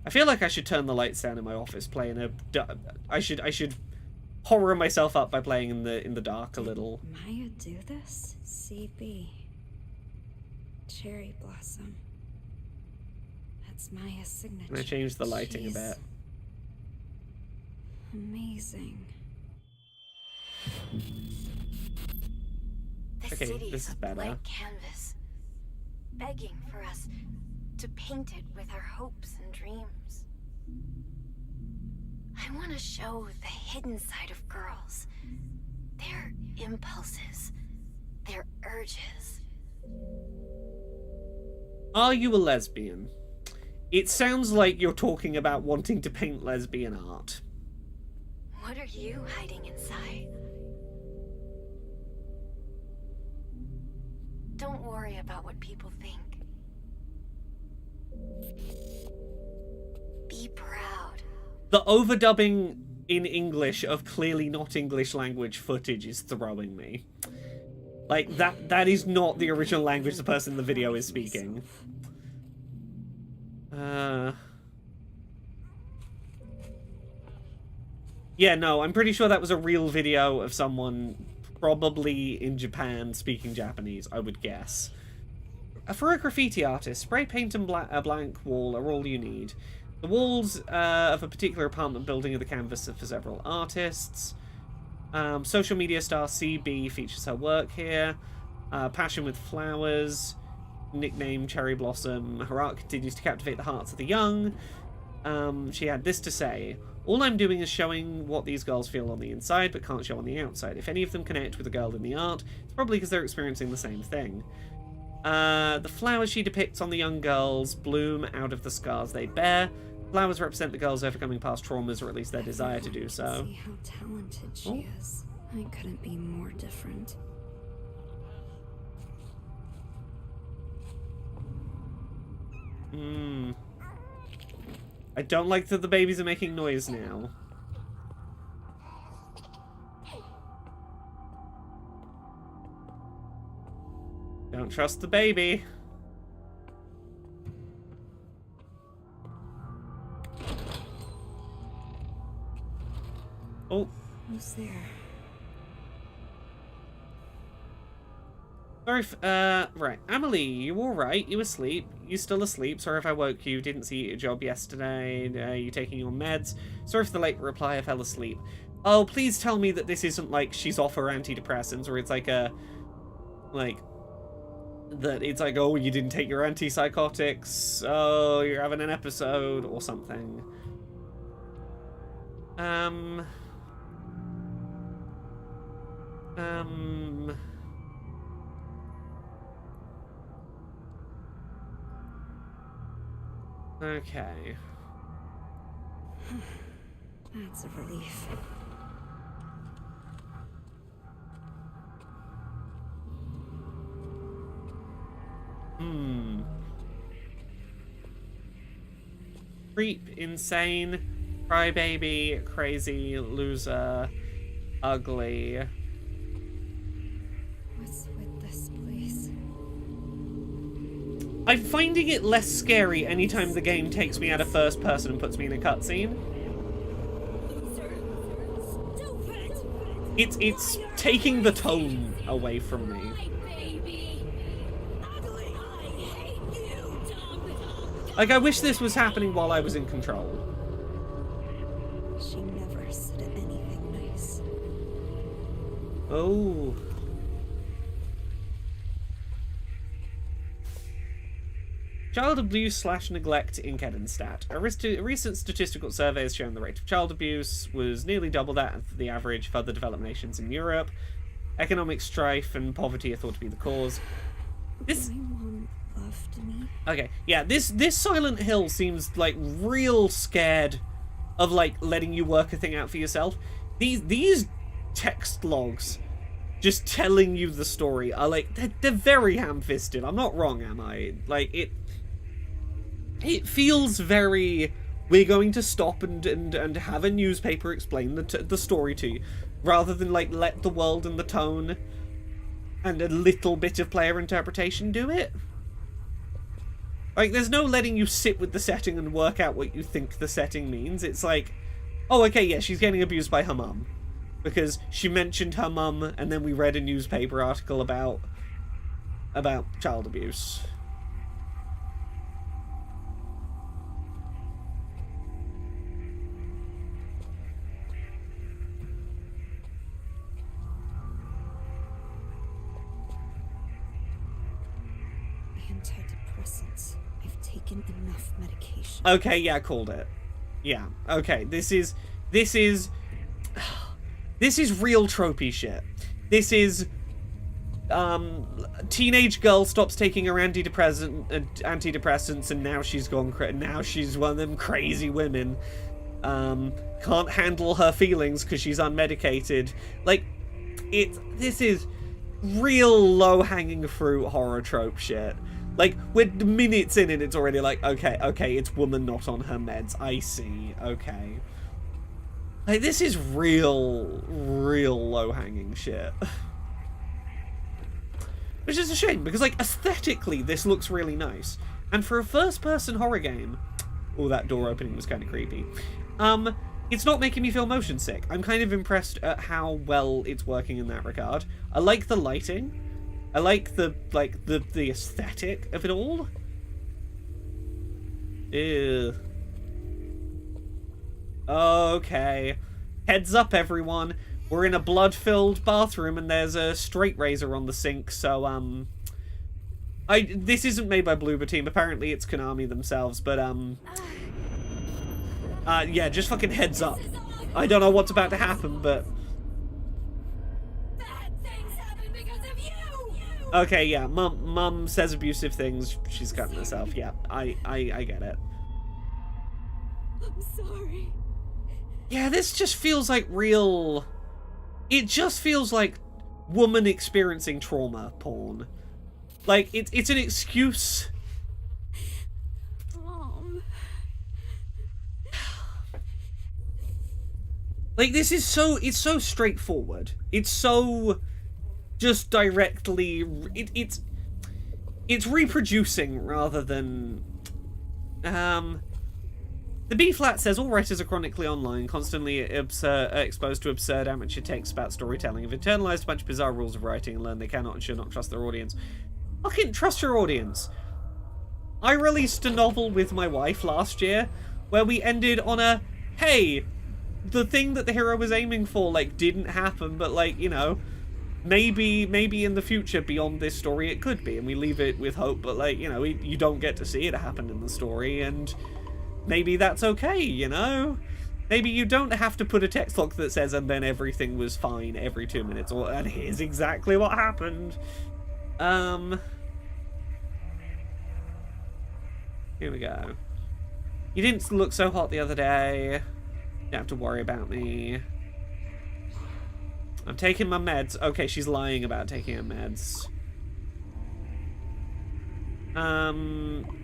I feel like I should turn the lights down in my office, playing a... I should horror myself up by playing in the dark a little. Maya do this? CB. Cherry blossom. That's Maya's signature. Can I change the lighting a bit? Amazing. The Okay, city this is a better. blank canvas, begging for us to paint it with our hopes and dreams. I want to show the hidden side of girls, their impulses, their urges. Are you a lesbian? It sounds like you're talking about wanting to paint lesbian art. What are you hiding inside? Don't worry about what people think. Be proud. The overdubbing in English of clearly not English language footage is throwing me. Like, that is not the original language the person in the video is speaking. Yeah, no, I'm pretty sure that was a real video of someone probably in Japan speaking Japanese, I would guess. For a graffiti artist, spray paint and a blank wall are all you need. The walls of a particular apartment building are the canvas for several artists. Social media star CB features her work here. Passion with flowers. Nickname Cherry Blossom. Her art continues to captivate the hearts of the young. She had this to say. All I'm doing is showing what these girls feel on the inside, but can't show on the outside. If any of them connect with the girl in the art, it's probably because they're experiencing the same thing. The flowers she depicts on the young girls bloom out of the scars they bear. Flowers represent the girls overcoming past traumas, or at least their desire to do so. See how talented she is. I couldn't be more different. I don't like that the babies are making noise now. Don't trust the baby. Oh. Who's there? Sorry right. Amelie, you alright? You asleep? You still asleep? Sorry if I woke you. Didn't see your job yesterday. You taking your meds? Sorry for the late reply. I fell asleep. Oh, please tell me that this isn't like she's off her antidepressants, or it's like a... Like... That it's like, oh, you didn't take your antipsychotics. Oh, you're having an episode, or something. Okay. That's a relief. Creep, insane, crybaby, crazy, loser, ugly. What's with this place? I'm finding it less scary anytime the game takes me out of first person and puts me in a cutscene. It's taking the tone away from me. Like, I wish this was happening while I was in control. She never said anything nice. Oh. Child abuse / neglect in Kedenstadt. A recent statistical survey has shown the rate of child abuse was nearly double that of the average of other developed nations in Europe. Economic strife and poverty are thought to be the cause. This... My mom loved me. Okay, yeah, this Silent Hill seems like real scared of like letting you work a thing out for yourself. These text logs just telling you the story are like they're very ham-fisted. I'm not wrong, am I? Like it feels very, we're going to stop and have a newspaper explain the story to you, rather than like let the world and the tone and a little bit of player interpretation do it. Like, there's no letting you sit with the setting and work out what you think the setting means. It's like, oh, okay, yeah, she's getting abused by her mum. Because she mentioned her mum, and then we read a newspaper article about child abuse. Antidepressants. I've taken enough medication. Okay, yeah, called it. Yeah, okay, this is real tropey shit. This is teenage girl stops taking her antidepressants and now she's gone now she's one of them crazy women. Can't handle her feelings because she's unmedicated. Like, this is real low-hanging fruit horror trope shit. Like, we're minutes in and it's already like, okay, it's woman not on her meds. I see, okay. Like, this is real low-hanging shit. Which is a shame, because, like, aesthetically, this looks really nice. And for a first-person horror game... Oh, that door opening was kind of creepy. It's not making me feel motion sick. I'm kind of impressed at how well it's working in that regard. I like the lighting. I like the aesthetic of it all. Ew. Okay. Heads up, everyone. We're in a blood-filled bathroom and there's a straight razor on the sink, so, this isn't made by Bloober Team. Apparently it's Konami themselves, but, yeah, just fucking heads up. I don't know what's about to happen, but... Okay, yeah, Mum says abusive things. She's cutting herself. Yeah, I get it. I'm sorry. Yeah, this just feels like real... It just feels like woman experiencing trauma porn. Like, it's an excuse. Mom. Like, this is so... It's so straightforward. It's so... just directly... It's reproducing rather than... The B-flat says, all writers are chronically online, constantly exposed to absurd amateur takes about storytelling. Have internalized a bunch of bizarre rules of writing and learned they cannot and should not trust their audience. Fucking trust your audience. I released a novel with my wife last year where we ended on a, hey, the thing that the hero was aiming for, like, didn't happen, but, like, you know, maybe in the future beyond this story it could be, and we leave it with hope, but, like, you know, you don't get to see it happen in the story, and... maybe that's okay, you know? Maybe you don't have to put a text block that says, and then everything was fine every 2 minutes, or, and here's exactly what happened. Here we go. You didn't look so hot the other day. You don't have to worry about me. I'm taking my meds. Okay, she's lying about taking her meds.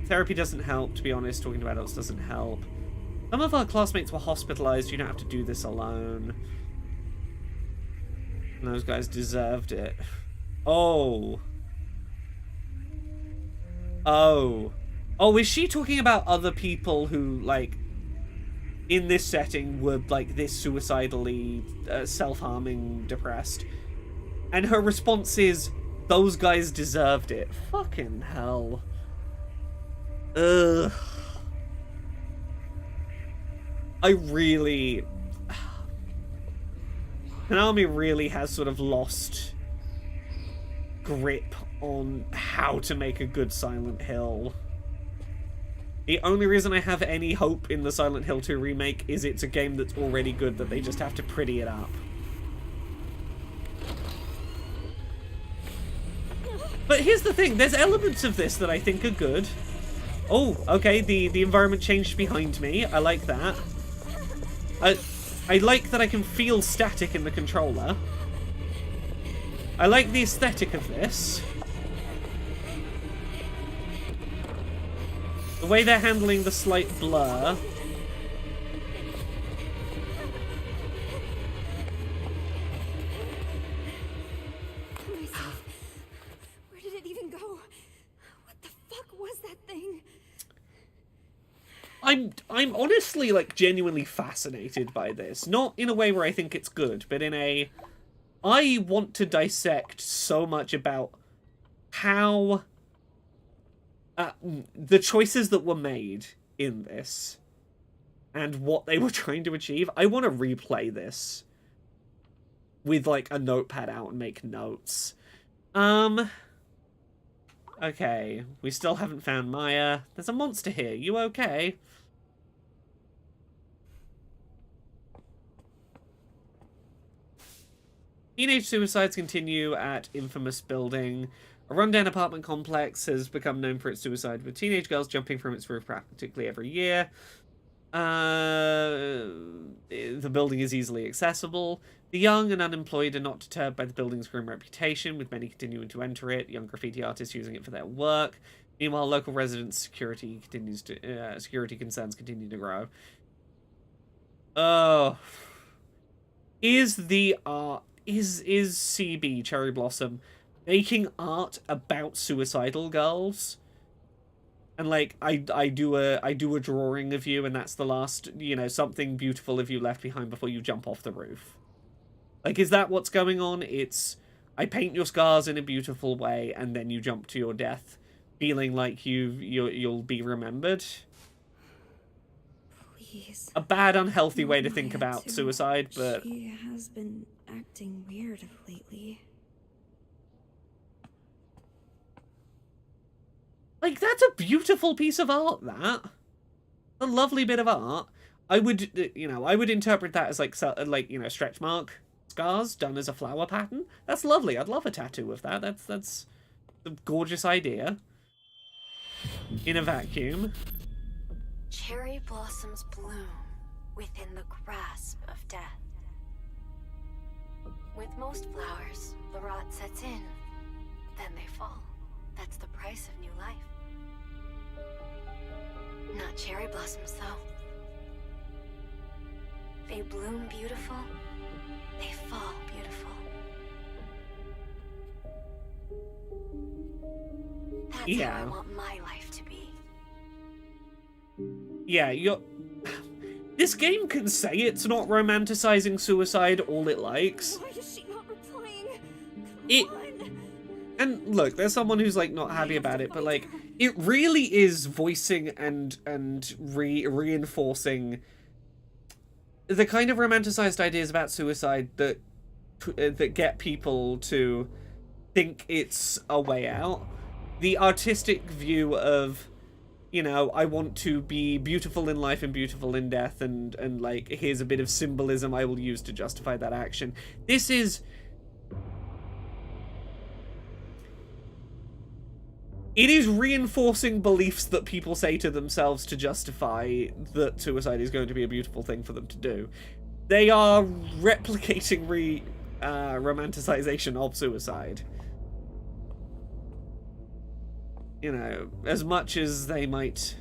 Therapy doesn't help, to be honest. Talking to adults doesn't help. Some of our classmates were hospitalized. You don't have to do this alone. And those guys deserved it. Oh. Oh. Oh, is she talking about other people who, like, in this setting were, like, this suicidally, self-harming, depressed? And her response is... those guys deserved it. Fucking hell. Ugh. I really... Konami really has sort of lost grip on how to make a good Silent Hill. The only reason I have any hope in the Silent Hill 2 remake is it's a game that's already good that they just have to pretty it up. But here's the thing, there's elements of this that I think are good. Oh, okay, the environment changed behind me. I like that. I like that I can feel static in the controller. I like the aesthetic of this. The way they're handling the slight blur. Where did it even go? What the fuck was that thing? I'm honestly, like, genuinely fascinated by this. Not in a way where I think it's good, but in a... I want to dissect so much about how... the choices that were made in this and what they were trying to achieve. I want to replay this with, like, a notepad out and make notes. Okay, we still haven't found Maya. There's a monster here. You okay? Teenage suicides continue at infamous building. A rundown apartment complex has become known for its suicide, with teenage girls jumping from its roof practically every year. The building is easily accessible. The young and unemployed are not deterred by the building's grim reputation, with many continuing to enter it, young graffiti artists using it for their work. Meanwhile, local residents' security concerns continue to grow. Oh. Is CB, Cherry Blossom, making art about suicidal girls. And like I do a drawing of you, and that's the last, you know, something beautiful of you left behind before you jump off the roof. Like, is that what's going on? It's I paint your scars in a beautiful way, and then you jump to your death, feeling like you'll be remembered. Please. A bad, unhealthy way to think about suicide, but She has been acting weird lately. like, that's a beautiful piece of art, that. A lovely bit of art. I would, you know, I would interpret that as, like, you know, stretch mark scars done as a flower pattern. That's lovely. I'd love a tattoo of that. That's a gorgeous idea. In a vacuum. Cherry blossoms bloom within the grasp of death. With most flowers, the rot sets in, then they fall. That's the price of new life. Not cherry blossoms, though. They bloom beautiful, they fall beautiful. That's how I want my life to be. Yeah, this game can say it's not romanticizing suicide all it likes. Why is she not replying? And look, there's someone who's like not happy about it, but like it really is voicing and reinforcing the kind of romanticized ideas about suicide that get people to think it's a way out. The artistic view of, you know, I want to be beautiful in life and beautiful in death, and like, here's a bit of symbolism I will use to justify that action. This is... It is reinforcing beliefs that people say to themselves to justify that suicide is going to be a beautiful thing for them to do. They are replicating romanticization of suicide. You know, as much as they might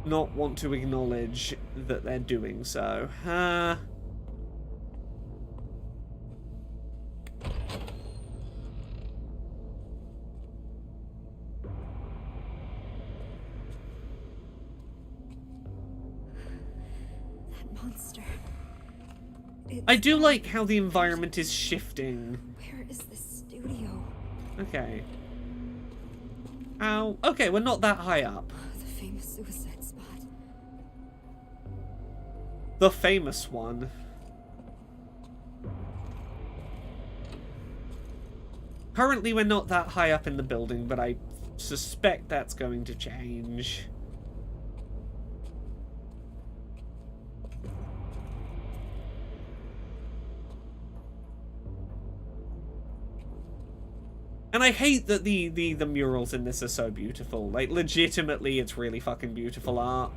not want to acknowledge that they're doing so. Monster. I do like how the environment is shifting. Where is this studio? Okay. Ow. Okay, we're not that high up. The famous suicide spot. The famous one. Currently, we're not that high up in the building, but I suspect that's going to change. And I hate that the murals in this are so beautiful. Like, legitimately, it's really fucking beautiful art.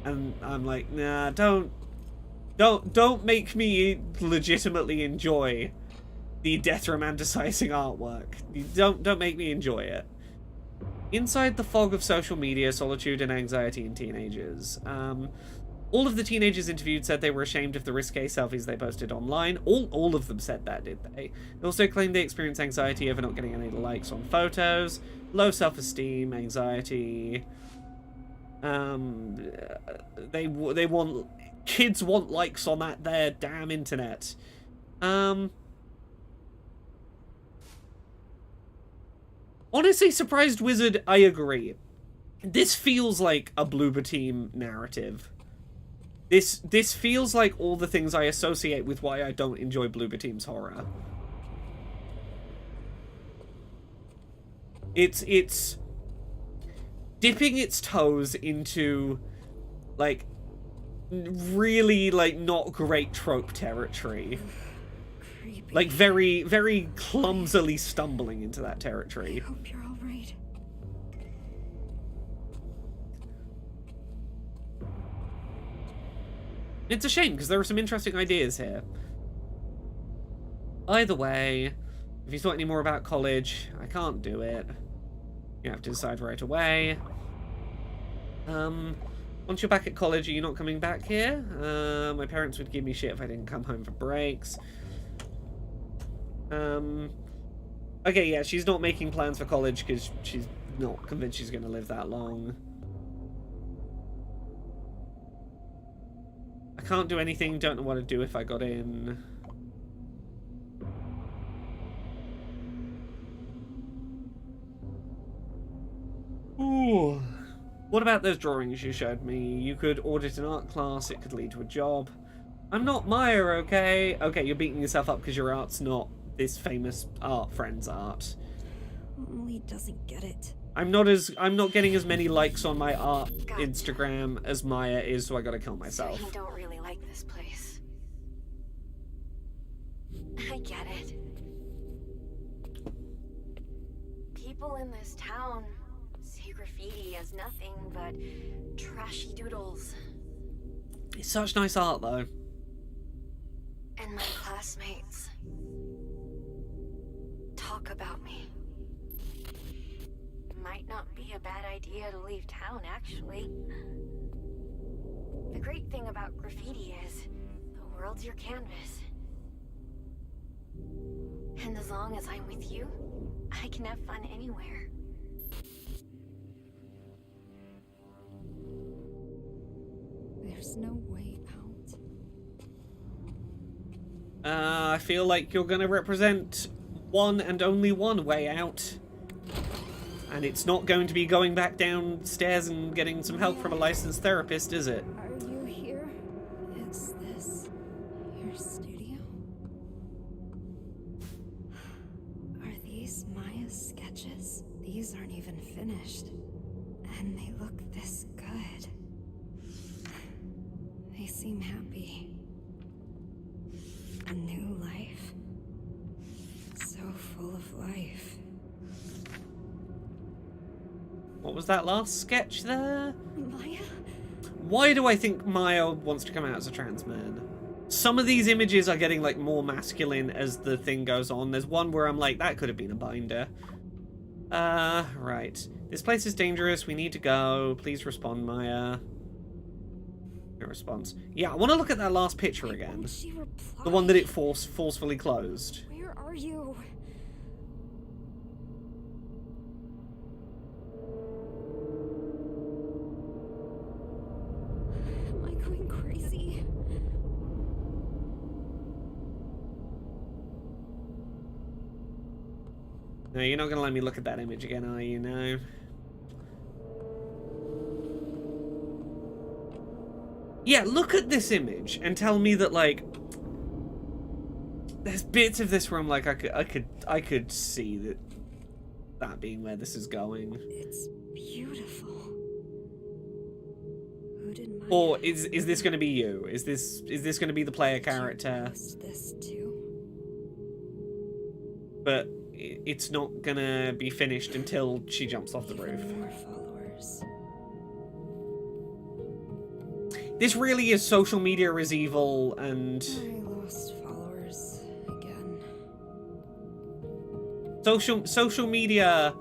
And I'm like, nah, don't make me legitimately enjoy the death romanticizing artwork. Don't make me enjoy it. Inside the fog of social media, solitude and anxiety in teenagers. All of the teenagers interviewed said they were ashamed of the risque selfies they posted online. All of them said that, did they? They also claimed they experienced anxiety over not getting any likes on photos, low self-esteem, anxiety. Kids want likes on that there damn internet. Honestly, Surprised Wizard, I agree. This feels like a Bloober Team narrative. This feels like all the things I associate with why I don't enjoy Bloober Team's horror. It's dipping its toes into, like, really, like, not great trope territory. Creepy. Like, very, very clumsily stumbling into that territory. I hope you're all right. It's a shame, because there are some interesting ideas here. Either way, if you thought any more about college, I can't do it. You have to decide right away. Once you're back at college, are you not coming back here? My parents would give me shit if I didn't come home for breaks. Okay, yeah, she's not making plans for college because she's not convinced she's going to live that long. I can't do anything, don't know what to do if I got in. Ooh. What about those drawings you showed me? You could audit an art class, it could lead to a job. I'm not Maya, okay? Okay, you're beating yourself up because your art's not this famous art friend's art. Emily doesn't get it. I'm not getting as many likes on my art Instagram as Maya is, so I gotta kill myself. So you don't really like this place. I get it. People in this town see graffiti as nothing but trashy doodles. It's such nice art, though. And my classmates talk about me. Might not be a bad idea to leave town, actually. The great thing about graffiti is the world's your canvas. And as long as I'm with you, I can have fun anywhere. There's no way out. I feel like you're gonna represent one and only one way out. And it's not going to be going back downstairs and getting some help from a licensed therapist, is it? Are you here? Is this your studio? Are these Maya's sketches? These aren't even finished. And they look this good. They seem happy. A new life. So full of life. What was that last sketch there? Maya? Why do I think Maya wants to come out as a trans man? Some of these images are getting like more masculine as the thing goes on. There's one where I'm like, that could have been a binder. Right. This place is dangerous. We need to go. Please respond, Maya. No response. Yeah, I want to look at that last picture again. The one that it forcefully closed. Where are you? Am I going crazy? No, you're not going to let me look at that image again, are you? No. Yeah, look at this image and tell me that, like, there's bits of this where I'm like, I could see that being where this is going. It's beautiful. Who did Maya? Or is this going to be you? Is this going to be the player character? This too? But it's not gonna be finished until she jumps off the roof. More followers. This really is social media is evil, and I lost followers again. Social media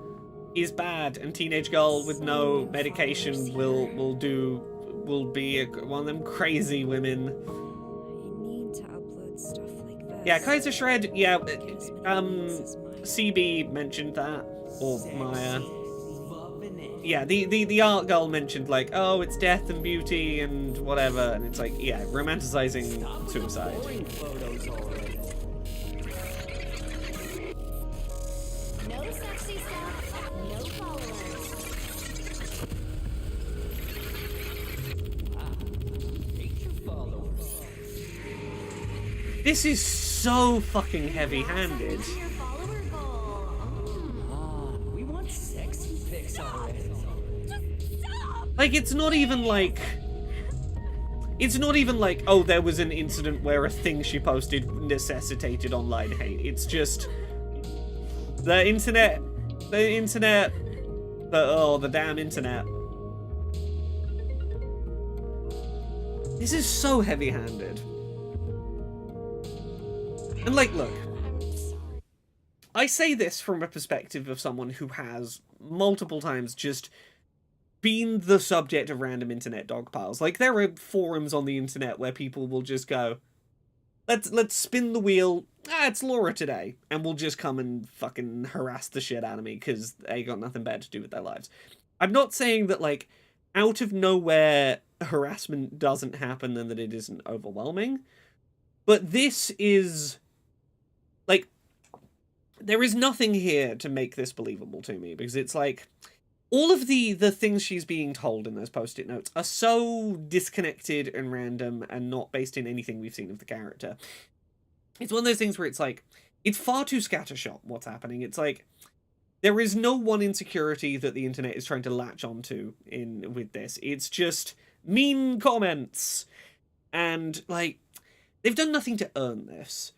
is bad, and teenage girl with no medication will be one of them crazy women. I need to upload stuff like this. Yeah, Kaiser Shred. Yeah, CB mentioned that, or Maya. Yeah, the art girl mentioned, like, oh, it's death and beauty and whatever, and it's like, yeah, romanticizing suicide. No sexy stuff, no followers. Hate your followers. This is so fucking heavy-handed. We want sexy pics already. Like, it's not even like, oh, there was an incident where a thing she posted necessitated online hate. It's just the internet, the damn internet. This is so heavy-handed. And, like, look, I say this from a perspective of someone who has multiple times just been the subject of random internet dog piles. Like, there are forums on the internet where people will just go, let's spin the wheel, it's Laura today, and will just come and fucking harass the shit out of me because they got nothing better to do with their lives. I'm not saying that, like, out of nowhere harassment doesn't happen and that it isn't overwhelming, but this is, like, there is nothing here to make this believable to me, because it's like, all of the things she's being told in those post-it notes are so disconnected and random and not based in anything we've seen of the character. It's one of those things where it's like, it's far too scattershot what's happening. It's like, there is no one insecurity that the internet is trying to latch onto with this. It's just mean comments. And, like, they've done nothing to earn this.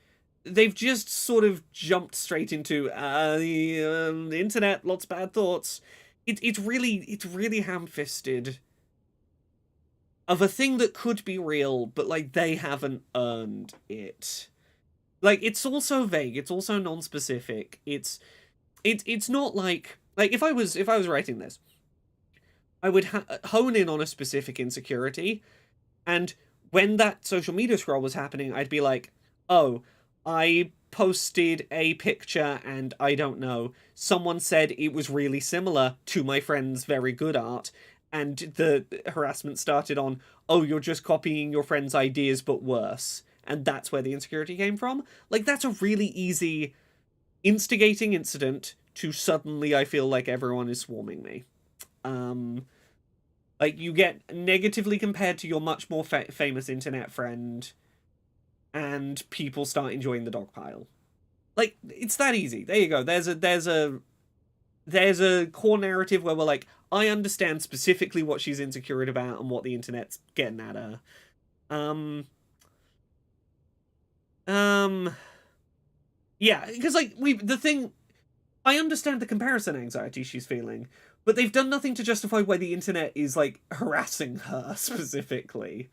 They've just sort of jumped straight into the internet, lots of bad thoughts. It's really ham-fisted of a thing that could be real, but, like, they haven't earned it. Like, it's also vague. It's also non-specific. It's not like if I was writing this, I would hone in on a specific insecurity, and when that social media scroll was happening, I'd be like, oh, I posted a picture and I don't know, someone said it was really similar to my friend's very good art, and the harassment started on, oh, you're just copying your friend's ideas but worse, and that's where the insecurity came from. Like, that's a really easy instigating incident to suddenly I feel like everyone is swarming me. Like, you get negatively compared to your much more famous internet friend, and people start enjoying the dog pile. Like, it's that easy. There you go. There's a core narrative where we're like, I understand specifically what she's insecure about and what the internet's getting at her. Yeah, because, like, I understand the comparison anxiety she's feeling, but they've done nothing to justify why the internet is, like, harassing her specifically.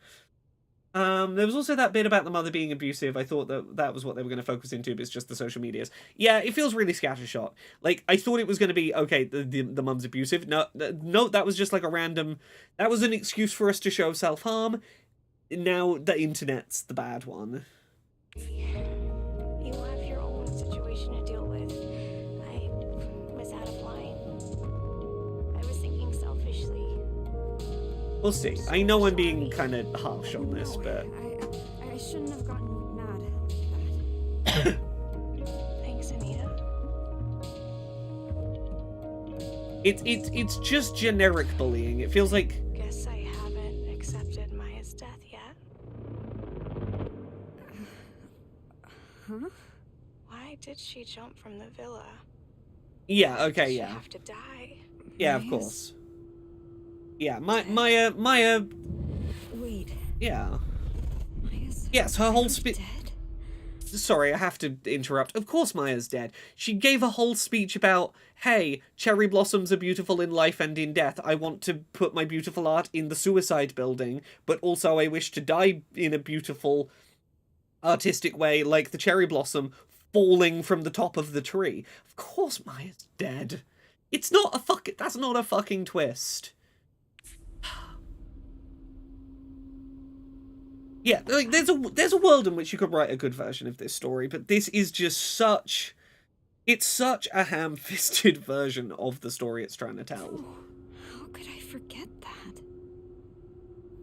There was also that bit about the mother being abusive. I thought that was what they were going to focus into, but it's just the social medias. Yeah, it feels really scattershot. Like, I thought it was going to be, okay, the mum's abusive. No, that was just like a random... That was an excuse for us to show self-harm. Now the internet's the bad one. You have your own situation to deal with. I was out of line. I was thinking selfishly. We'll see. I know I'm being kind of harsh on this, but... I shouldn't have gotten mad like that. Thanks, Anita. It's just generic bullying. It feels like... Guess I haven't accepted Maya's death yet. Huh? Why did she jump from the villa? Yeah, okay, Did she yeah. have to die? Yeah, of course. Yeah, Maya... Wait. Yeah. Maya's Yes, her whole speech... dead? Sorry, I have to interrupt. Of course Maya's dead. She gave a whole speech about, hey, cherry blossoms are beautiful in life and in death. I want to put my beautiful art in the suicide building, but also I wish to die in a beautiful, artistic way, like the cherry blossom falling from the top of the tree. Of course Maya's dead. It's not a that's not a fucking twist. Yeah, like, there's a world in which you could write a good version of this story, but this is just such... It's such a ham-fisted version of the story it's trying to tell. Oh, how could I forget that?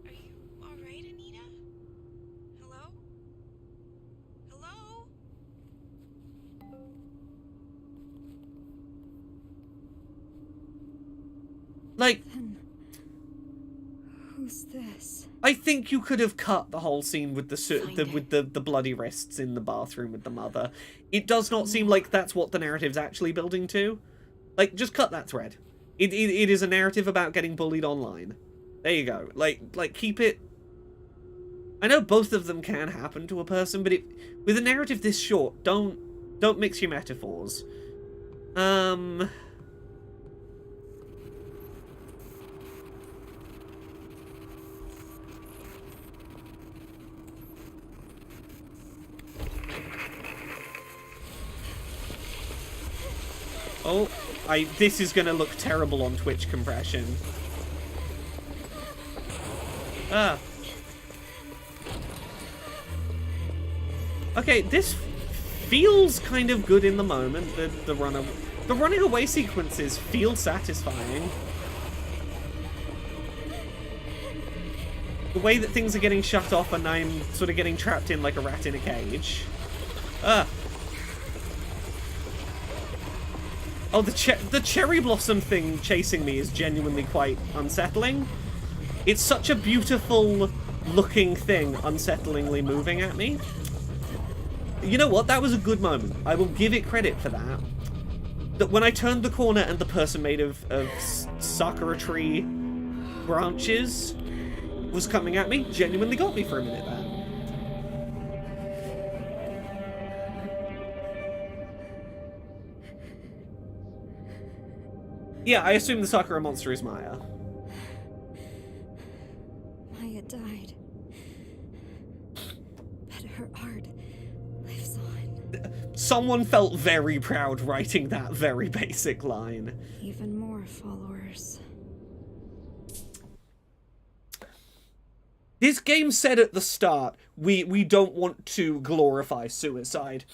Are you alright, Anita? Hello? Hello? Like... Then... Who's this? I think you could have cut the whole scene with the bloody wrists in the bathroom with the mother. It does not seem like that's what the narrative's actually building to. Like, just cut that thread. It is a narrative about getting bullied online. There you go. Like keep it... I know both of them can happen to a person, but with a narrative this short, don't mix your metaphors. Oh, this is gonna look terrible on Twitch compression. Ah. Okay, this feels kind of good in the moment. The running away sequences feel satisfying. The way that things are getting shut off and I'm sort of getting trapped in like a rat in a cage. Ah. Oh, the cherry blossom thing chasing me is genuinely quite unsettling. It's such a beautiful looking thing unsettlingly moving at me. You know what? That was a good moment. I will give it credit for that. That when I turned the corner and the person made of sakura tree branches was coming at me, genuinely got me for a minute there. Yeah, I assume the Sakura monster is Maya. Maya died. But her art lives on. Someone felt very proud writing that very basic line. Even more followers. This game said at the start, we don't want to glorify suicide.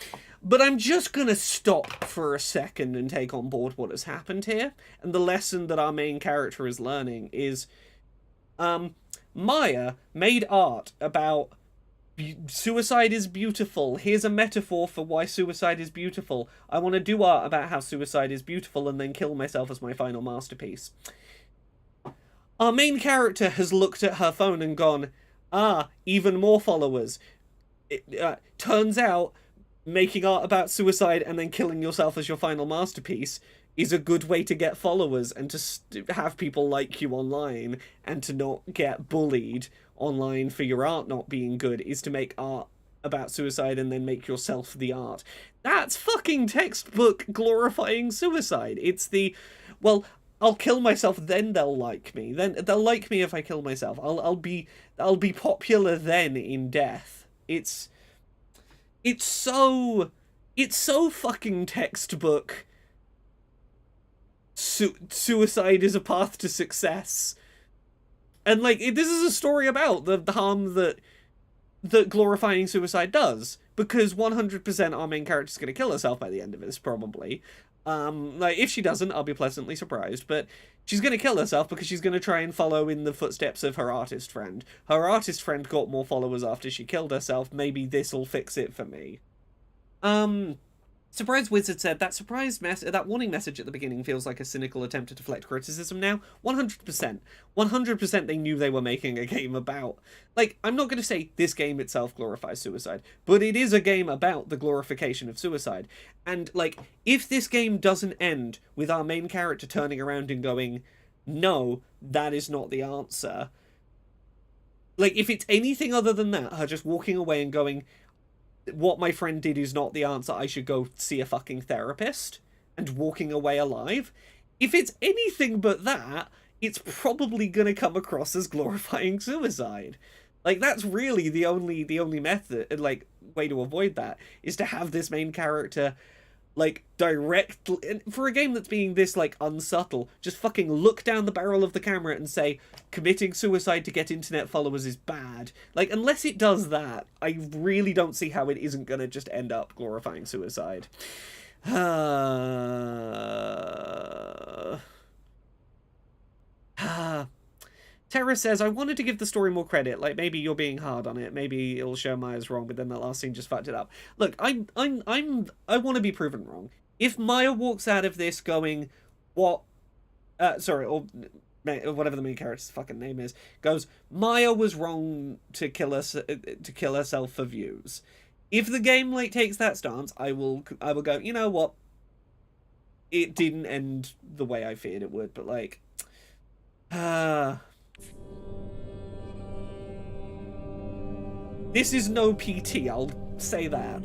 But I'm just gonna stop for a second and take on board what has happened here. And the lesson that our main character is learning is, Maya made art about suicide is beautiful. Here's a metaphor for why suicide is beautiful. I want to do art about how suicide is beautiful and then kill myself as my final masterpiece. Our main character has looked at her phone and gone, ah, even more followers. It turns out making art about suicide and then killing yourself as your final masterpiece is a good way to get followers and to have people like you online, and to not get bullied online for your art not being good is to make art about suicide and then make yourself the art. That's fucking textbook glorifying suicide. It's the, well, I'll kill myself, then they'll like me. Then they'll like me if I kill myself. I'll be popular then in death. It's so fucking textbook. Suicide is a path to success. And like, this is a story about the harm that glorifying suicide does. Because 100% our main character's gonna kill herself by the end of this, probably. Like, if she doesn't, I'll be pleasantly surprised, but she's gonna kill herself because she's gonna try and follow in the footsteps of her artist friend. Her artist friend got more followers after she killed herself. Maybe this'll fix it for me. Surprise Wizard said, that warning message at the beginning feels like a cynical attempt to deflect criticism now. 100%. 100% they knew they were making a game about... Like, I'm not going to say this game itself glorifies suicide, but it is a game about the glorification of suicide. And, like, if this game doesn't end with our main character turning around and going, no, that is not the answer. Like, if it's anything other than that, her just walking away and going... what my friend did is not the answer, I should go see a fucking therapist, and walking away alive. If it's anything but that, it's probably gonna come across as glorifying suicide. Like, that's really the only method, like, way to avoid that, is to have this main character, like, directly, for a game that's being this, like, unsubtle, just fucking look down the barrel of the camera and say, committing suicide to get internet followers is bad. Like, unless it does that, I really don't see how it isn't gonna just end up glorifying suicide. Terra says, I wanted to give the story more credit, like maybe you're being hard on it, maybe it'll show Maya's wrong, but then that last scene just fucked it up. Look, I want to be proven wrong. If Maya walks out of this going, or whatever the main character's fucking name is, goes, Maya was wrong to kill herself for views. If the game like takes that stance, I will go, you know what? It didn't end the way I feared it would, but like, this is no PT, I'll say that.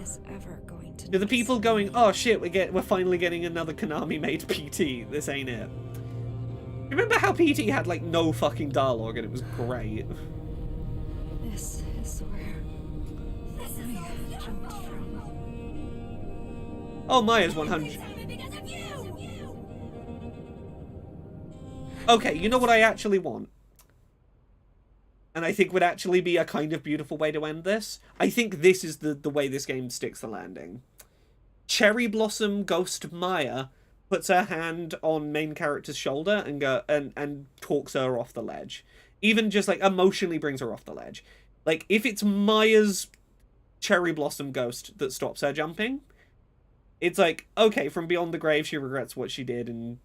To the people going, oh shit, we're finally getting another Konami-made PT, this ain't it. Remember how PT had like no fucking dialogue and it was great? This is where Maya jumped from. Oh, Maya's 100. Okay, you know what I actually want? And I think would actually be a kind of beautiful way to end this? I think this is the way this game sticks the landing. Cherry Blossom Ghost Maya puts her hand on main character's shoulder and talks her off the ledge. Even just like emotionally brings her off the ledge. Like if it's Maya's Cherry Blossom ghost that stops her jumping, it's like, okay, from beyond the grave she regrets what she did, and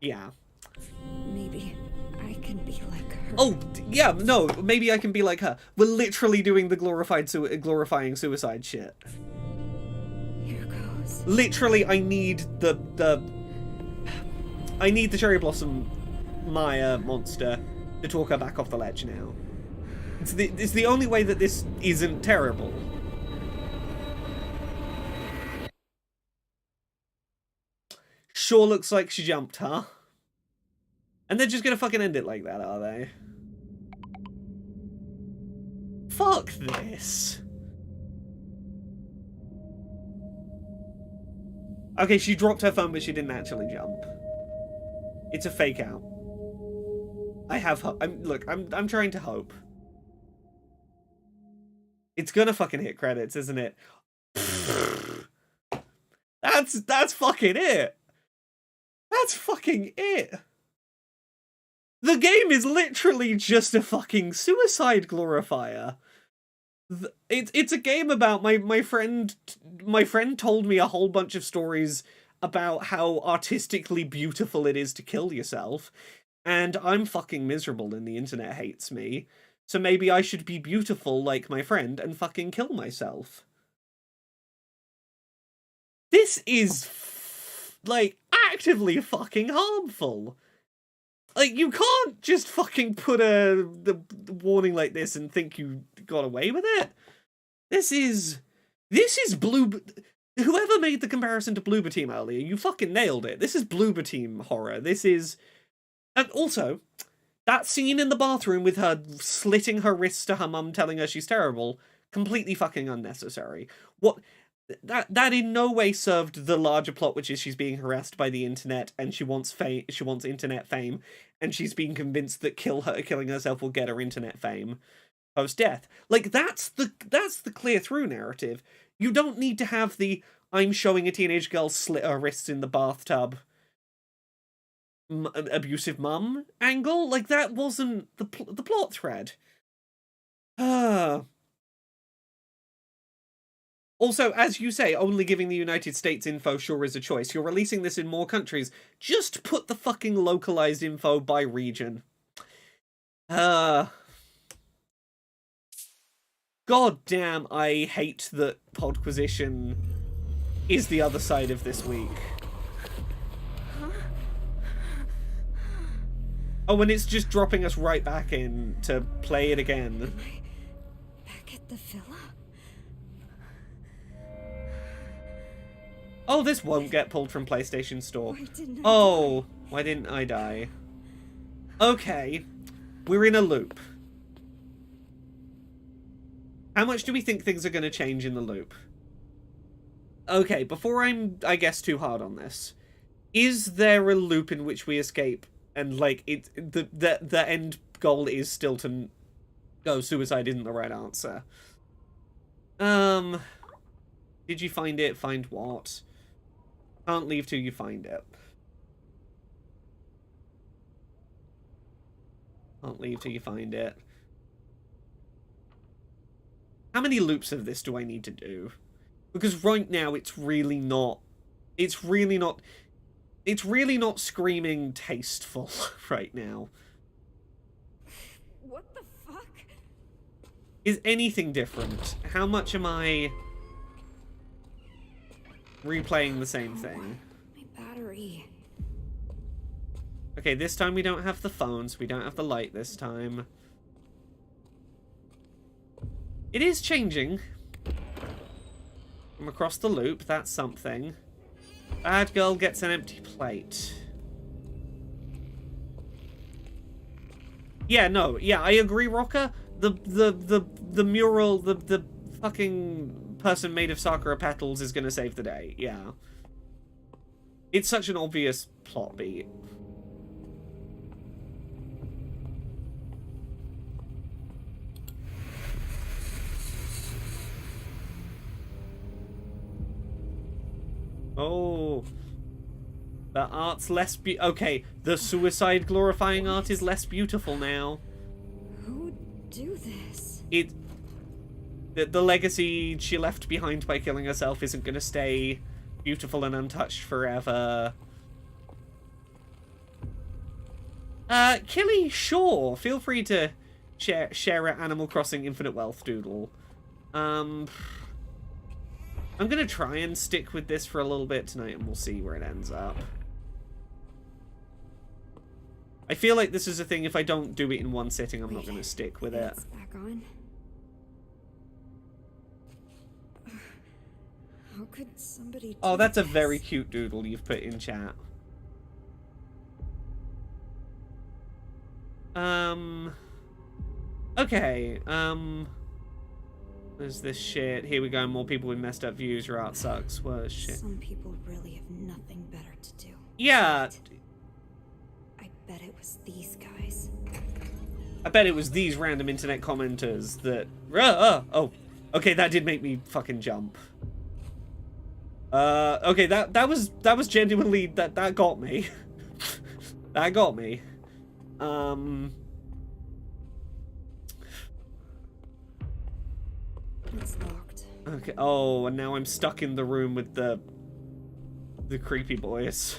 yeah. Maybe I can be like her. Oh, yeah, no, maybe I can be like her. We're literally doing the glorifying suicide shit. Here goes. Literally, I need the Cherry Blossom Maya monster to talk her back off the ledge now. It's the only way that this isn't terrible. Sure looks like she jumped, huh? And they're just gonna fucking end it like that, are they? Fuck this. Okay, she dropped her phone, but she didn't actually jump. It's a fake out. I have hope. I'm trying to hope. It's gonna fucking hit credits, isn't it? That's fucking it. That's fucking it. The game is literally just a fucking suicide glorifier. It's a game about my friend told me a whole bunch of stories about how artistically beautiful it is to kill yourself, and I'm fucking miserable and the internet hates me. So maybe I should be beautiful like my friend and fucking kill myself. This is like actively fucking harmful. Like, you can't just fucking put the warning like this and think you got away with it. This is Bloober. Whoever made the comparison to Bloober Team earlier, you fucking nailed it. This is Bloober Team horror. This is... And also, that scene in the bathroom with her slitting her wrists to her mum telling her she's terrible, completely fucking unnecessary. What... That in no way served the larger plot, which is she's being harassed by the internet and she wants fame. She wants internet fame, and she's being convinced that killing herself will get her internet fame post death. Like that's the clear through narrative. You don't need to have the I'm showing a teenage girl slit her wrists in the bathtub abusive mum angle. Like that wasn't the plot thread. Also, as you say, only giving the United States info sure is a choice. You're releasing this in more countries. Just put the fucking localized info by region. God damn, I hate that Podquisition is the other side of this week. Oh, and it's just dropping us right back in to play it again. Back at the villa? Oh, this won't get pulled from PlayStation Store. Why didn't I die? Okay, we're in a loop. How much do we think things are going to change in the loop? Okay, before I guess too hard on this, is there a loop in which we escape and like the end goal is still to go suicide isn't the right answer? Did you find it? Find what? Can't leave till you find it. Can't leave till you find it. How many loops of this do I need to do? Because right now it's really not screaming tasteful right now. What the fuck? Is anything different? How much am I replaying the same thing? My battery. Okay, this time we don't have the phones. We don't have the light this time. It is changing. From across the loop, that's something. Bad girl gets an empty plate. Yeah, no, yeah, I agree, Rocker. The mural, the fucking person made of sakura petals is gonna save the day. Yeah. It's such an obvious plot beat. Oh. The art's less okay, the suicide glorifying art is less beautiful now. Who would do this? The legacy she left behind by killing herself isn't going to stay beautiful and untouched forever. Killy, sure. Feel free to share at Animal Crossing Infinite Wealth Doodle. I'm gonna try and stick with this for a little bit tonight, and we'll see where it ends up. I feel like this is a thing, if I don't do it in one sitting, I'm not gonna stick with it. It's back on. How could somebody Oh, do that's a this? very cute doodle you've put in chat. Okay, there's this shit. Here we go, more people with messed up views. Your art sucks. Well, shit. Some people really have nothing better to do. Yeah. I bet it was these guys. I bet it was these random internet commenters that... oh, okay, that did make me fucking jump. Okay, that was genuinely... That got me. That got me. It's locked. Okay. Oh, and now I'm stuck in the room with the creepy boys.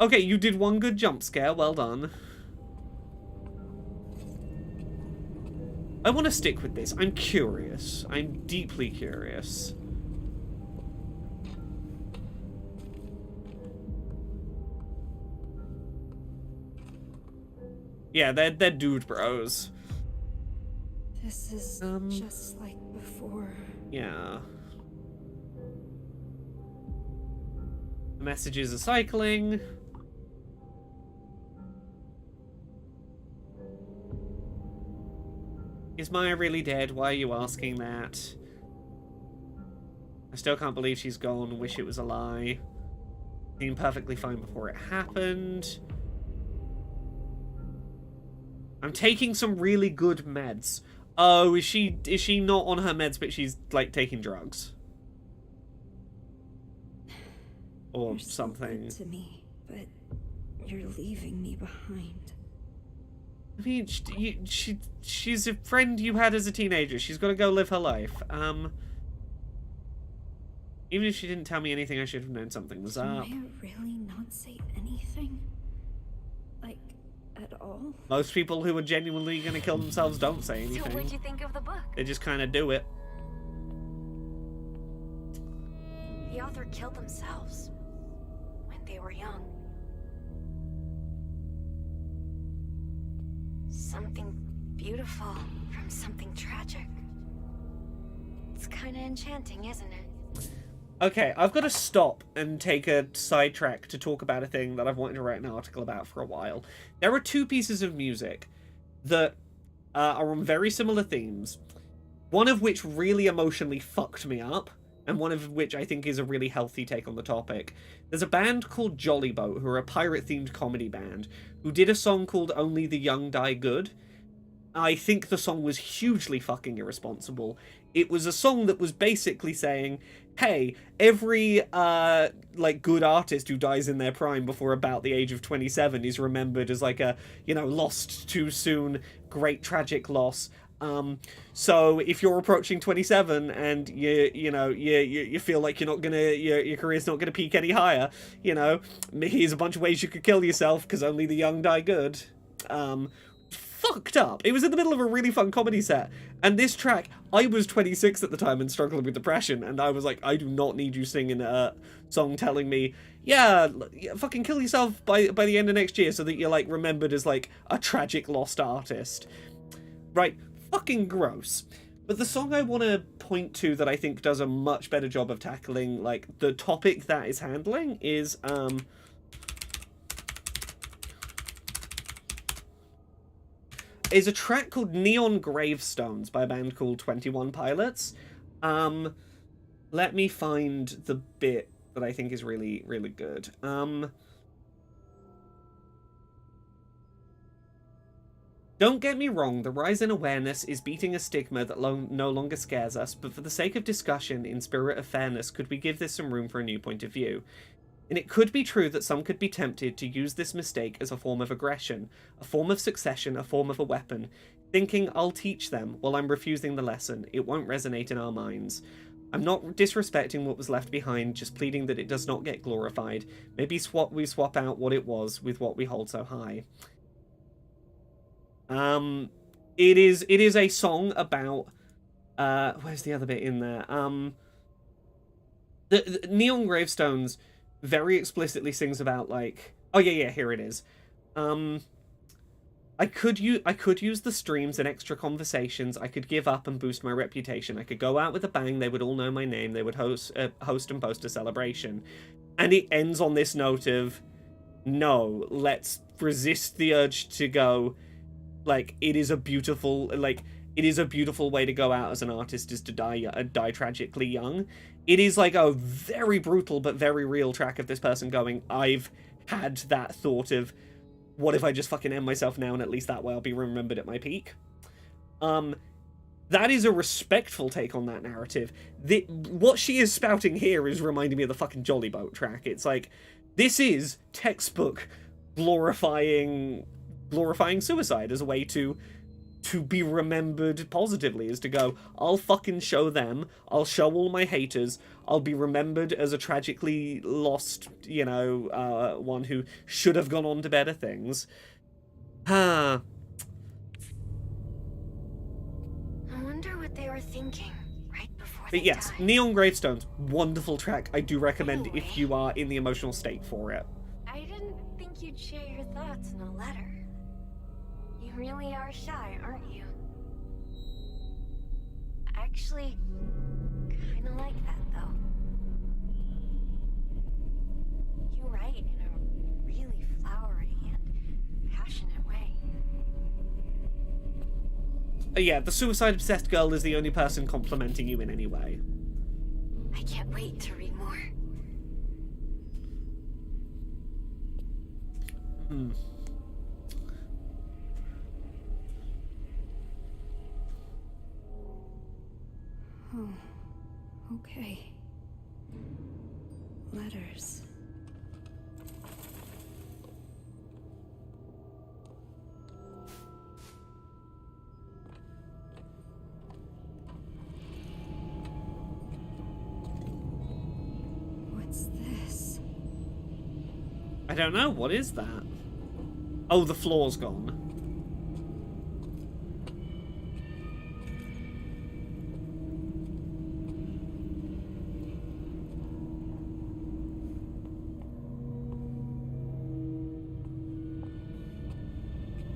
Okay, you did one good jump scare. Well done. I want to stick with this. I'm curious. I'm deeply curious. Yeah, they're dude bros. This is just like before. Yeah. The messages are cycling. Is Maya really dead? Why are you asking that? I still can't believe she's gone. Wish it was a lie. Seemed perfectly fine before it happened. I'm taking some really good meds. Oh, is she not on her meds, but she's, like, taking drugs? Or You're something. So good to me, but you're leaving me behind. I mean, she's a friend you had as a teenager. She's got to go live her life. Even if she didn't tell me anything, I should have known something was up. Did Maya really not say anything? Like, at all? Most people who are genuinely going to kill themselves don't say anything. So what'd you think of the book? They just kind of do it. The author killed themselves when they were young. Something beautiful from something tragic. It's kind of enchanting, isn't it? Okay, I've got to stop and take a sidetrack to talk about a thing that I've wanted to write an article about for a while. There are two pieces of music that are on very similar themes, one of which really emotionally fucked me up, and one of which I think is a really healthy take on the topic. There's a band called Jolly Boat, who are a pirate-themed comedy band, who did a song called Only the Young Die Good. I think the song was hugely fucking irresponsible. It was a song that was basically saying, hey, every, like, good artist who dies in their prime before about the age of 27 is remembered as, like, a, you know, lost too soon, great tragic loss. So if you're approaching 27 and you feel like you're not gonna, your career's not gonna peak any higher, you know, here's a bunch of ways you could kill yourself because only the young die good. Fucked up. It was in the middle of a really fun comedy set, and this track, I was 26 at the time and struggling with depression, and I was like, I do not need you singing a song telling me, yeah, fucking kill yourself by the end of next year so that you're, like, remembered as, like, a tragic lost artist. Right, fucking gross. But the song I want to point to that I think does a much better job of tackling, like, the topic that is handling is, is a track called Neon Gravestones by a band called 21 Pilots. Let me find the bit that I think is really, really good. Don't get me wrong, the rise in awareness is beating a stigma that no longer scares us, but for the sake of discussion, in spirit of fairness, could we give this some room for a new point of view? And it could be true that some could be tempted to use this mistake as a form of aggression, a form of succession, a form of a weapon, thinking I'll teach them while I'm refusing the lesson. It won't resonate in our minds. I'm not disrespecting what was left behind, just pleading that it does not get glorified. Maybe we swap out what it was with what we hold so high. It is a song about where's the other bit in there? The Neon Gravestones very explicitly sings about, like, oh yeah, here it is. I could use the streams and extra conversations. I could give up and boost my reputation. I could go out with a bang. They would all know my name. They would host and post a celebration. And it ends on this note of, no, let's resist the urge to go. Like, it is a beautiful way to go out as an artist, is to die tragically young. It is like a very brutal but very real track of this person going, I've had that thought of, what if I just fucking end myself now, and at least that way I'll be remembered at my peak. That is a respectful take on that narrative. What she is spouting here is reminding me of the fucking Jolly Boat track. It's like, this is textbook glorifying suicide as a way to be remembered positively, is to go, I'll fucking show them, I'll show all my haters, I'll be remembered as a tragically lost, one who should have gone on to better things. I wonder what they were thinking right before But yes, died. Neon Gravestones, wonderful track. I do recommend it if you are in the emotional state for it. I didn't think you'd share your thoughts in a letter. You really are shy, aren't you? Actually, kind of like that, though. You write in a really flowery and passionate way. Yeah, the suicide-obsessed girl is the only person complimenting you in any way. I can't wait to read more. Oh, okay. Letters. What's this? I don't know, what is that? Oh, the floor's gone.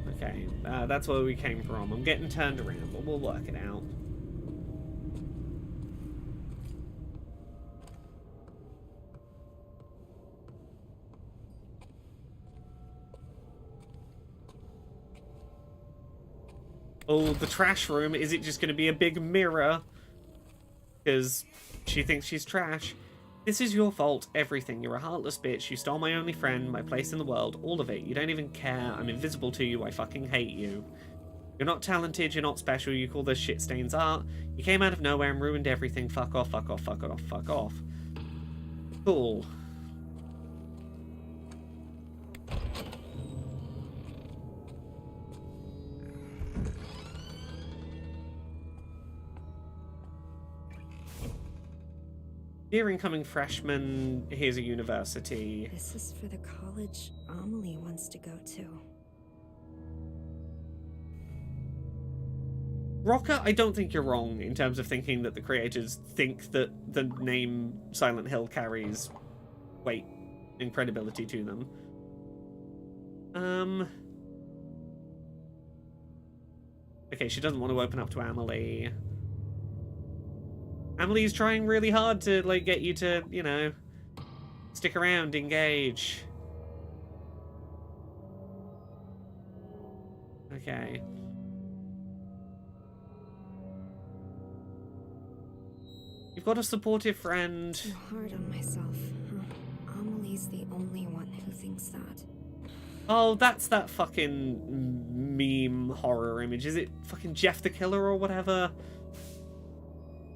Okay, that's where we came from. I'm getting turned around, but we'll work it out. Oh, the trash room. Is it just going to be a big mirror? Because she thinks she's trash. This is your fault. Everything. You're a heartless bitch. You stole my only friend, my place in the world. All of it. You don't even care. I'm invisible to you. I fucking hate you. You're not talented. You're not special. You call those shit stains art. You came out of nowhere and ruined everything. Fuck off, fuck off, fuck off, fuck off. Cool. Dear incoming freshman, here's a university. This is for the college Amelie wants to go to. Rocker, I don't think you're wrong in terms of thinking that the creators think that the name Silent Hill carries weight and credibility to them. Okay, she doesn't want to open up to Amelie. Amelie's trying really hard to, like, get you to, you know, stick around, engage. Okay. You've got a supportive friend. Too hard on myself, huh? Amelie's the only one who thinks that. Oh, that's that fucking meme horror image. Is it fucking Jeff the Killer or whatever?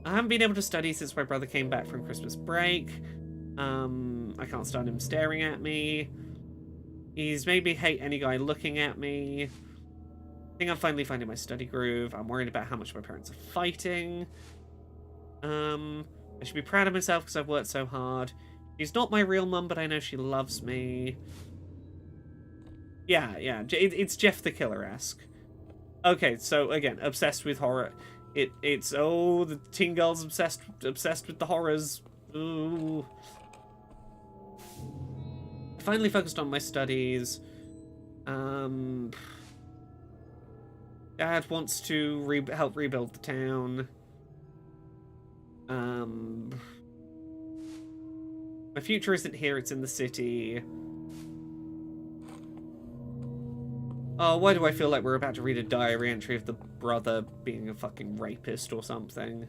I haven't been able to study since my brother came back from Christmas break. I can't stand him staring at me. He's made me hate any guy looking at me. I think I'm finally finding my study groove. I'm worried about how much my parents are fighting. I should be proud of myself because I've worked so hard. She's not my real mum, but I know she loves me. Yeah, it's Jeff the Killer-esque. Okay, so again, obsessed with horror. It's oh, the teen girl's obsessed with the horrors. Ooh. I finally focused on my studies. Dad wants to help rebuild the town. My future isn't here, it's in the city. Oh, why do I feel like we're about to read a diary entry of the brother being a fucking rapist or something?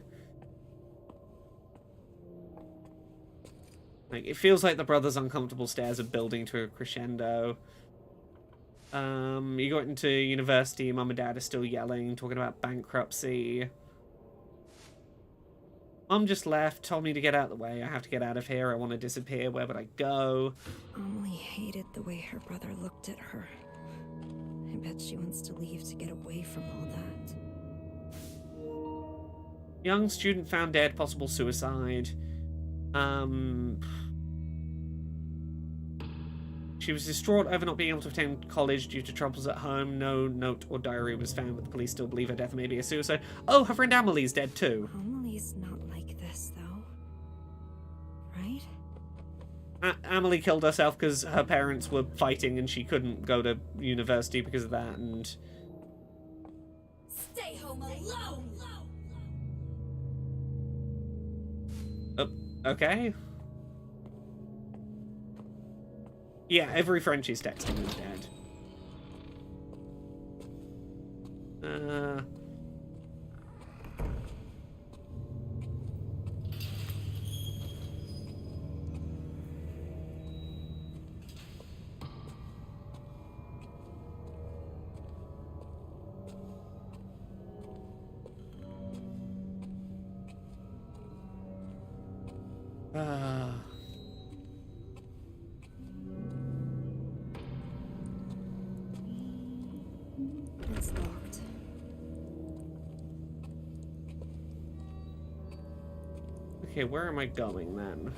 Like, it feels like the brother's uncomfortable stares are building to a crescendo. You got into university, mum and dad are still yelling, talking about bankruptcy. Mum just left, told me to get out of the way. I have to get out of here. I want to disappear. Where would I go? Amelie hated the way her brother looked at her. I bet she wants to leave to get away from all that. Young student found dead, possible suicide. She was distraught over not being able to attend college due to troubles at home. No note or diary was found, but the police still believe her death may be a suicide. Oh, her friend Amelie's dead too. Amelie's not like this, though. Right? Amelie killed herself because her parents were fighting and she couldn't go to university because of that, and... Stay home alone! Oh, okay. Yeah, every friend she's texting is dead. It's locked. Okay, where am I going then?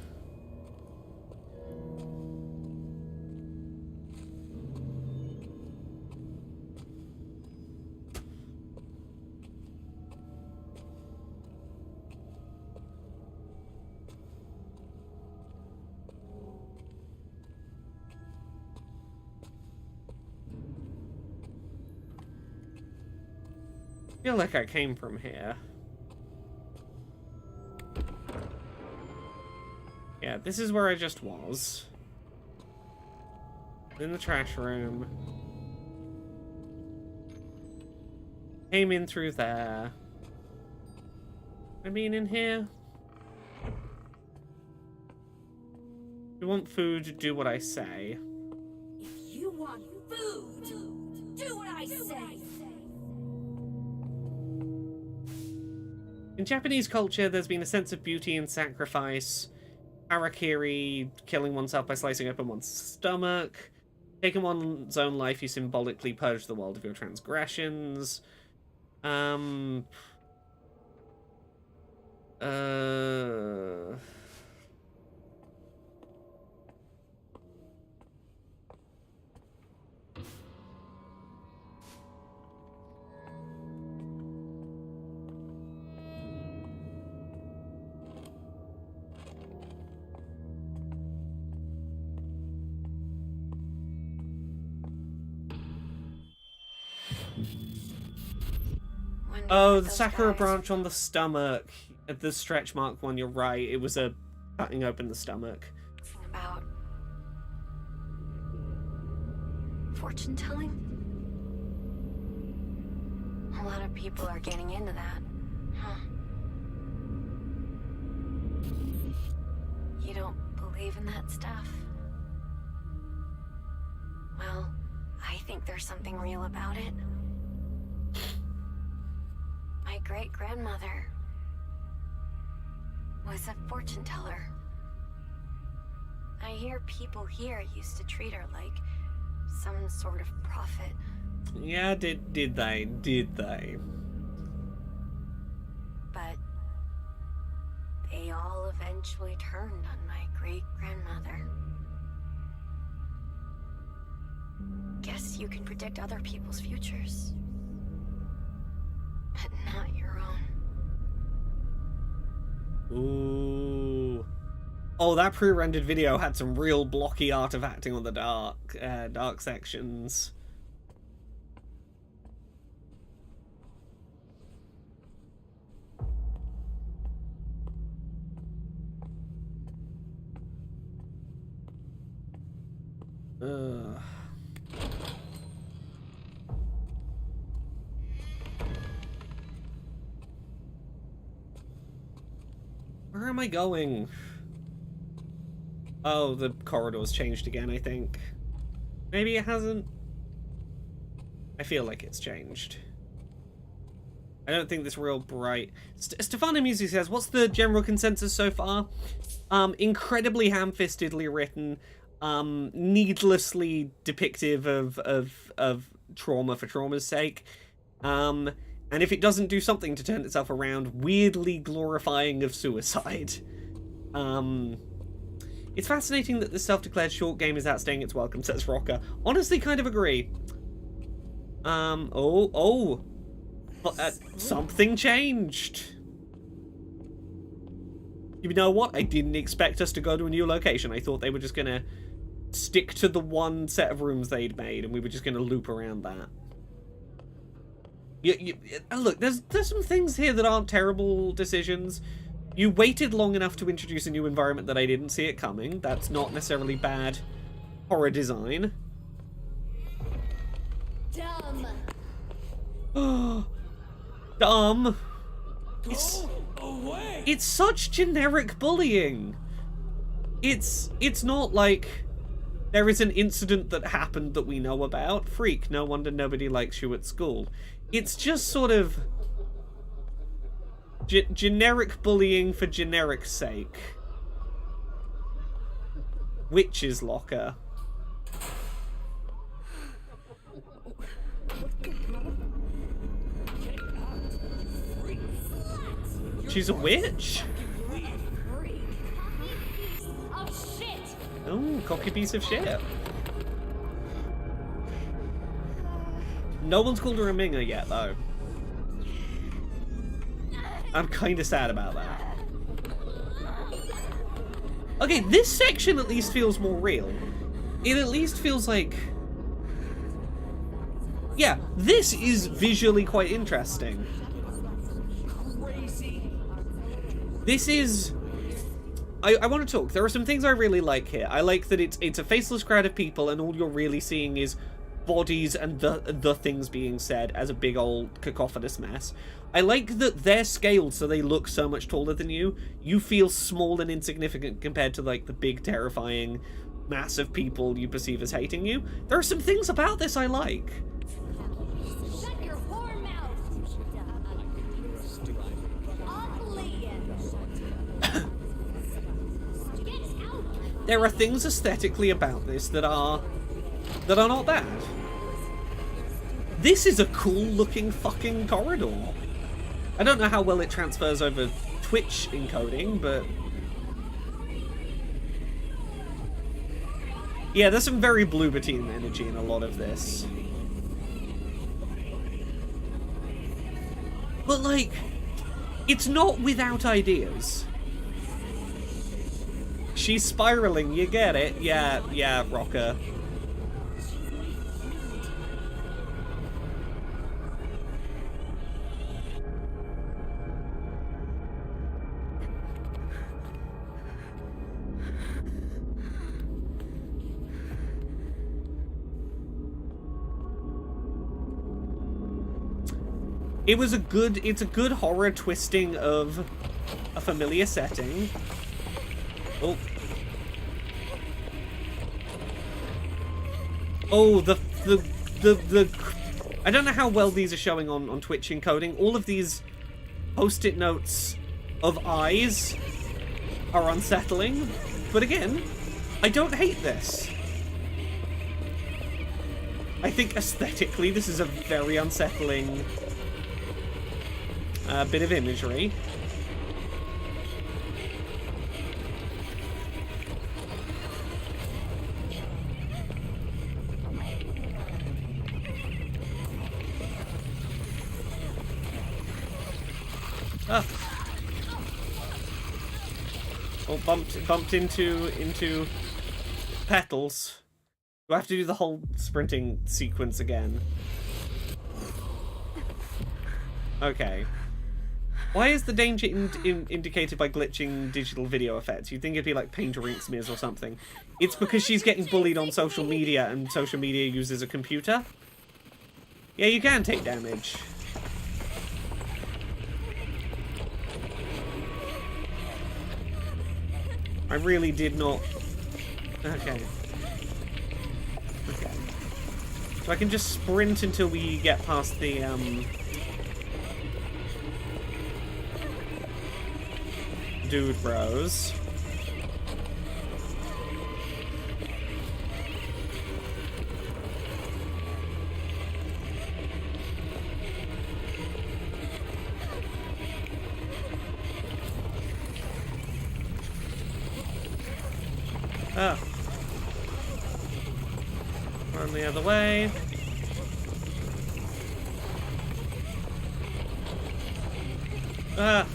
I feel like I came from here. Yeah, this is where I just was. In the trash room. Came in through there. I mean, in here. If you want food, do what I say. If you want food, do what I say! In Japanese culture, there's been a sense of beauty in sacrifice. Harakiri, killing oneself by slicing open one's stomach. Taking one's own life, you symbolically purge the world of your transgressions. Oh, the Sakura branch on the stomach. The stretch mark one, you're right. It was a cutting open the stomach. About fortune telling? A lot of people are getting into that, huh? You don't believe in that stuff? Well, think there's something real about it. My great-grandmother was a fortune teller. I hear people here used to treat her like some sort of prophet. Yeah, did they? Did they? But they all eventually turned on my great-grandmother. Guess you can predict other people's futures, but not your own. Ooh. Oh, that pre-rendered video had some real blocky artifacting on the dark sections. Ugh. Where am I going? Oh, the corridor's changed again, I think. Maybe it hasn't? I feel like it's changed. I don't think this real bright... Stefano Music says, what's the general consensus so far? Incredibly ham-fistedly written, needlessly depictive of trauma for trauma's sake. And if it doesn't do something to turn itself around, weirdly glorifying of suicide. It's fascinating that the self-declared short game is outstaying its welcome, says Rocker. Honestly, kind of agree. Something changed. You know what? I didn't expect us to go to a new location. I thought they were just gonna stick to the one set of rooms they'd made, and we were just gonna loop around that. Look, there's some things here that aren't terrible decisions. You waited long enough to introduce a new environment that I didn't see it coming. That's not necessarily bad horror design. Dumb. Dumb. Away. It's such generic bullying. It's not like there is an incident that happened that we know about. Freak, no wonder nobody likes you at school. It's just sort of generic bullying for generic sake. Witch's locker. She's a witch? Oh, cocky piece of shit. No one's called her a minger yet, though. I'm kind of sad about that. Okay, this section at least feels more real. It at least feels like... Yeah, this is visually quite interesting. This is... I want to talk. There are some things I really like here. I like that it's a faceless crowd of people and all you're really seeing is bodies and the things being said as a big old cacophonous mess. I like that they're scaled so they look so much taller than you. You feel small and insignificant compared to like the big terrifying mass of people you perceive as hating you. There are some things about this I like. Shut your whore mouth. There are things aesthetically about this that are not bad. This is a cool looking fucking corridor. I don't know how well it transfers over Twitch encoding, but... Yeah, there's some very Bloobertein energy in a lot of this. But, like, it's not without ideas. She's spiraling, you get it? Yeah, Rocker. It's a good horror twisting of a familiar setting. Oh. Oh, the I don't know how well these are showing on Twitch encoding. All of these post-it notes of eyes are unsettling. But again, I don't hate this. I think aesthetically this is a very unsettling bit of imagery. Ah. Oh, bumped into petals. Do I have to do the whole sprinting sequence again? Okay. Why is the danger indicated by glitching digital video effects? You'd think it'd be like paint or ink smears or something. It's because she's getting bullied on social media, and social media uses a computer. Yeah, you can take damage. I really did not... Okay. Okay. So I can just sprint until we get past the, Dude bros. Ah. Run the other way. Ah.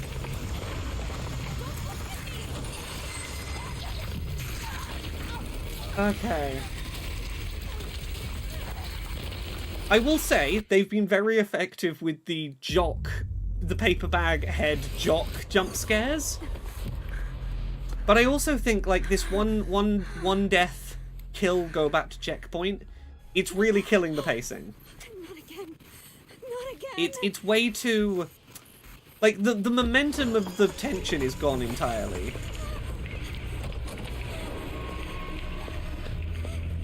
Okay. I will say they've been very effective with the paper bag head jock jump scares. But I also think like this one death kill go back to checkpoint, it's really killing the pacing. Not again. Not again. It's way too like the momentum of the tension is gone entirely.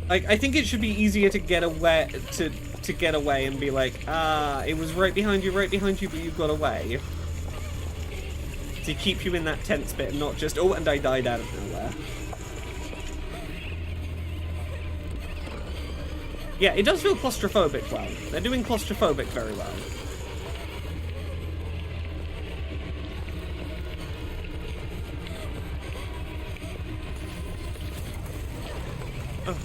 Like I think it should be easier to get away to get away and be like, ah, it was right behind you, but you got away. To keep you in that tense bit and not just, oh, and I died out of nowhere. Yeah, it does feel claustrophobic well. They're doing claustrophobic very well. Oh.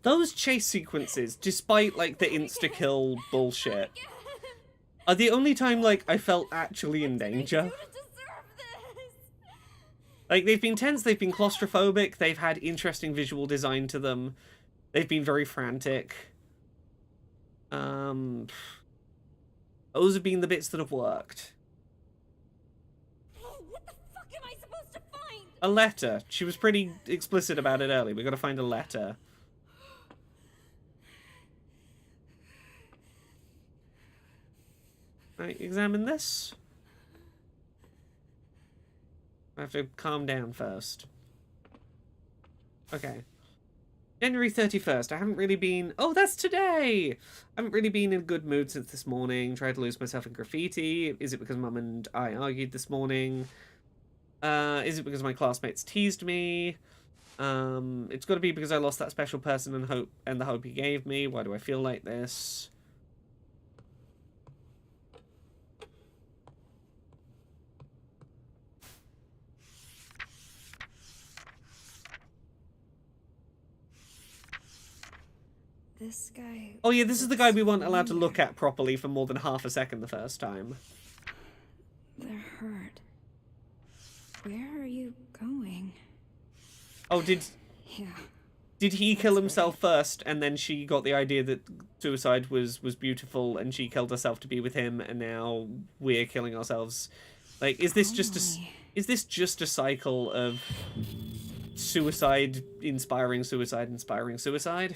Those chase sequences, despite, like, the insta-kill bullshit, are the only time, like, I felt actually in danger. Like, they've been tense, they've been claustrophobic, they've had interesting visual design to them, they've been very frantic. Those have been the bits that have worked. What the fuck am I supposed to find? A letter. She was pretty explicit about it earlier. We gotta find a letter. Right, examine this. I have to calm down first. Okay. January 31st. I haven't really been... Oh, that's today! I haven't really been in a good mood since this morning. Tried to lose myself in graffiti. Is it because Mum and I argued this morning? Is it because my classmates teased me? It's got to be because I lost that special person and the hope he gave me. Why do I feel like this? This guy... Oh yeah, this is the guy we weren't allowed to look at properly for more than half a second the first time. They're hurt. Where are you going? Oh, did Yeah. Did he kill himself first, and then she got the idea that suicide was beautiful, and she killed herself to be with him, and now we're killing ourselves? Like, is this just a cycle of suicide inspiring suicide inspiring suicide?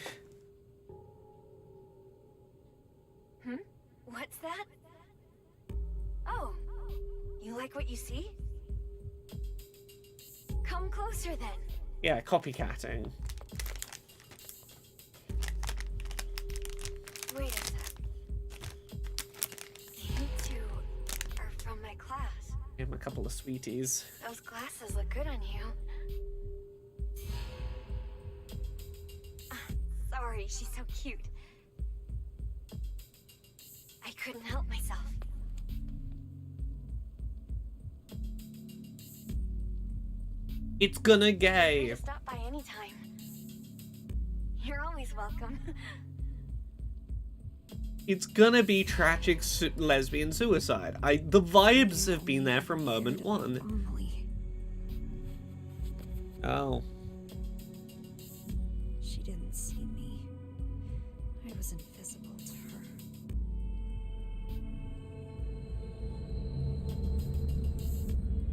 What's that? Oh, you like what you see? Come closer then. Yeah, copycatting. Wait a sec. You two are from my class. Give him a couple of sweeties. Those glasses look good on you. Sorry, she's so cute. I couldn't help myself. It's gonna gay. You can stop by anytime. You're always welcome. It's gonna be tragic lesbian suicide. The vibes have been there from moment one. Oh. She didn't see me. I was invisible to her.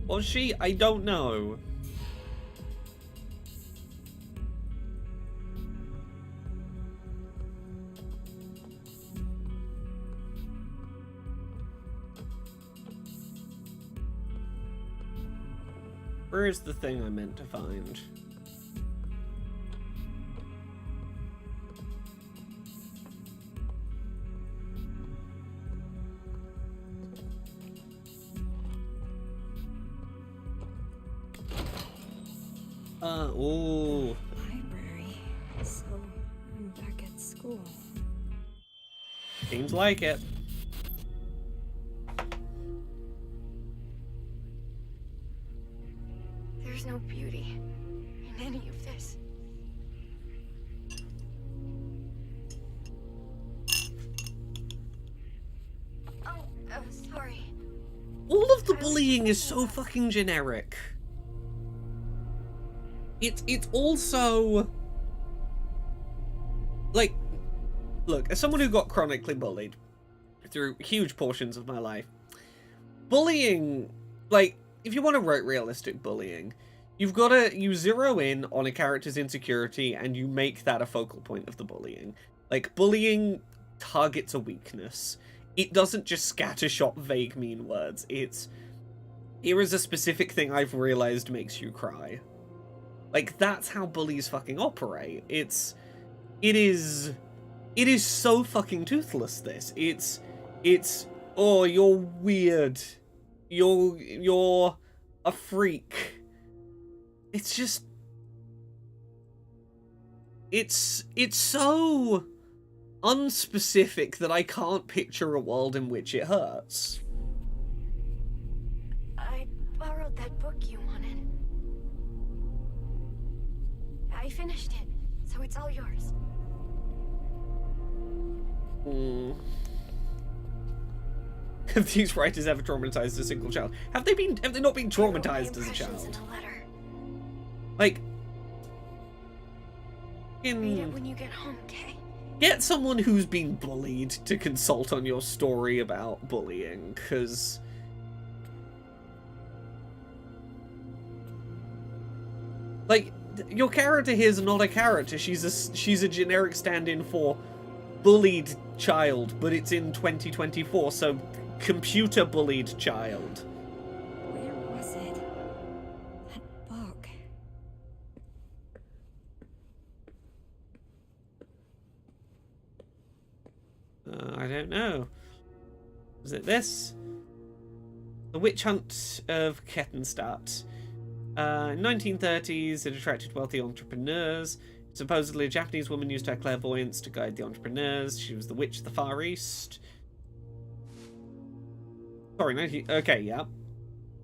Was she? I don't know. Where is the thing I meant to find? Oh. Library. So I'm back at school. Seems like it. There's no beauty in any of this. Oh, sorry. All of the bullying is so fucking generic. It's also like, look, as someone who got chronically bullied through huge portions of my life, bullying, like, if you want to write realistic bullying, you zero in on a character's insecurity and you make that a focal point of the bullying. Like, bullying targets a weakness. It doesn't just scattershot vague mean words. It's, here is a specific thing I've realized makes you cry. Like, that's how bullies fucking operate. It is so fucking toothless, this. It's, oh, you're weird. You're a freak. It's just, it's so unspecific that I can't picture a world in which it hurts. I borrowed that book you wanted. I finished it, so it's all yours. Have these writers ever traumatized a single child? Have they not been traumatized as a child? Like, Read it when you get home, okay? Get someone who's been bullied to consult on your story about bullying, because like, your character here is not a character. She's a generic stand-in for bullied child, but it's in 2024, so computer bullied child. Where was it? That book. I don't know. Was it this? The Witch Hunt of Kettenstadt. In 1930s, it attracted wealthy entrepreneurs. Supposedly, a Japanese woman used her clairvoyance to guide the entrepreneurs. She was the Witch of the Far East. Sorry, okay, yeah.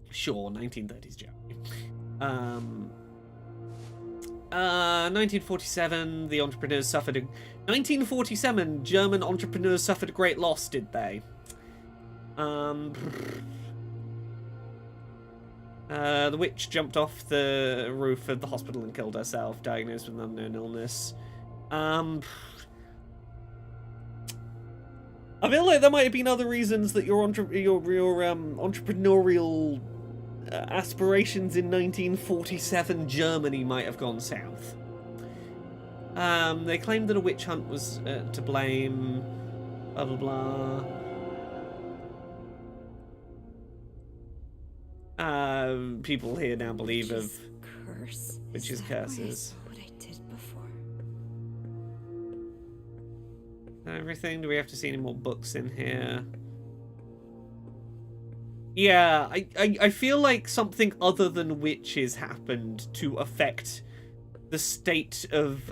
Sure, 1930s Japan. 1947, the entrepreneurs suffered a... 1947, German entrepreneurs suffered a great loss, did they? The witch jumped off the roof of the hospital and killed herself, diagnosed with an unknown illness. I feel like there might have been other reasons that your entrepreneurial aspirations in 1947 Germany might have gone south. They claimed that a witch hunt was to blame. Blah blah blah. People here now believe of witches' curses. What I did before. Everything. Do we have to see any more books in here? Yeah, I feel like something other than witches happened to affect the state of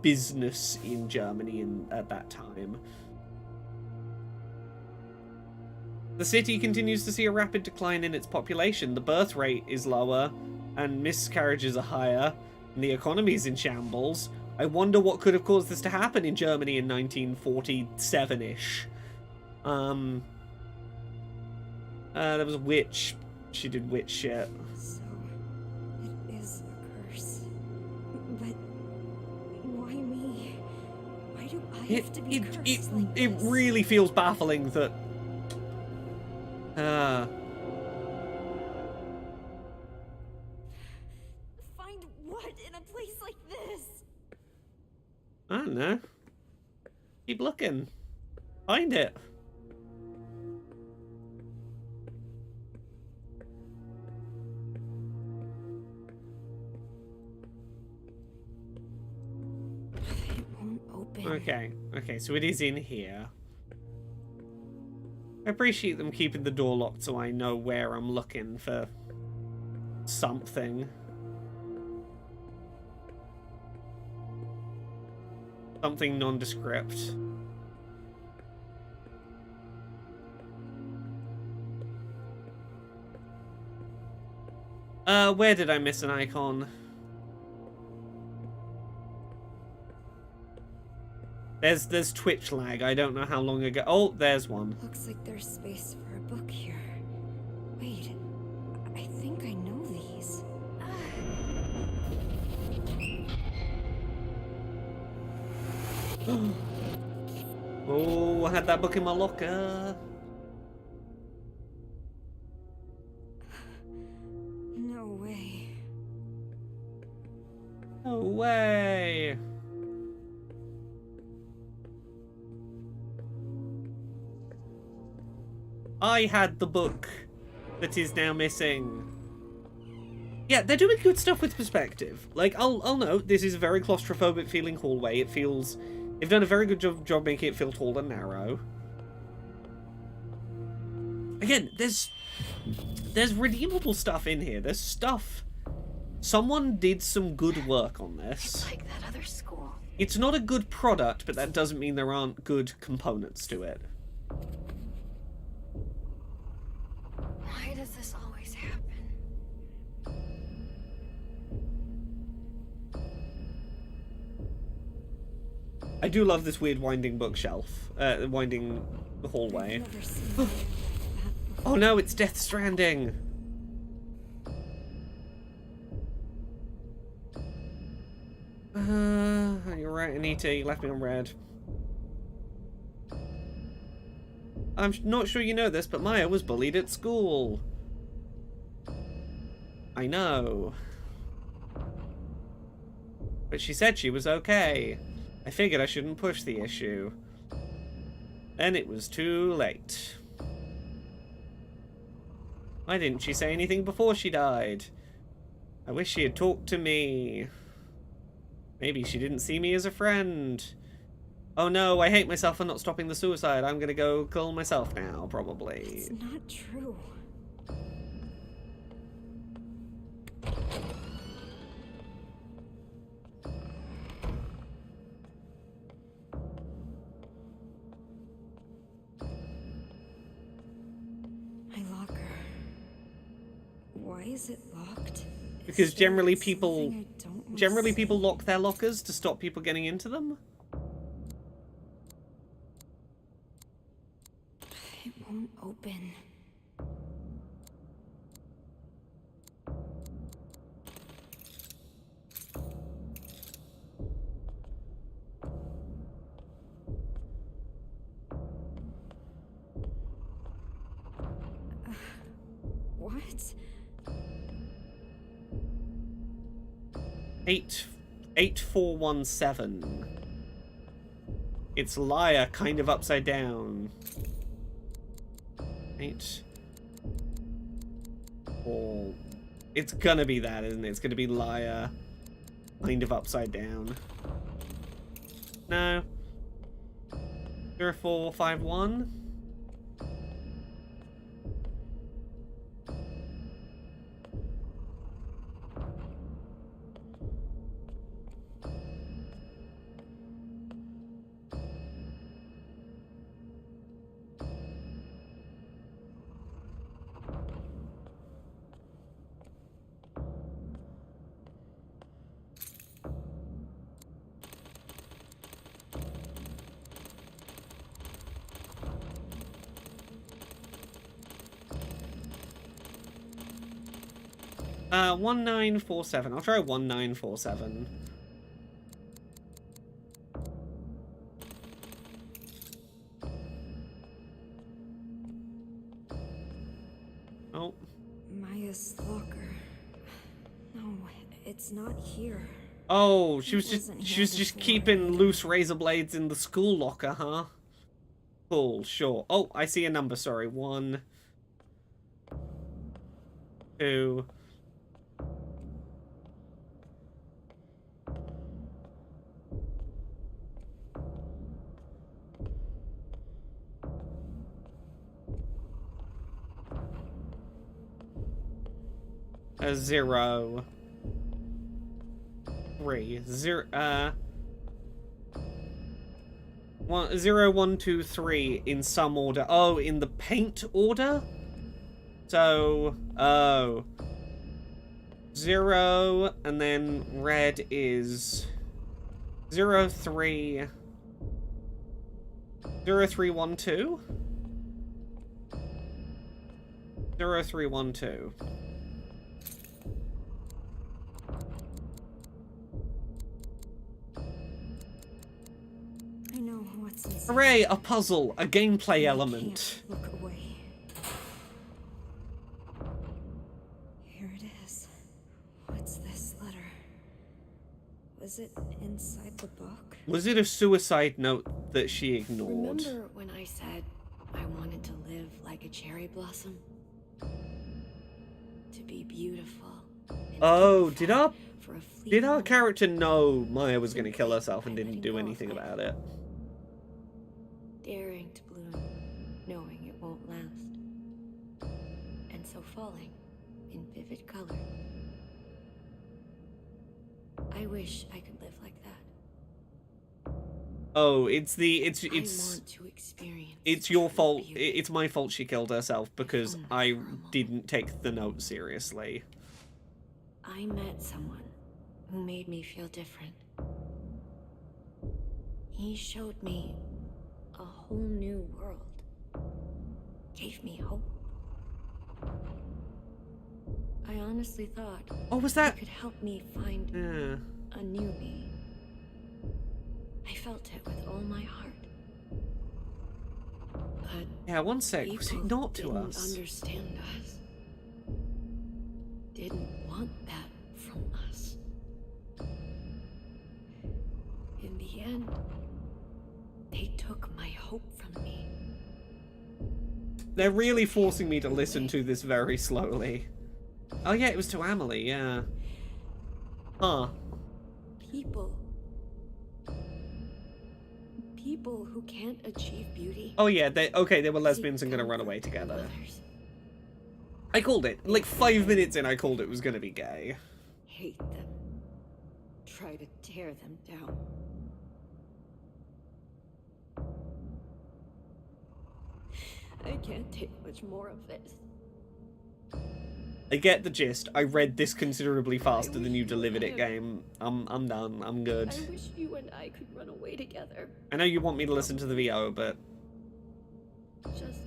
business in Germany at that time. The city continues to see a rapid decline in its population. The birth rate is lower, and miscarriages are higher, and the economy is in shambles. I wonder what could have caused this to happen in Germany in 1947-ish. There was a witch. She did witch shit. So, it is a curse. But why me? Why do I have to be cursed like this? It really feels baffling that... Find what in a place like this? I don't know. Keep looking. Find it. It won't open. Okay, so it is in here. I appreciate them keeping the door locked so I know where I'm looking for something. Something nondescript. Where did I miss an icon? There's Twitch lag. I don't know how long ago. Oh, there's one. Looks like there's space for a book here. Wait, I think I know these. Oh, I had that book in my locker. No way. No way. I had the book that is now missing. Yeah, they're doing good stuff with perspective. Like, I'll note, this is a very claustrophobic feeling hallway. It feels... They've done a very good job making it feel tall and narrow. Again, there's redeemable stuff in here. There's stuff... Someone did some good work on this. It's like that other school. It's not a good product, but that doesn't mean there aren't good components to it. Why does this always happen? I do love this weird winding bookshelf. Winding hallway. Oh no, it's Death Stranding! You're right, Anita, you left me on red. I'm not sure you know this, but Maya was bullied at school. I know. But she said she was okay. I figured I shouldn't push the issue. Then it was too late. Why didn't she say anything before she died? I wish she had talked to me. Maybe she didn't see me as a friend. Oh no, I hate myself for not stopping the suicide. I'm gonna go kill myself now, probably. It's not true. My locker. Why is it locked? Because generally people generally people lock their lockers to stop people getting into them. It won't open. What? 8417. It's liar kind of upside down. 8 4. It's gonna be that, isn't it? It's gonna be liar kind of upside down. No. 0451. Uh, 1947. I'll try 1947. Oh. Maya's locker. No, it's not here. Oh, she was just keeping loose razor blades in the school locker, huh? Cool, sure. Oh, I see a number, sorry. 1 2 0 3 0 1 0 1 2 3 in some order. Oh, in the paint order? So, oh. 0 and then red is 0 3 0 3 1 2 0 3 1 2. I know what's inside. Hooray, a puzzle, a gameplay element. Can't look away. Here it is. What's this letter? Was it inside the book? Was it a suicide note that she ignored? Remember when I said I wanted to live like a cherry blossom? To be beautiful. Oh, did our character know Maya was going to kill herself and didn't do anything about it? Daring to bloom, knowing it won't last. And so falling in vivid color. I wish I could live like that. Oh, it's I want to experience it's your fault. It's my fault she killed herself because I didn't take the note seriously. I met someone who made me feel different. He showed me a whole new world. Gave me hope. I honestly thought it could help me find a new me. I felt it with all my heart. But yeah, one sec. Was it not to didn't us? Understand us. Didn't want that from us. In the end, they took my hope from me. They're really forcing me to listen to this very slowly. Oh yeah, it was to Amelie, yeah. Huh. People who can't achieve beauty. Oh yeah, they were lesbians and gonna run away together. I called it. Like 5 minutes in, I called it was gonna be gay. Hate them. Try to tear them down. I can't take much more of this. I get the gist. I read this considerably faster than you delivered it, game. I'm done. I'm good. I wish you and I could run away together. I know you want me to listen to the VO, but... Just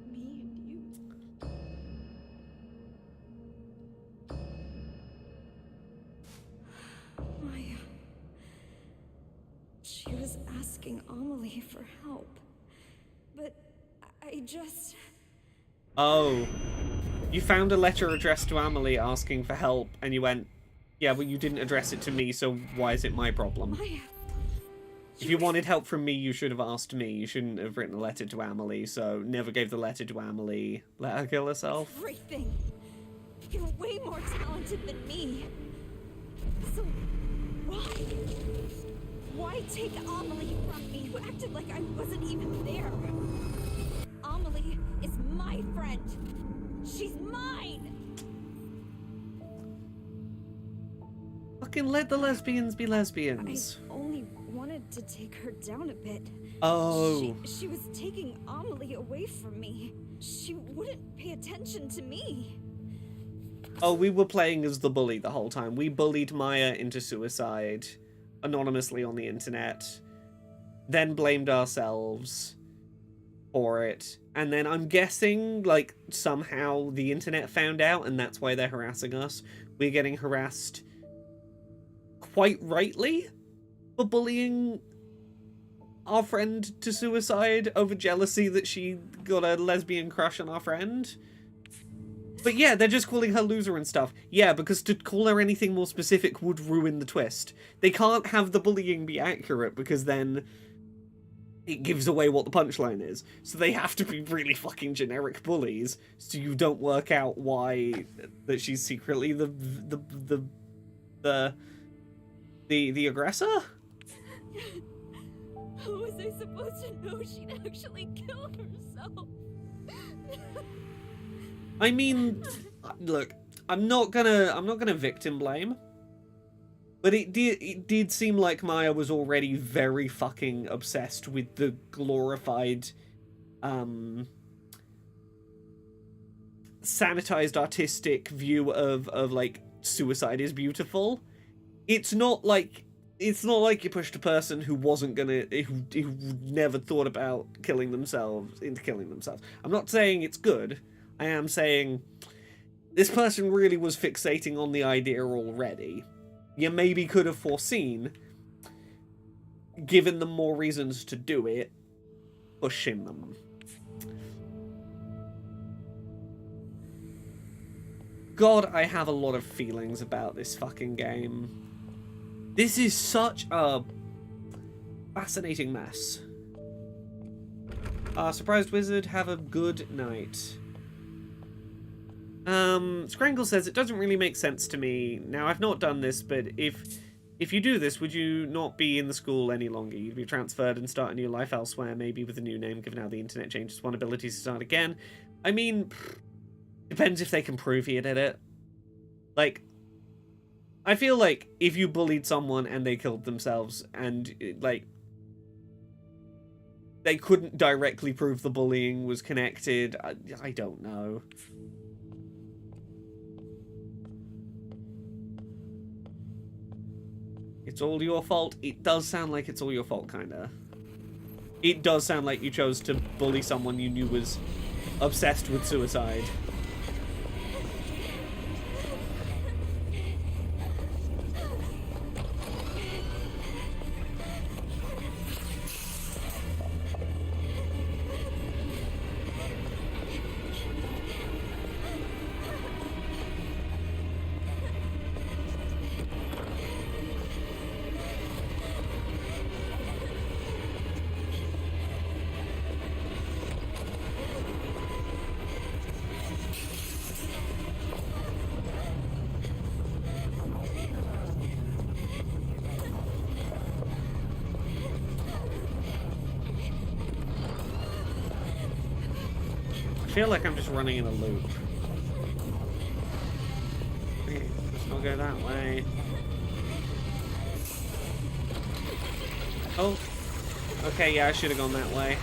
me and you. Maya. She was asking Amelie for help. But I just... Oh. You found a letter addressed to Amelie asking for help, and you went, yeah, well, you didn't address it to me, so why is it my problem? Maya. If you wanted help from me, you should have asked me. You shouldn't have written a letter to Amelie, so never gave the letter to Amelie. Let her kill herself. Everything. You're way more talented than me. So why? Why take Amelie from me? You acted like I wasn't even there. Amelie is my friend. She's mine. Fucking let the lesbians be lesbians. I only wanted to take her down a bit. Oh. She was taking Amelie away from me. She wouldn't pay attention to me. Oh, we were playing as the bully the whole time. We bullied Maya into suicide anonymously on the internet, then blamed ourselves for it. And then I'm guessing, like, somehow the internet found out and that's why they're harassing us. We're getting harassed quite rightly for bullying our friend to suicide over jealousy that she got a lesbian crush on our friend. But yeah, they're just calling her loser and stuff. Yeah, because to call her anything more specific would ruin the twist. They can't have the bullying be accurate because then it gives away what the punchline is. So they have to be really fucking generic bullies so you don't work out why that she's secretly the aggressor? How was I supposed to know she'd actually kill herself? I mean, look, I'm not gonna victim blame, but it did seem like Maya was already very fucking obsessed with the glorified, sanitized artistic view of like suicide is beautiful. It's not like you pushed a person who wasn't gonna, who never thought about killing themselves into killing themselves. I'm not saying it's good. I am saying this person really was fixating on the idea already. You maybe could have foreseen, given them more reasons to do it, pushing them. God, I have a lot of feelings about this fucking game. This is such a fascinating mess. Surprised Wizard, have a good night. Scrangle says, it doesn't really make sense to me. Now, I've not done this, but if you do this, would you not be in the school any longer? You'd be transferred and start a new life elsewhere, maybe with a new name, given how the internet changes one ability to start again. I mean, depends if they can prove he did it. Like, I feel like if you bullied someone and they killed themselves and, like, they couldn't directly prove the bullying was connected, I don't know. It's all your fault. It does sound like it's all your fault, kinda. It does sound like you chose to bully someone you knew was obsessed with suicide. I feel like I'm just running in a loop. Okay, let's not go that way. Oh. Okay, yeah, I should have gone that way.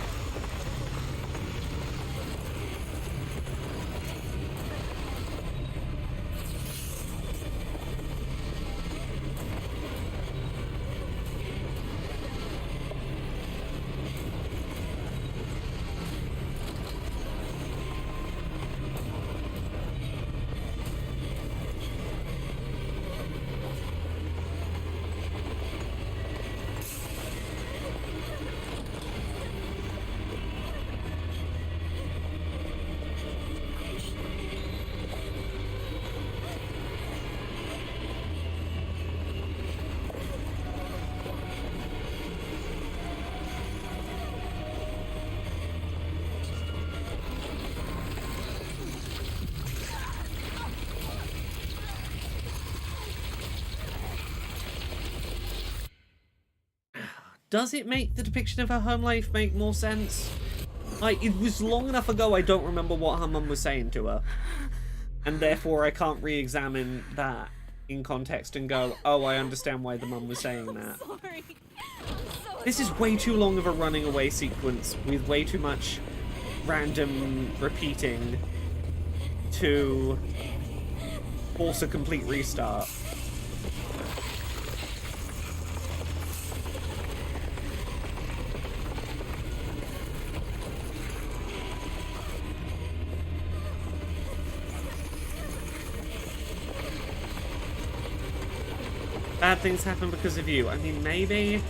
does it make the depiction of her home life make more sense? Like, it was long enough ago I don't remember what her mum was saying to her. And therefore I can't re-examine that in context and go, oh, I understand why the mum was saying that. Sorry. This is way too long of a running away sequence with way too much random repeating to force a complete restart. Bad things happen because of you. I mean, maybe.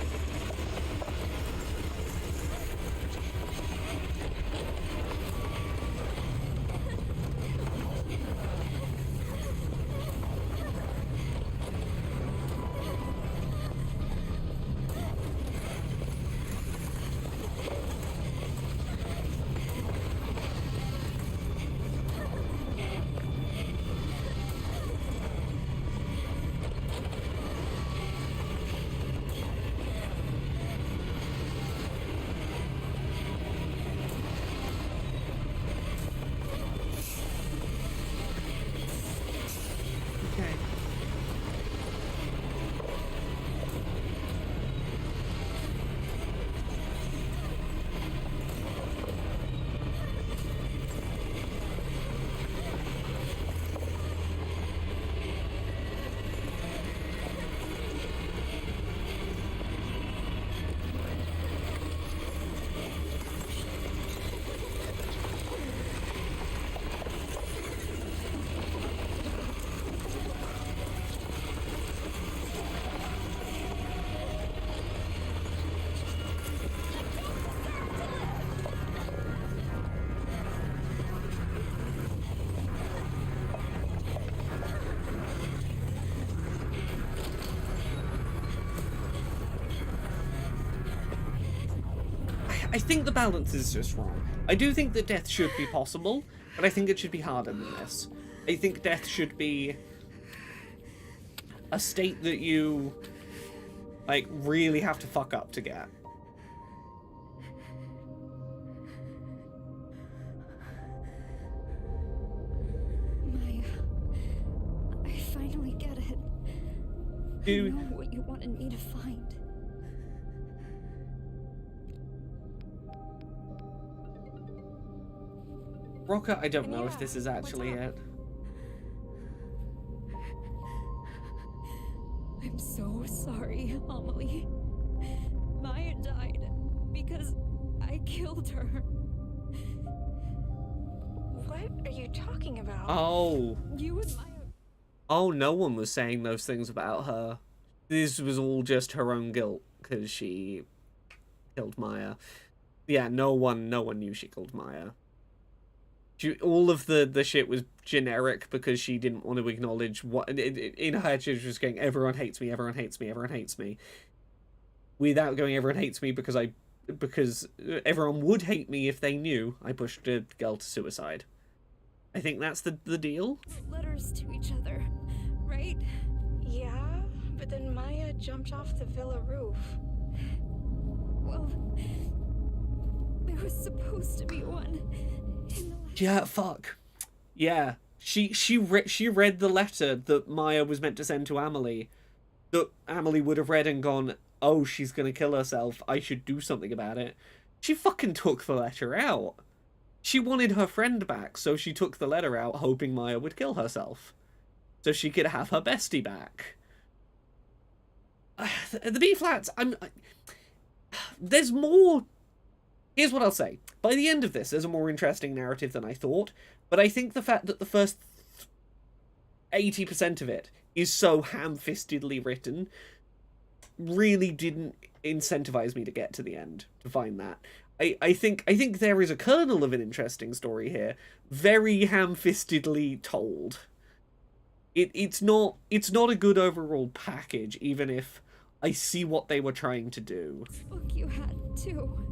I think the balance is just wrong. I do think that death should be possible, but I think it should be harder than this. I think death should be a state that you, like, really have to fuck up to get. Maya, I finally get it. I know what you wanted me to find. Rocker, I don't know if this is actually it. I'm so sorry, Amelie. Maya died because I killed her. What are you talking about? Oh. You and Maya. Oh, no one was saying those things about her. This was all just her own guilt because she killed Maya. Yeah, no one knew she killed Maya. All of the shit was generic because she didn't want to acknowledge what in her head she was just going, everyone hates me, everyone hates me, everyone hates me, without going, everyone hates me because everyone would hate me if they knew I pushed a girl to suicide. I think that's the deal. Letters to each other, right? Yeah, but then Maya jumped off the villa roof. Well, there was supposed to be one. Yeah, fuck. Yeah. She read the letter that Maya was meant to send to Amelie. That Amelie would have read and gone, oh, she's gonna kill herself. I should do something about it. She fucking took the letter out. She wanted her friend back, so she took the letter out hoping Maya would kill herself. So she could have her bestie back. The B-flats, there's more. Here's what I'll say. By the end of this, there's a more interesting narrative than I thought, but I think the fact that the first 80% of it is so ham-fistedly written really didn't incentivize me to get to the end to find that. I think there is a kernel of an interesting story here, very ham-fistedly told. It's not a good overall package, even if I see what they were trying to do. Fuck, you had to.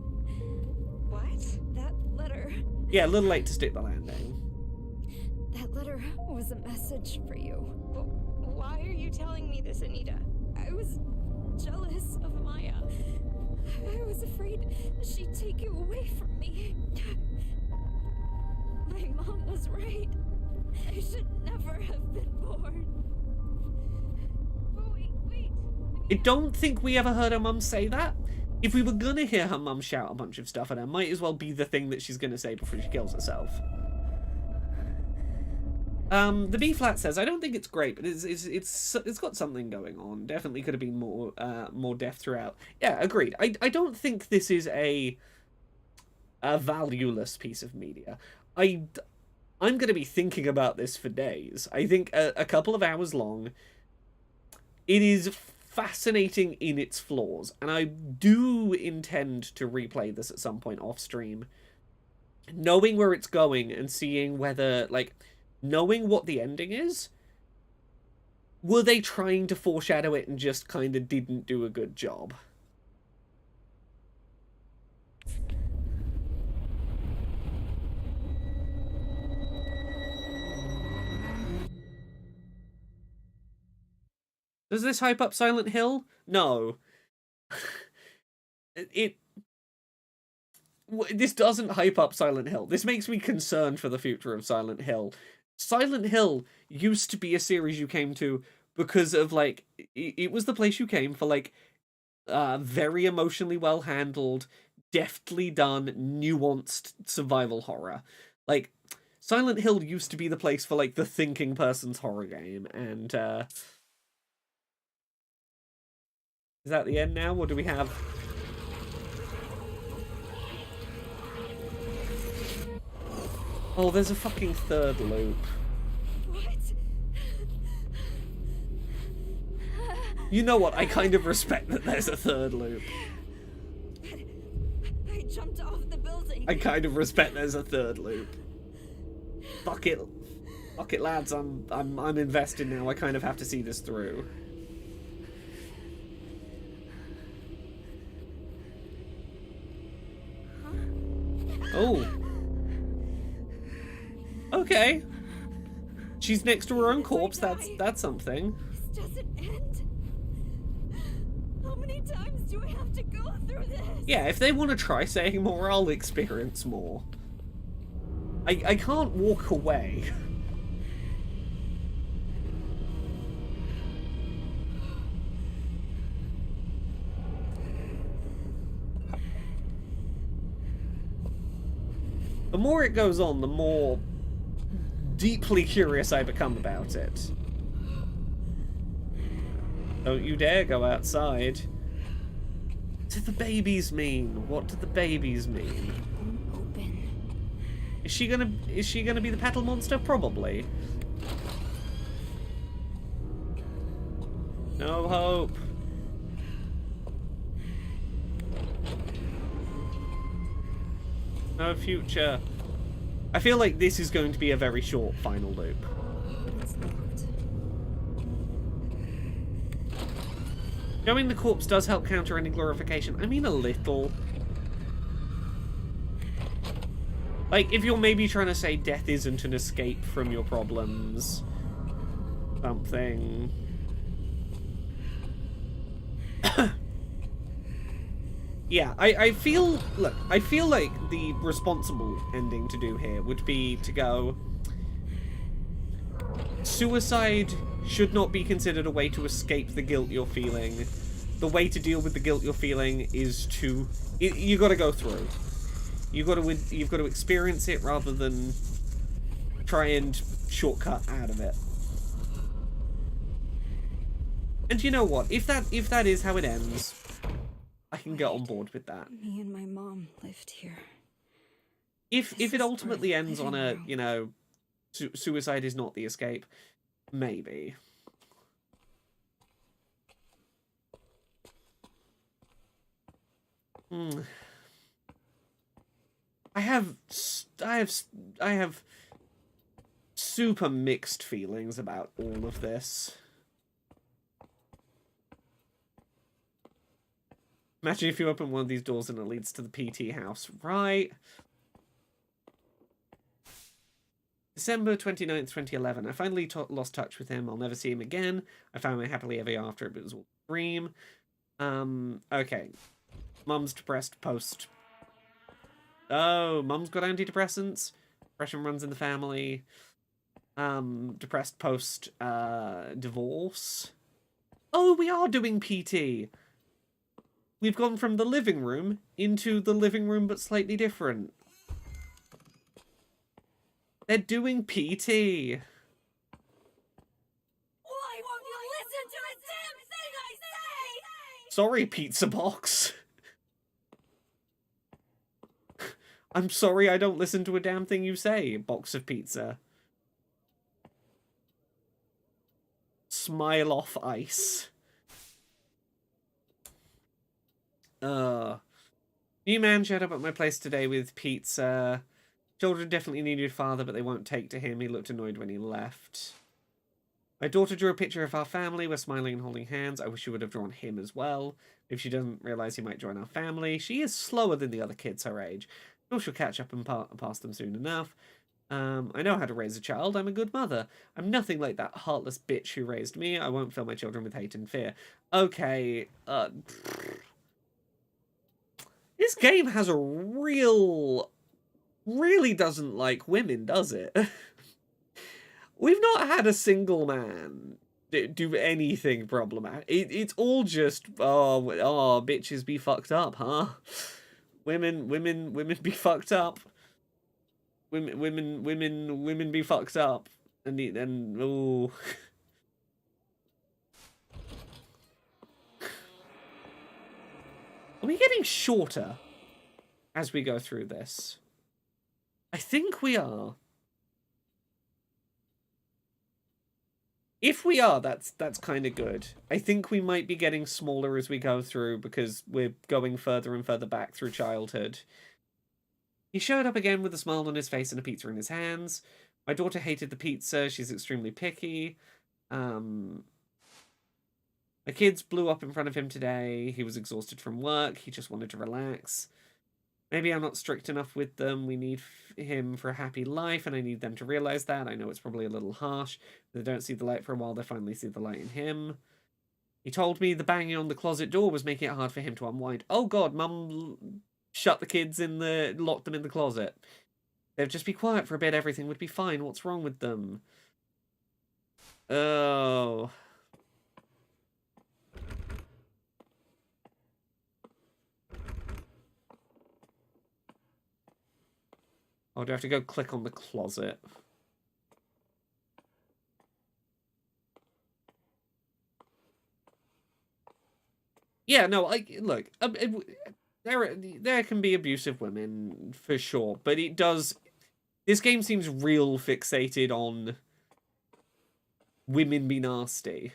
What? That letter. Yeah, a little late to stick the landing. That letter was a message for you. Why are you telling me this, Anita? I was jealous of Maya. I was afraid she'd take you away from me. My mom was right. I should never have been born. But wait. I don't think we ever heard her mum say that. If we were gonna hear her mum shout a bunch of stuff at her, might as well be the thing that she's gonna say before she kills herself. The B flat says, I don't think it's great, but it's got something going on. Definitely could have been more depth throughout. Yeah, agreed. I don't think this is a valueless piece of media. I'm gonna be thinking about this for days. I think a couple of hours long. It is fascinating in its flaws, and I do intend to replay this at some point off stream, knowing where it's going and seeing whether, like, knowing what the ending is, were they trying to foreshadow it and just kind of didn't do a good job? Does this hype up Silent Hill? No. This doesn't hype up Silent Hill. This makes me concerned for the future of Silent Hill. Silent Hill used to be a series you came to because of, like, it was the place you came for, like, very emotionally well handled, deftly done, nuanced survival horror. Like, Silent Hill used to be the place for, like, the thinking person's horror game, and is that the end now, or do we have... Oh, there's a fucking third loop. What? You know what? I kind of respect that there's a third loop. I jumped off the building. I kind of respect there's a third loop. Fuck it. Fuck it, lads. I'm invested now. I kind of have to see this through. Oh. Okay. She's next to her own corpse. That's something. This doesn't end. How many times do I have to go through this? Yeah, if they want to try saying more, I'll experience more. I can't walk away. The more it goes on, the more deeply curious I become about it. Don't you dare go outside. What do the babies mean? What do the babies mean? Open. Is she gonna be the petal monster? Probably. No hope. No future. I feel like this is going to be a very short final loop. It's locked. Showing the corpse does help counter any glorification. I mean, a little. Like, if you're maybe trying to say death isn't an escape from your problems. Something. Yeah, I feel... Look, I feel like the responsible ending to do here would be to go... Suicide should not be considered a way to escape the guilt you're feeling. The way to deal with the guilt you're feeling is to... You gotta go through. You've got to experience it rather than try and shortcut out of it. And you know what? If that is how it ends... I can get on board with that. Me and my mom lived here. If it ultimately ends on a, you know, suicide is not the escape, maybe. I have super mixed feelings about all of this. Imagine if you open one of these doors and it leads to the PT house. Right. December 29th, 2011. I finally lost touch with him. I'll never see him again. I found my happily ever after, but it was all a dream. Okay. Mum's depressed post. Oh, Mum's got antidepressants. Depression runs in the family. Depressed post divorce. Oh, we are doing PT. We've gone from the living room into the living room, but slightly different. They're doing PT. Why won't you listen to a damn thing I say? Sorry, pizza box. I'm sorry I don't listen to a damn thing you say, box of pizza. Smile off ice. New man showed up at my place today with pizza. Children definitely need a father, but they won't take to him. He looked annoyed when he left. My daughter drew a picture of our family. We're smiling and holding hands. I wish she would have drawn him as well. If she doesn't realise he might join our family. She is slower than the other kids her age. Sure, she'll catch up and pass them soon enough. I know how to raise a child. I'm a good mother. I'm nothing like that heartless bitch who raised me. I won't fill my children with hate and fear. Okay, this game has a really doesn't like women, does it? We've not had a single man do anything problematic. It's all just, oh, bitches be fucked up, huh? Women be fucked up. Women be fucked up. And oh. Are we getting shorter as we go through this? I think we are. If we are, that's kind of good. I think we might be getting smaller as we go through because we're going further and further back through childhood. He showed up again with a smile on his face and a pizza in his hands. My daughter hated the pizza. She's extremely picky. My kids blew up in front of him today. He was exhausted from work. He just wanted to relax. Maybe I'm not strict enough with them. We need him for a happy life, and I need them to realize that. I know it's probably a little harsh. They don't see the light for a while. They finally see the light in him. He told me the banging on the closet door was making it hard for him to unwind. Oh, God, Mum shut the kids locked them in the closet. They'd just be quiet for a bit. Everything would be fine. What's wrong with them? Oh... Oh, do I have to go click on the closet? Yeah, no, look, there can be abusive women, for sure, but it does... This game seems real fixated on women be nasty.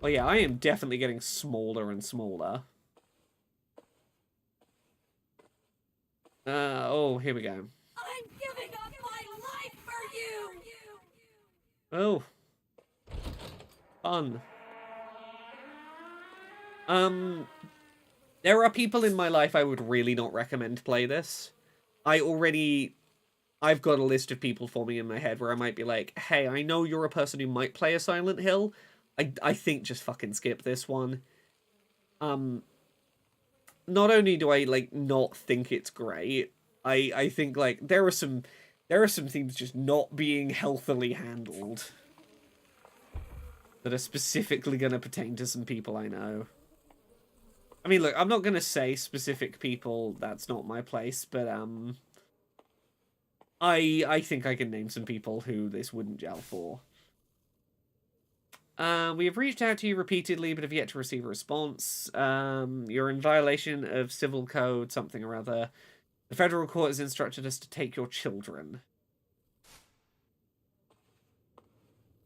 Oh yeah, I am definitely getting smaller and smaller. Oh, here we go. I'm giving up my life for you! Oh. Fun. There are people in my life I would really not recommend play this. I've got a list of people forming in my head where I might be like, hey, I know you're a person who might play a Silent Hill. I think just fucking skip this one. Not only do I, like, not think it's great, I think, like, there are some things just not being healthily handled that are specifically going to pertain to some people I know. I mean, look, I'm not going to say specific people, that's not my place, but, I think I can name some people who this wouldn't gel for. We have reached out to you repeatedly, but have yet to receive a response. You're in violation of civil code, something or other. The federal court has instructed us to take your children.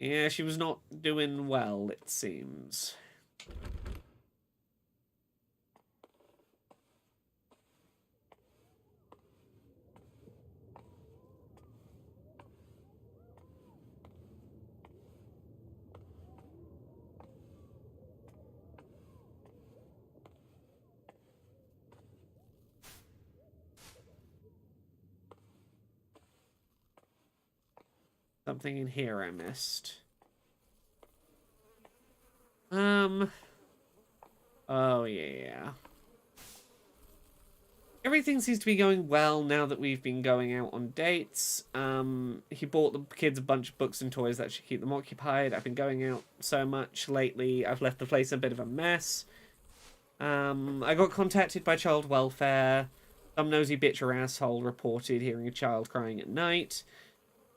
Yeah, she was not doing well, it seems. Something in here I missed. Oh, yeah. Everything seems to be going well now that we've been going out on dates. He bought the kids a bunch of books and toys that should keep them occupied. I've been going out so much lately. I've left the place a bit of a mess. I got contacted by child welfare. Some nosy bitch or asshole reported hearing a child crying at night.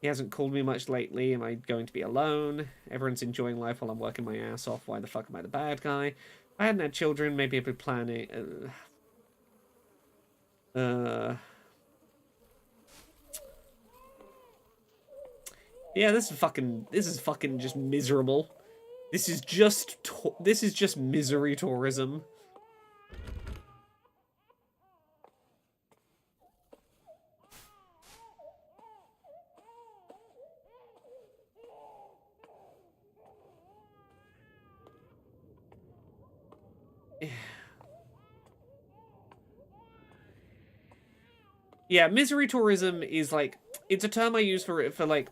He hasn't called me much lately. Am I going to be alone? Everyone's enjoying life while I'm working my ass off. Why the fuck am I the bad guy? If I hadn't had children, maybe I'd be planning... Yeah, this is fucking just miserable. This is just misery tourism. Yeah, misery tourism is like, it's a term I use for like,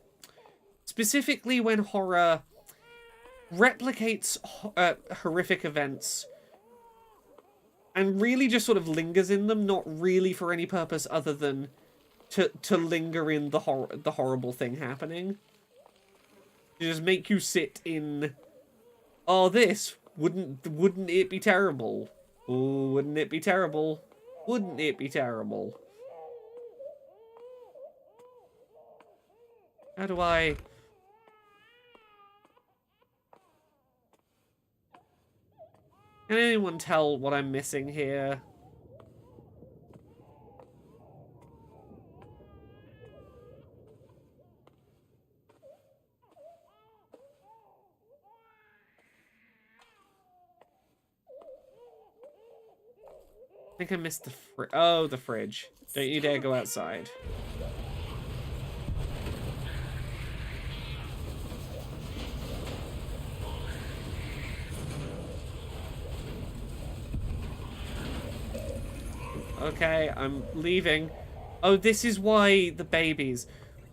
specifically when horror replicates horrific events and really just sort of lingers in them, not really for any purpose other than to linger in the horrible thing happening. To just make you sit in, oh, this, wouldn't it be terrible? Oh, wouldn't it be terrible? Wouldn't it be terrible? How do I... Can anyone tell what I'm missing here? I think I missed the oh, the fridge. Don't you dare go outside. Okay, I'm leaving. Oh, this is why the babies...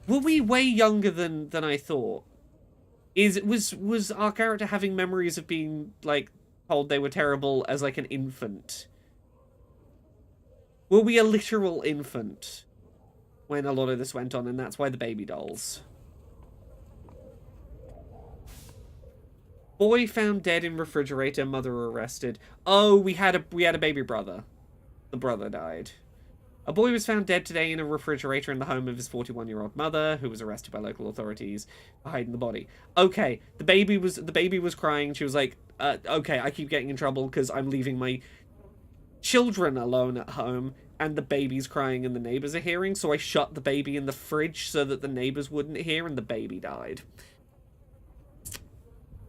Were we way younger than I thought? Was our character having memories of being, like, told they were terrible as, like, an infant? Were we a literal infant when a lot of this went on, and that's why the baby dolls? Boy found dead in refrigerator, mother arrested. Oh, we had a baby brother. The brother died. A boy was found dead today in a refrigerator in the home of his 41-year-old mother, who was arrested by local authorities for hiding the body. Okay, the baby was crying. She was like, okay, I keep getting in trouble because I'm leaving my children alone at home, and the baby's crying and the neighbors are hearing, so I shut the baby in the fridge so that the neighbors wouldn't hear, and the baby died.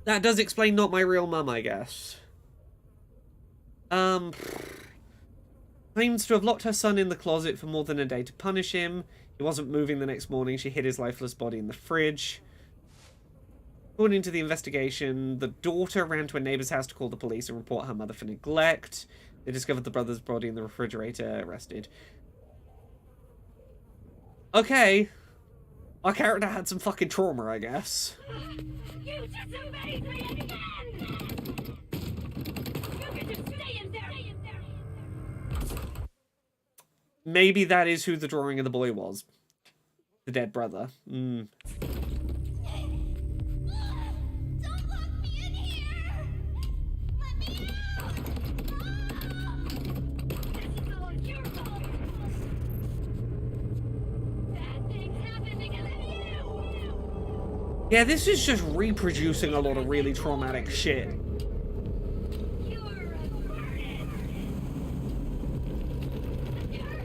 That does explain not my real mum, I guess. Claims to have locked her son in the closet for more than a day to punish him. He wasn't moving the next morning. She hid his lifeless body in the fridge. According to the investigation, the daughter ran to a neighbor's house to call the police and report her mother for neglect. They discovered the brother's body in the refrigerator, arrested. Okay. Our character had some fucking trauma, I guess. You disobeyed me again! You can just stay in there! Maybe that is who the drawing of the boy was. The dead brother. Don't lock me in here! Let me out! This is all your fault! Bad things happen because of you! Yeah, this is just reproducing a lot of really traumatic shit.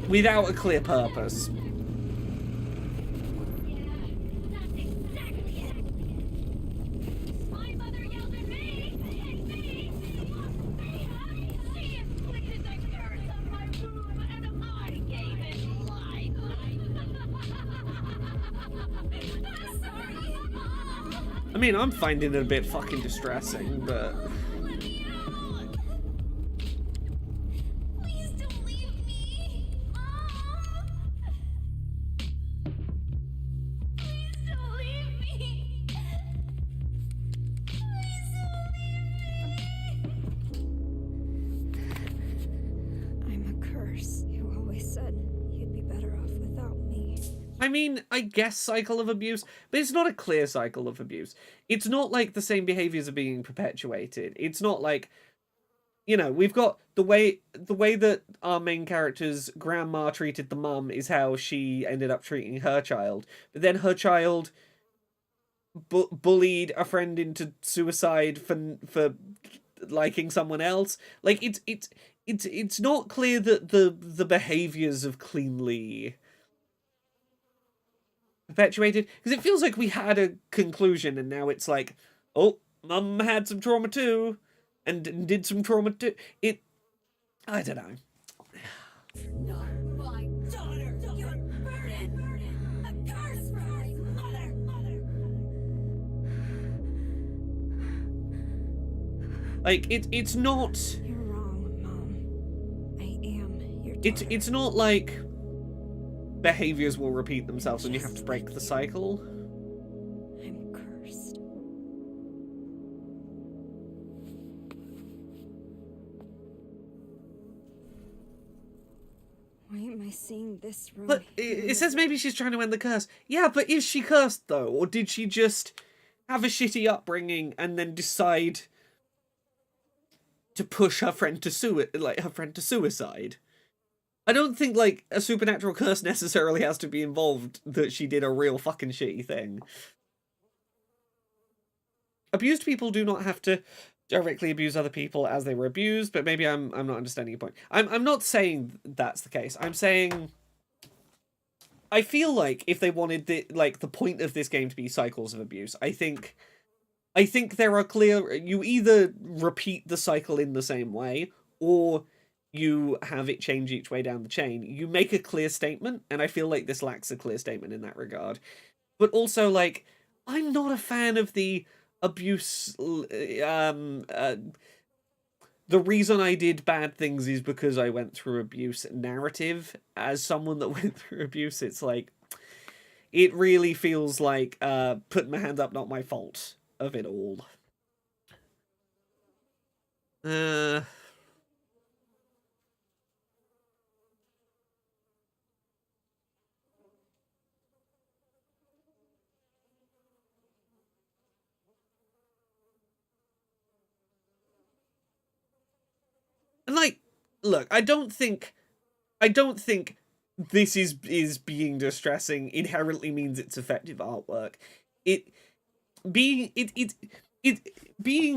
Without a clear purpose. I mean, I'm finding it a bit fucking distressing, but... I mean, I guess cycle of abuse, but it's not a clear cycle of abuse. It's not like the same behaviors are being perpetuated. It's not like, you know, we've got the way that our main character's grandma treated the mum is how she ended up treating her child. But then her child bullied a friend into suicide for liking someone else. Like, it's not clear that the behaviors have cleanly perpetuated, because it feels like we had a conclusion and now it's like, oh, mum had some trauma too and did some trauma too. I don't know. Not my daughter! You're burden! A curse from my mother! Like, it's not... You're wrong, Mom. I am your daughter. It's not like behaviors will repeat themselves and you have to break the cycle. I'm cursed. Why am I seeing this wrong? But it says maybe she's trying to end the curse. Yeah, but is she cursed though? Or did she just have a shitty upbringing and then decide to push her friend to suicide? I don't think, like, a supernatural curse necessarily has to be involved that she did a real fucking shitty thing. Abused people do not have to directly abuse other people as they were abused, but maybe I'm not understanding your point. I'm not saying that's the case. I'm saying I feel like if they wanted the point of this game to be cycles of abuse, I think there are clear... You either repeat the cycle in the same way, or you have it change each way down the chain. You make a clear statement, and I feel like this lacks a clear statement in that regard. But also, like, I'm not a fan of the abuse... the reason I did bad things is because I went through abuse narrative. As someone that went through abuse, it's like... It really feels like putting my hand up, not my fault of it all. And, like, look, I don't think this is being distressing inherently means it's effective artwork. Being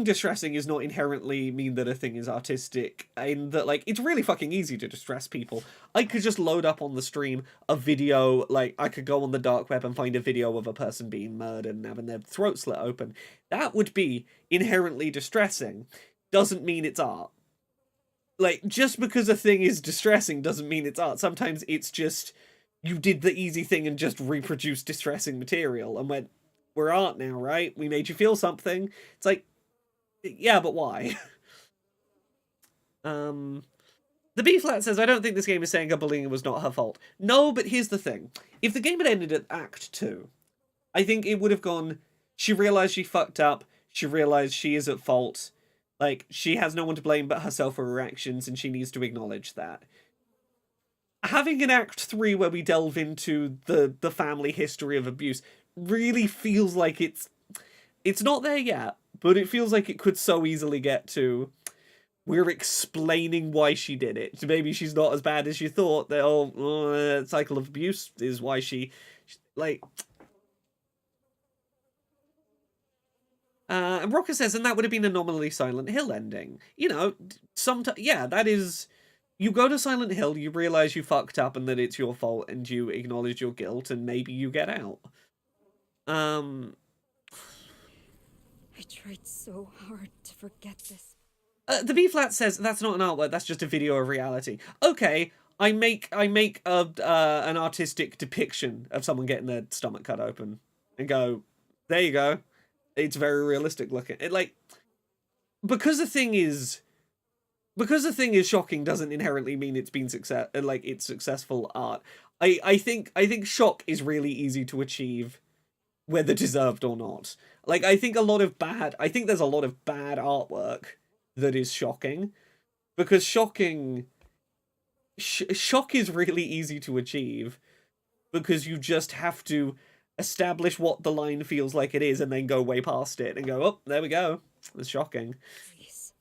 distressing is not inherently mean that a thing is artistic, in that, like, it's really fucking easy to distress people. I could just load up on the stream a video, like, I could go on the dark web and find a video of a person being murdered and having their throat slit open. That would be inherently distressing. Doesn't mean it's art. Like, just because a thing is distressing doesn't mean it's art. Sometimes it's just, you did the easy thing and just reproduced distressing material and went, we're art now, right? We made you feel something. It's like, yeah, but why? The B-flat says, I don't think this game is saying her bullying was not her fault. No, but here's the thing. If the game had ended at Act 2, I think it would have gone, she realised she fucked up, she realised she is at fault, like, she has no one to blame but herself for her actions, and she needs to acknowledge that. Having an Act 3 where we delve into the family history of abuse really feels like it's not there yet, but it feels like it could so easily get to, we're explaining why she did it. Maybe she's not as bad as you thought. The whole cycle of abuse is why she like... And Rocker says, and that would have been a nominally Silent Hill ending. You know, yeah, that is... You go to Silent Hill, you realise you fucked up and that it's your fault, and you acknowledge your guilt, and maybe you get out. I tried so hard to forget this. The B-flat says, that's not an artwork, that's just a video of reality. Okay, I make an artistic depiction of someone getting their stomach cut open, and go, there you go. It's very realistic looking. It, like, because the thing is shocking doesn't inherently mean it's been it's successful art. I think shock is really easy to achieve, whether deserved or not. Like, I think there's a lot of bad artwork that is shocking, because shock is really easy to achieve, because you just have to establish what the line feels like it is and then go way past it and go, oh, there we go. It's shocking. Please.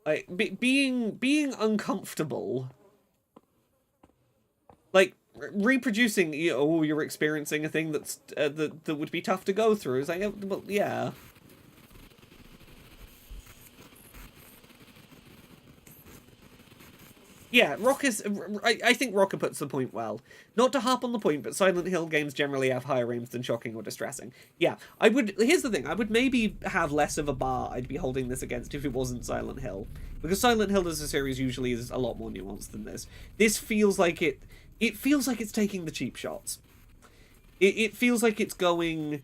Like, being uncomfortable, like reproducing, you know, oh, you're experiencing a thing that's that would be tough to go through. It's like, well, yeah. Yeah, I think Rocker puts the point well. Not to harp on the point, but Silent Hill games generally have higher aims than shocking or distressing. Yeah, here's the thing, I would maybe have less of a bar I'd be holding this against if it wasn't Silent Hill. Because Silent Hill as a series usually is a lot more nuanced than this. This feels like it feels like it's taking the cheap shots. It feels like it's going,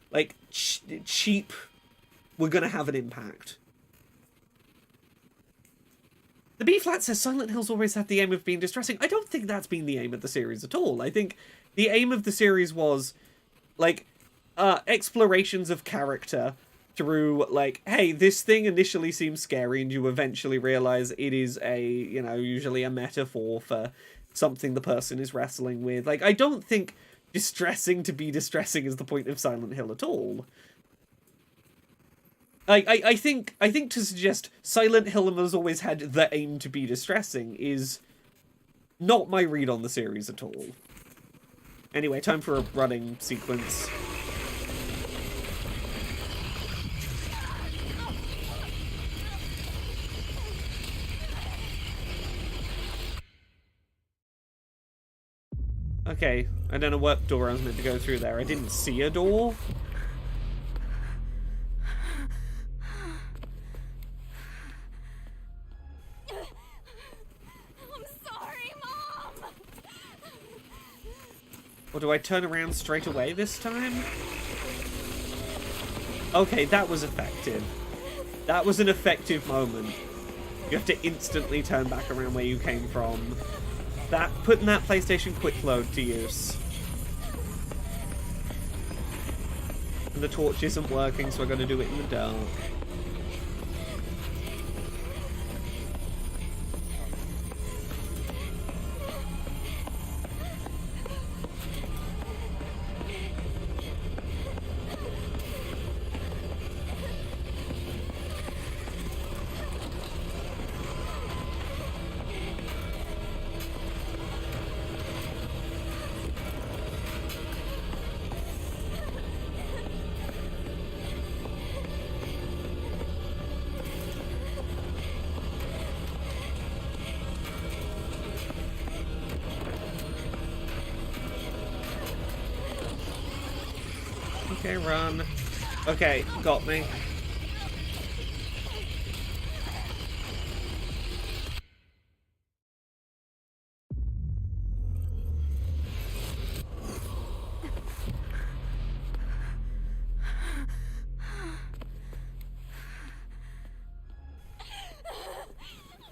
like, cheap, we're gonna have an impact. The B-flat says Silent Hill's always had the aim of being distressing. I don't think that's been the aim of the series at all. I think the aim of the series was, like, explorations of character through, like, hey, this thing initially seems scary, and you eventually realize it is a, you know, usually a metaphor for something the person is wrestling with. Like, I don't think distressing to be distressing is the point of Silent Hill at all. I think to suggest Silent Hill has always had the aim to be distressing is not my read on the series at all. Anyway, time for a running sequence. Okay, I don't know what door I was meant to go through there. I didn't see a door. Or do I turn around straight away this time? Okay, that was effective. That was an effective moment. You have to instantly turn back around where you came from. Putting that PlayStation quick load to use. And the torch isn't working, so I'm going to do it in the dark. Okay, run. Okay, got me.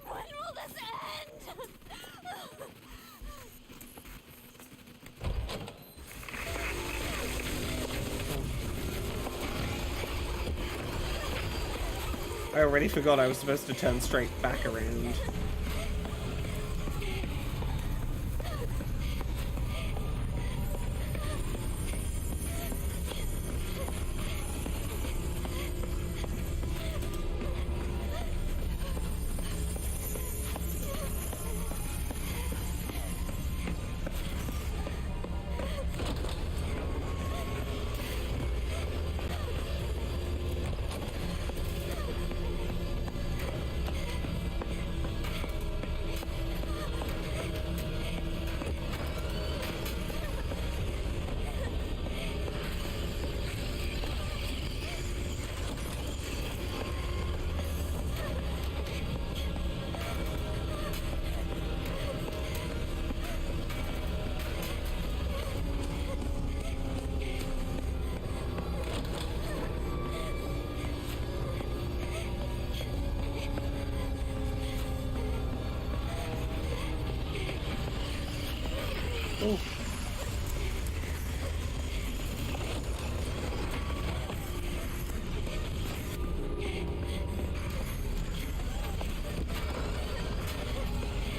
When will this end? I already forgot I was supposed to turn straight back around.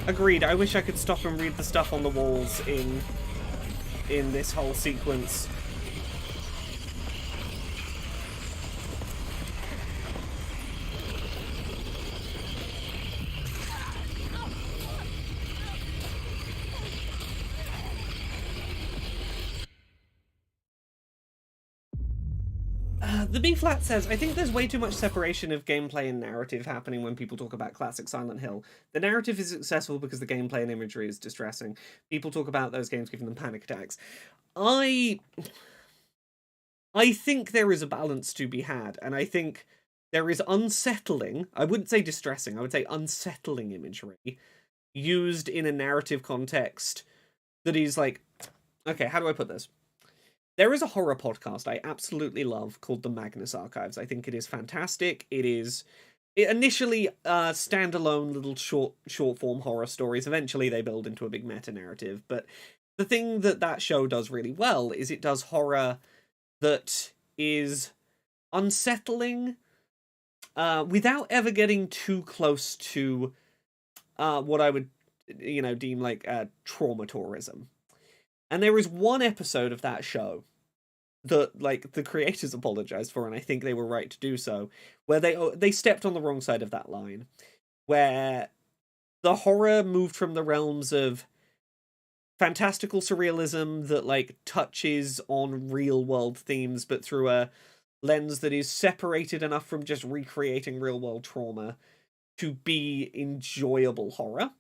Agreed. I wish I could stop and read the stuff on the walls in this whole sequence. The B-flat says, I think there's way too much separation of gameplay and narrative happening when people talk about classic Silent Hill. The narrative is successful because the gameplay and imagery is distressing. People talk about those games giving them panic attacks. I think there is a balance to be had, and I think there is unsettling, I wouldn't say distressing, I would say unsettling imagery used in a narrative context that is like, okay, how do I put this? There is a horror podcast I absolutely love called The Magnus Archives. I think it is fantastic. It initially standalone little short form horror stories. Eventually they build into a big meta narrative. But the thing that show does really well is it does horror that is unsettling without ever getting too close to what I would deem like trauma tourism. And there is one episode of that show that, like, the creators apologized for, and I think they were right to do so, where they stepped on the wrong side of that line, where the horror moved from the realms of fantastical surrealism that, like, touches on real-world themes, but through a lens that is separated enough from just recreating real-world trauma to be enjoyable horror,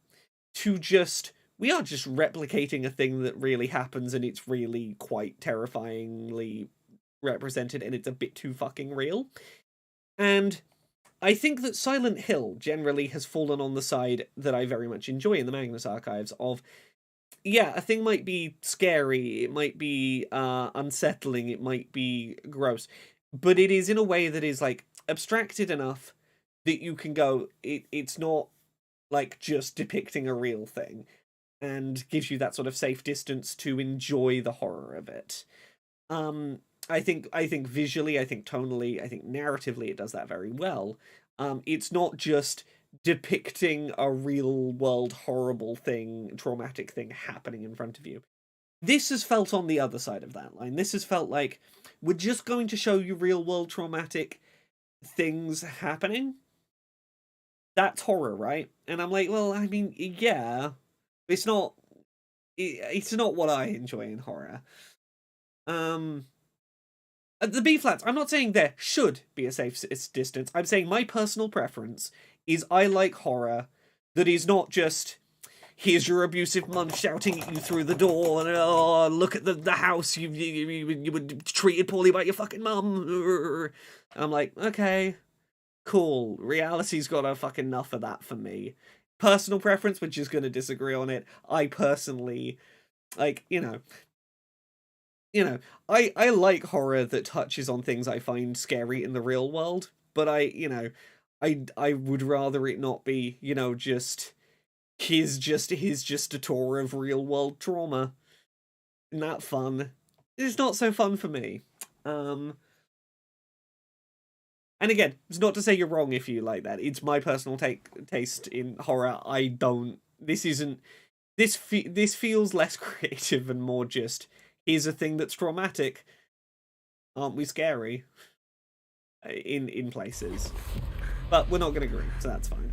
to just... we are just replicating a thing that really happens and it's really quite terrifyingly represented and it's a bit too fucking real. And I think that Silent Hill generally has fallen on the side that I very much enjoy in the Magnus Archives of, yeah, a thing might be scary, it might be unsettling, it might be gross, but it is in a way that is, like, abstracted enough that you can go, it's not, like, just depicting a real thing, and gives you that sort of safe distance to enjoy the horror of it. I think visually, I think tonally, I think narratively it does that very well. It's not just depicting a real-world horrible thing, traumatic thing happening in front of you. This has felt on the other side of that line. This has felt like, we're just going to show you real-world traumatic things happening? That's horror, right? And I'm like, well, I mean, yeah... It's not what I enjoy in horror. The B-flats, I'm not saying there should be a safe distance. I'm saying my personal preference is I like horror that is not just, here's your abusive mum shouting at you through the door, and oh, look at the house, you were treated poorly by your fucking mum. I'm like, okay, cool. Reality's got a fucking enough of that for me. Personal preference, we're just going to disagree on it. I personally, like, I like horror that touches on things I find scary in the real world, but I would rather it not be, just, he's just a tour of real world trauma. Isn't that fun? It's not so fun for me. And again, it's not to say you're wrong if you like that. It's my personal taste in horror. I don't... This isn't... This feels less creative and more just, here's a thing that's traumatic. Aren't we scary? In places. But we're not going to agree, so that's fine.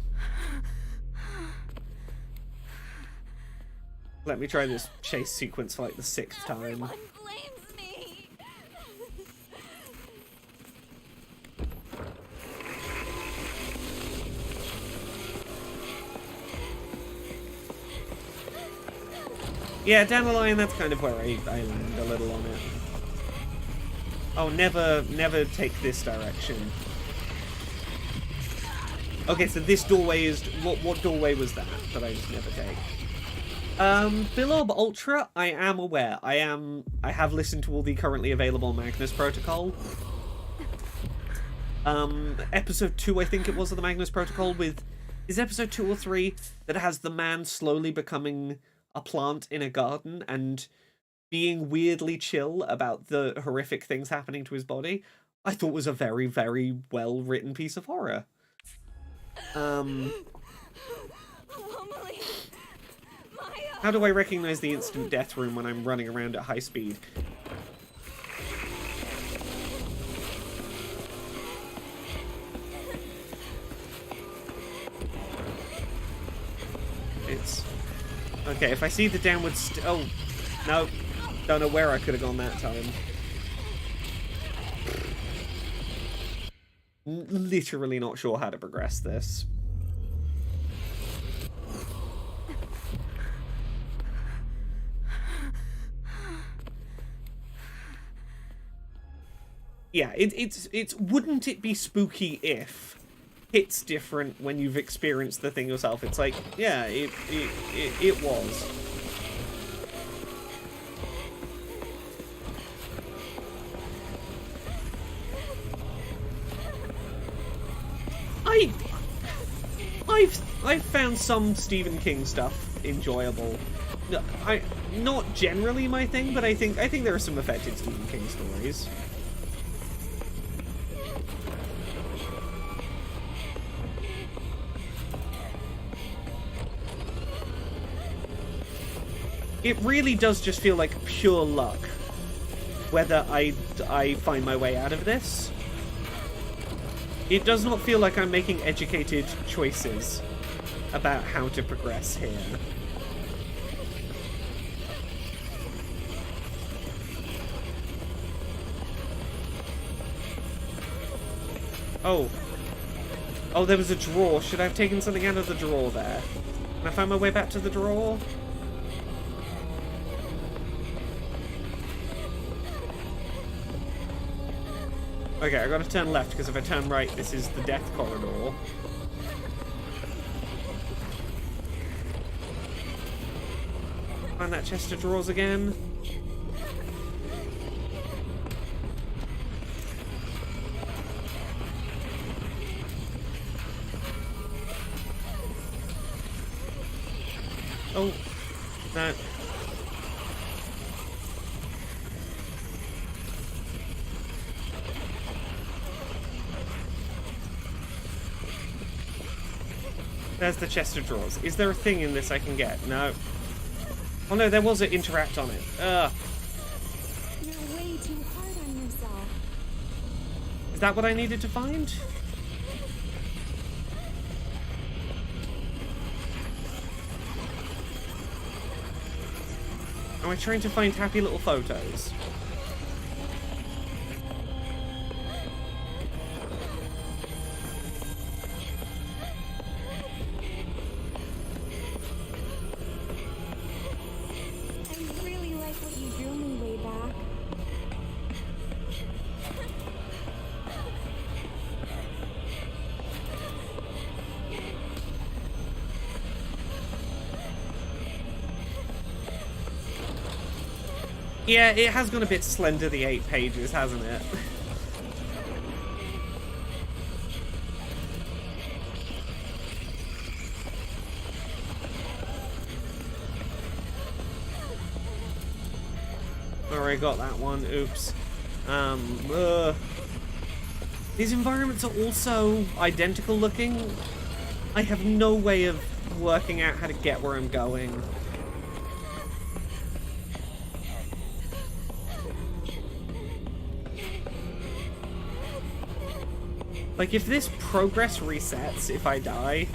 Let me try this chase sequence for like the 6th time. Yeah, down the line, that's kind of where I land a little on it. Oh, never take this direction. Okay, so this doorway is... What doorway was that I just never take? Bilob Ultra, I am aware. I have listened to all the currently available Magnus Protocol. Episode 2, I think it was, of the Magnus Protocol with... Is episode 2 or 3 that has the man slowly becoming... a plant in a garden and being weirdly chill about the horrific things happening to his body, I thought was a very, very well-written piece of horror. Emily, How do I recognize the instant death room when I'm running around at high speed? It's... Okay, if I see the downward oh, no. Don't know where I could have gone that time. Literally not sure how to progress this. Yeah, it's wouldn't it be spooky if it's different when you've experienced the thing yourself? It's like, yeah, it was. I've found some Stephen King stuff enjoyable. Not generally my thing, but I think there are some effective Stephen King stories. It really does just feel like pure luck whether I find my way out of this. It does not feel like I'm making educated choices about how to progress here. Oh. Oh, there was a drawer. Should I have taken something out of the drawer there? Can I find my way back to the drawer? Okay, I gotta turn left, because if I turn right, this is the death corridor. Find that chest of drawers again. Oh, no. There's the chest of drawers. Is there a thing in this I can get? No. Oh no, there was an interact on it. Ugh. You're way too hard on yourself. Is that what I needed to find? Am I trying to find happy little photos? Yeah, it has gone a bit slender, the 8 pages, hasn't it? Alright, got that one. Oops. These environments are also identical looking. I have no way of working out how to get where I'm going. Like, if this progress resets if I die...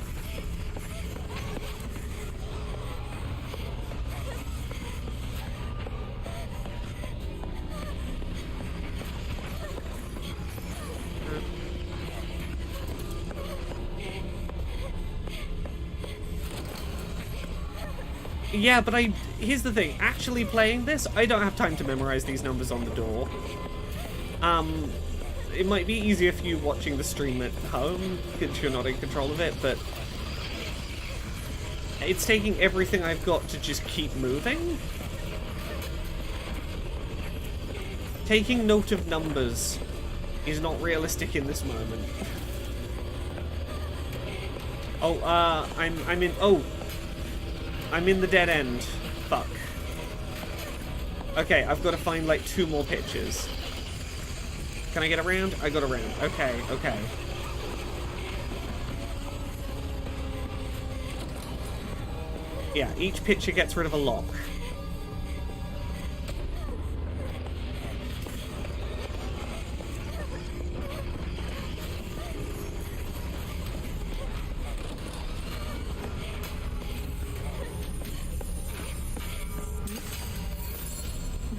Yeah, but here's the thing. Actually playing this, I don't have time to memorize these numbers on the door. It might be easier for you watching the stream at home, because you're not in control of it, but it's taking everything I've got to just keep moving. Taking note of numbers is not realistic in this moment. Oh, I'm in the dead end. Fuck. Okay, I've got to find like 2 more pictures. Can I get around? I got around. Okay, okay. Yeah, each picture gets rid of a lock.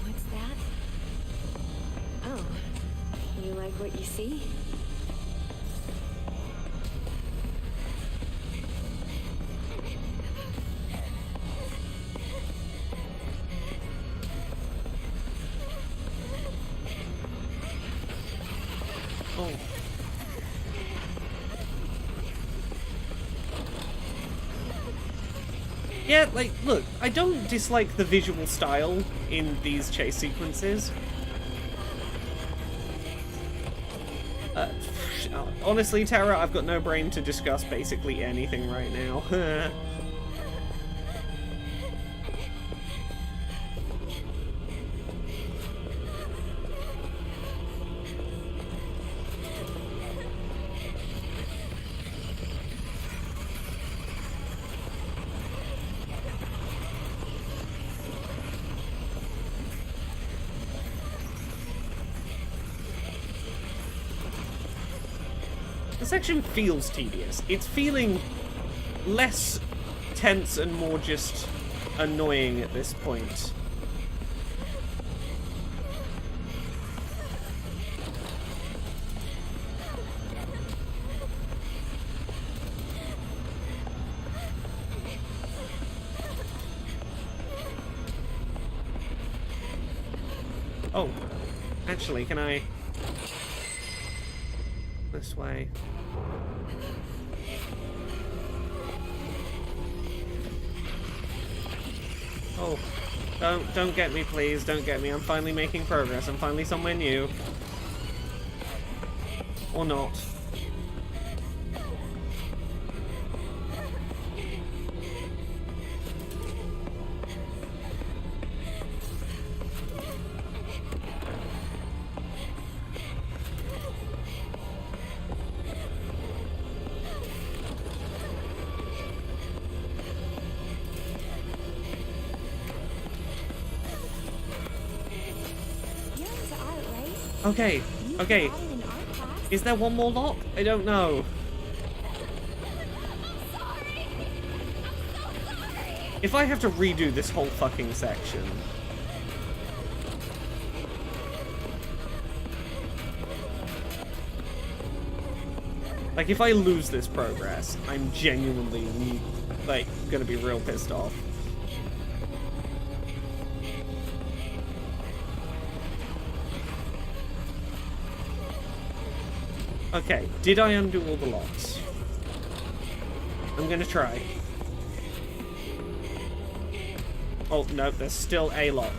What's that? Oh, you like what you see? Yeah, like, look, I don't dislike the visual style in these chase sequences. Honestly, Tara, I've got no brain to discuss basically anything right now. The section feels tedious. It's feeling less tense and more just annoying at this point. Oh, actually, can I... this way. Oh, don't get me, please. Don't get me. I'm finally making progress. I'm finally somewhere new. Or not. Okay, okay. Is there one more lock? I don't know. If I have to redo this whole fucking section... like, if I lose this progress, I'm genuinely, like, gonna be real pissed off. Okay, did I undo all the locks? I'm gonna try. Oh, no, there's still a lock.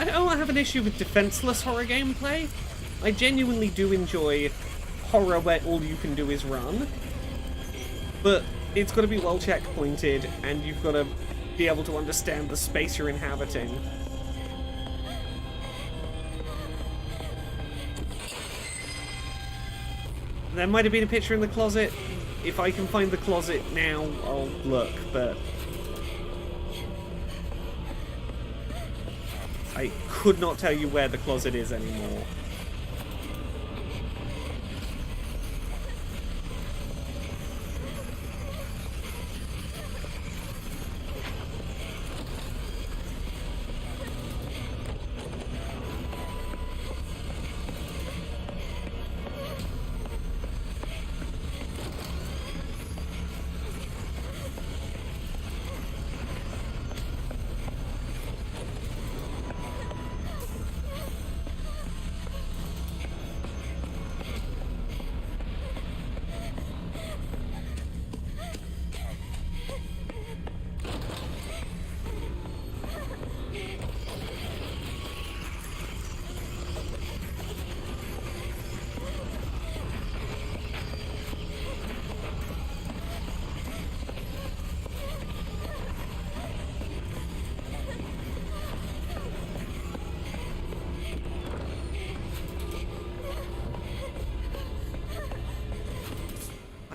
I don't have an issue with defenseless horror gameplay. I genuinely do enjoy horror where all you can do is run. But it's got to be well checkpointed, and you've got to be able to understand the space you're inhabiting. There might have been a picture in the closet. If I can find the closet now, I'll look, but... I could not tell you where the closet is anymore.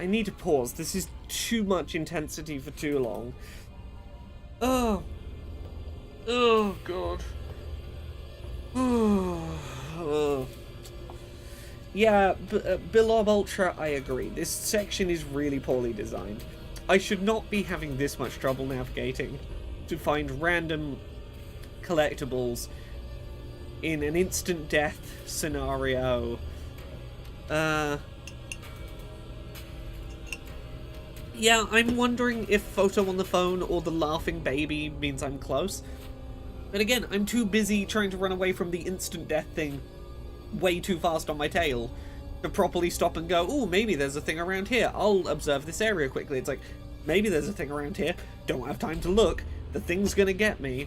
I need to pause. This is too much intensity for too long. Oh. Oh, God. Oh. Yeah, Bilob Ultra, I agree. This section is really poorly designed. I should not be having this much trouble navigating to find random collectibles in an instant death scenario. Yeah, I'm wondering if photo on the phone or the laughing baby means I'm close. But again, I'm too busy trying to run away from the instant death thing way too fast on my tail to properly stop and go, ooh, maybe there's a thing around here. I'll observe this area quickly. It's like, maybe there's a thing around here. Don't have time to look. The thing's gonna get me.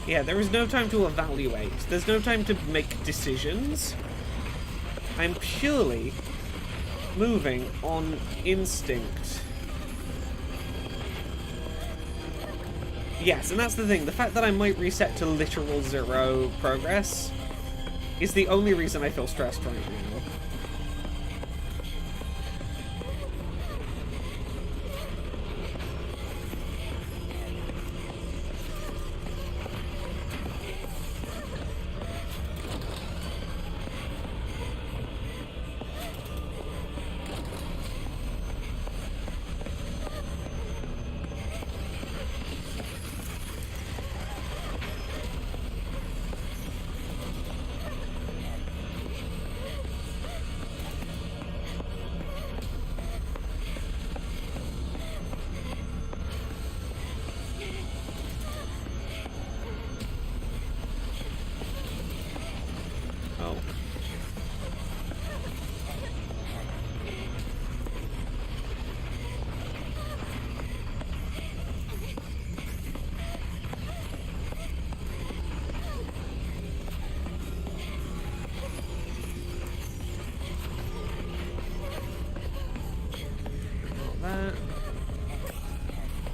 Yeah, there is no time to evaluate. There's no time to make decisions. I'm purely moving on instinct. Yes, and that's the thing. The fact that I might reset to literal 0 progress is the only reason I feel stressed right now.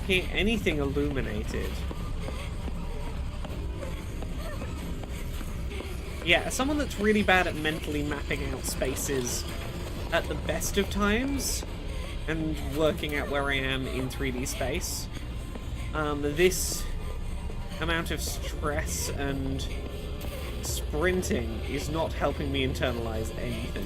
Anything illuminated. Yeah, as someone that's really bad at mentally mapping out spaces at the best of times and working out where I am in 3D space, this amount of stress and sprinting is not helping me internalize anything.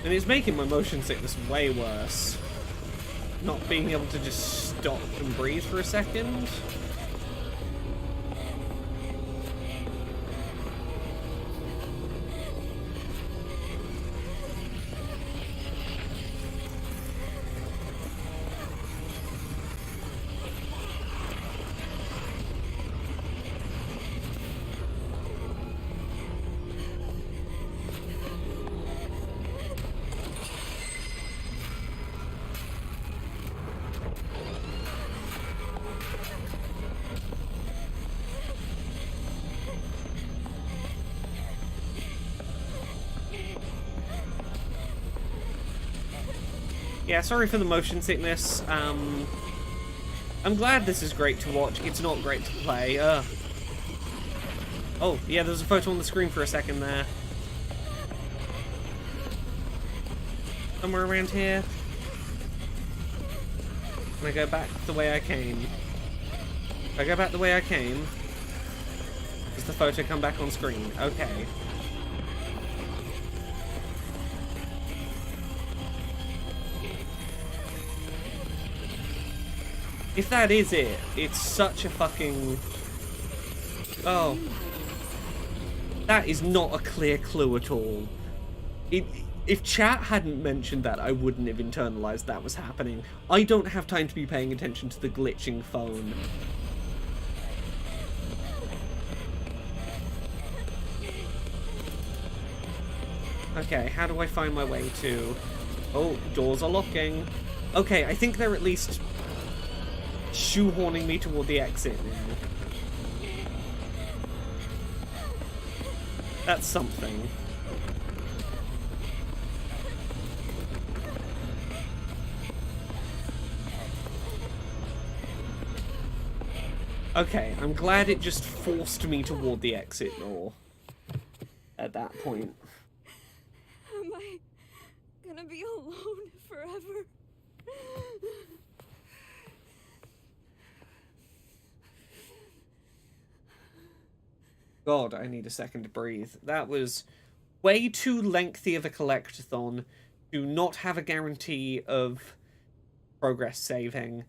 And it's making my motion sickness way worse. Not being able to just stop and breathe for a second. Yeah, sorry for the motion sickness. I'm glad this is great to watch. It's not great to play. Oh, yeah, there's a photo on the screen for a second there. Somewhere around here. Can I go back the way I came? If I go back the way I came, does the photo come back on screen? Okay. If that is it, it's such a fucking... Oh. That is not a clear clue at all. If chat hadn't mentioned that, I wouldn't have internalized that was happening. I don't have time to be paying attention to the glitching phone. Okay, how do I find my way to... Oh, doors are locking. Okay, I think they're at least shoehorning me toward the exit now. That's something. Okay, I'm glad it just forced me toward the exit door at that point. Am I gonna be alone forever? God, I need a second to breathe. That was way too lengthy of a collectathon to not have a guarantee of progress saving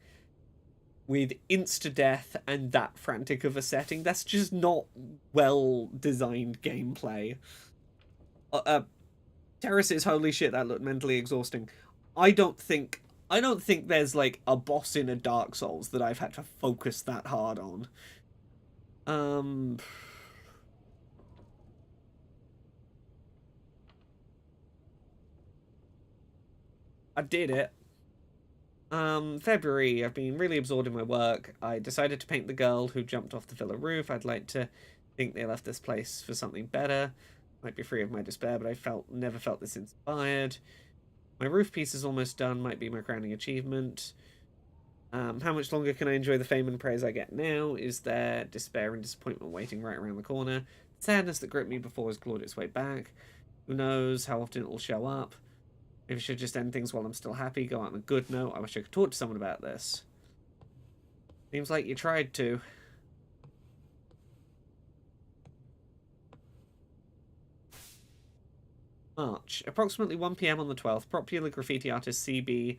with insta-death and that frantic of a setting. That's just not well-designed gameplay. Terraces, holy shit, that looked mentally exhausting. I don't think there's like a boss in a Dark Souls that I've had to focus that hard on. I did it. February, I've been really absorbed in my work. I decided to paint the girl who jumped off the villa roof. I'd like to think they left this place for something better. Might be free of my despair, but I never felt this inspired. My roof piece is almost done. Might be my crowning achievement. How much longer can I enjoy the fame and praise I get now? Is there despair and disappointment waiting right around the corner? Sadness that gripped me before has clawed its way back. Who knows how often it will show up? Maybe I should just end things while I'm still happy, go out on a good note. I wish I could talk to someone about this. Seems like you tried to. March. Approximately 1 PM on the 12th, popular graffiti artist CB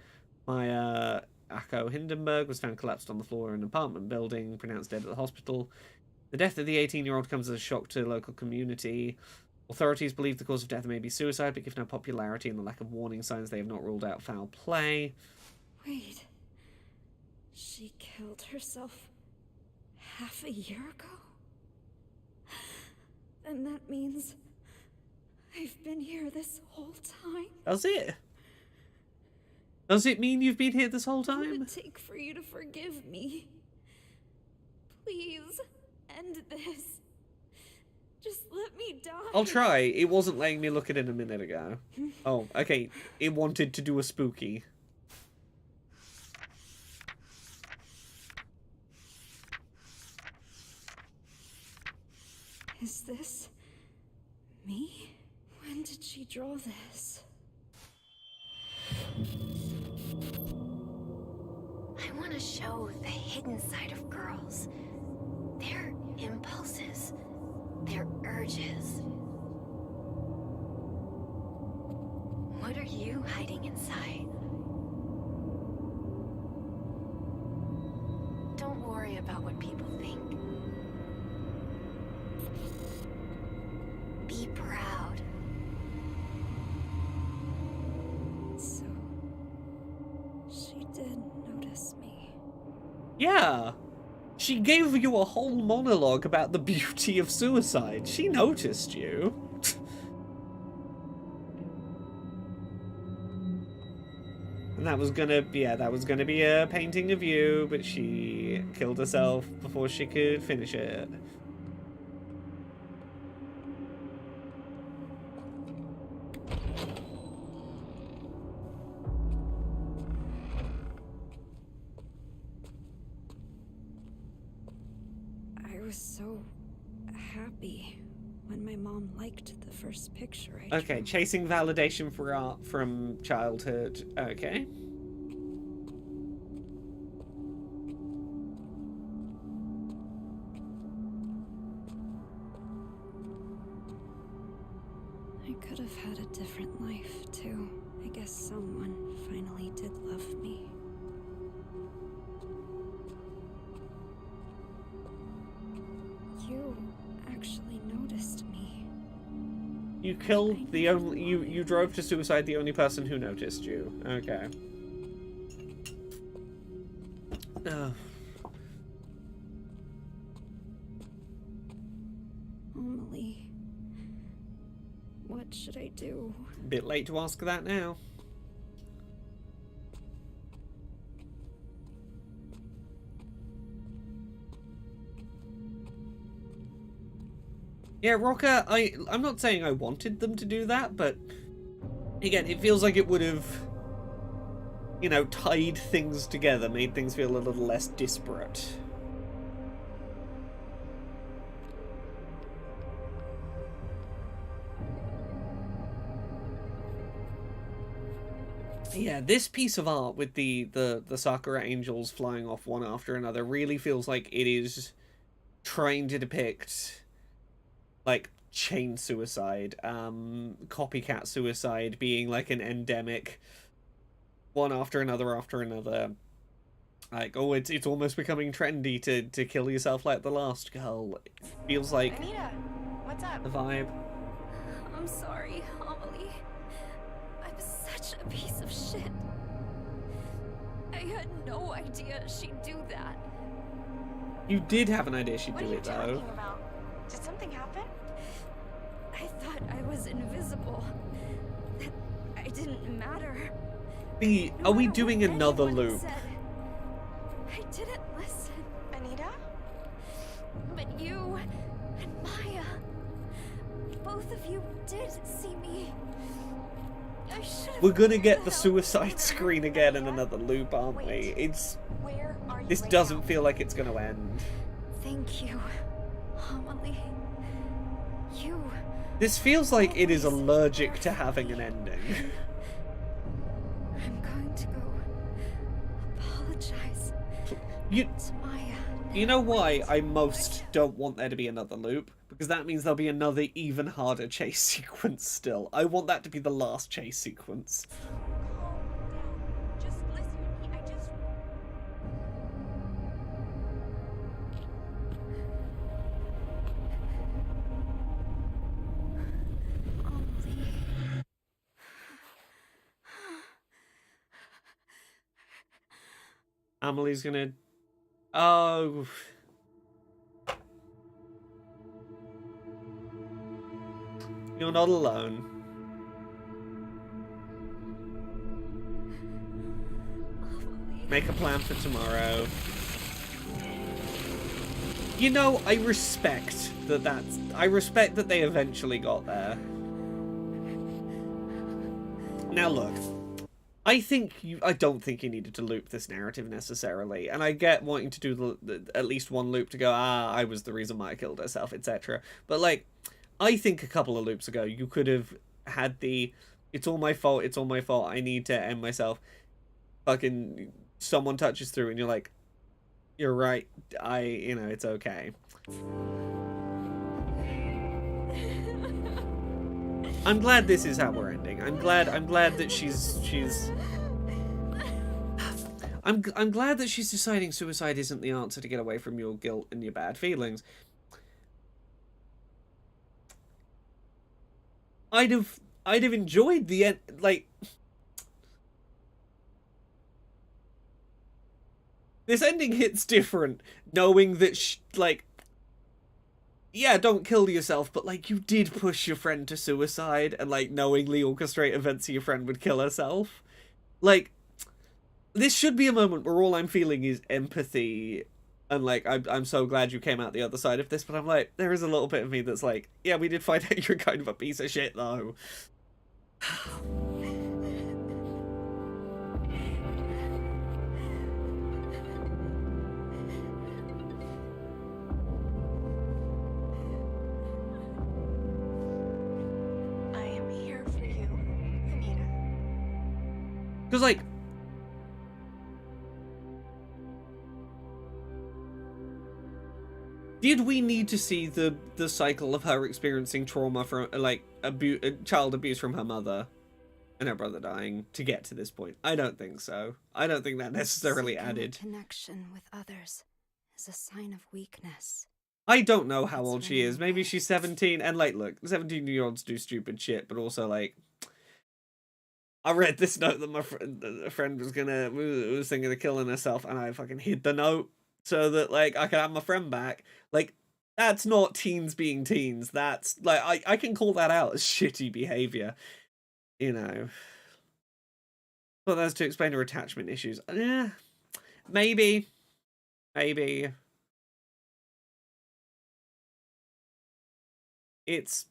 Maya Akko Hindenburg was found collapsed on the floor of an apartment building, pronounced dead at the hospital. The death of the 18-year-old comes as a shock to the local community. Authorities believe the cause of death may be suicide, but given her popularity and the lack of warning signs, they have not ruled out foul play. Wait. She killed herself half a year ago? And that means I've been here this whole time? Does it? Does it mean you've been here this whole time? What would it take for you to forgive me? Please, end this. Just let me die. I'll try. It wasn't letting me look at it a minute ago. Oh, okay. It wanted to do a spooky. Is this me? When did she draw this? I want to show the hidden side of girls. Their impulses. Their urges. What are you hiding inside? Don't worry about what people think. Be proud. So, she did notice me. Yeah. She gave you a whole monologue about the beauty of suicide. She noticed you. And that was gonna be a painting of you, but she killed herself before she could finish it. I was so happy when my mom liked the first picture I drew. Okay, chasing validation for art from childhood. Okay. I could have had a different life, too. I guess someone finally did love me. You actually noticed me. You killed the only... You drove to suicide the only person who noticed you. Okay. Oh. Emily, what should I do? Bit late to ask that now. Yeah, Rocker, I'm not saying I wanted them to do that, but again, it feels like it would have, you know, tied things together, made things feel a little less disparate. Yeah, this piece of art with the Sakura angels flying off one after another really feels like it is trying to depict, like, chain suicide, copycat suicide being like an endemic, one after another after another. Like, oh, it's almost becoming trendy to kill yourself like the last girl. It feels like Anita, what's up? the vibe. I'm sorry, Amelie. I'm such a piece of shit. I had no idea she'd do that. You did have an idea she'd What do are you it, though. talking about? Did something happen? I thought I was invisible. That I didn't matter. Are we doing another loop? Said. I didn't listen. Anita? But you and Maya, both of you did see me. I should have. We're gonna get the suicide screen again in another loop, aren't we? Where are you This right doesn't now? feel like it's gonna end. Thank you, Amelie. You. This feels like it is allergic to having an ending. I'm going to go apologize You, to Maya. you know why I most don't want there to be another loop? Because that means there'll be another even harder chase sequence still. I want that to be the last chase sequence. Just listen to me. I just. Amelie's gonna... Oh... You're not alone. Make a plan for tomorrow. You know, I respect I respect that they eventually got there. Now look, I don't think you needed to loop this narrative necessarily, and I get wanting to do at least one loop to go, I was the reason Maya killed herself, etc. But like, I think a couple of loops ago you could have had the, it's all my fault, I need to end myself. Fucking someone touches through and you're like, you're right, it's okay. I'm glad this is how we're ending. I'm glad that I'm glad that she's deciding suicide isn't the answer to get away from your guilt and your bad feelings. I'd have enjoyed the end, like, this ending hits different, knowing that yeah, don't kill yourself, but like, you did push your friend to suicide and like knowingly orchestrate events so your friend would kill herself. Like, this should be a moment where all I'm feeling is empathy and like, I'm so glad you came out the other side of this, but I'm like, there is a little bit of me that's like, yeah, we did find out you're kind of a piece of shit though. I am here for you, Anita. Because like, did we need to see the cycle of her experiencing trauma from like child abuse from her mother and her brother dying to get to this point? I don't think so. I don't think that necessarily Seeking added. Connection with others is a sign of weakness. I don't know how old she is. Maybe she's 17. And, like, look, 17-year-olds do stupid shit, but also, like, I read this note that my friend was thinking of killing herself, and I fucking hid the note so that, like, I could have my friend back. Like, that's not teens being teens. That's, like, I can call that out as shitty behavior, you know. But that's to explain her attachment issues. Yeah, maybe. It's...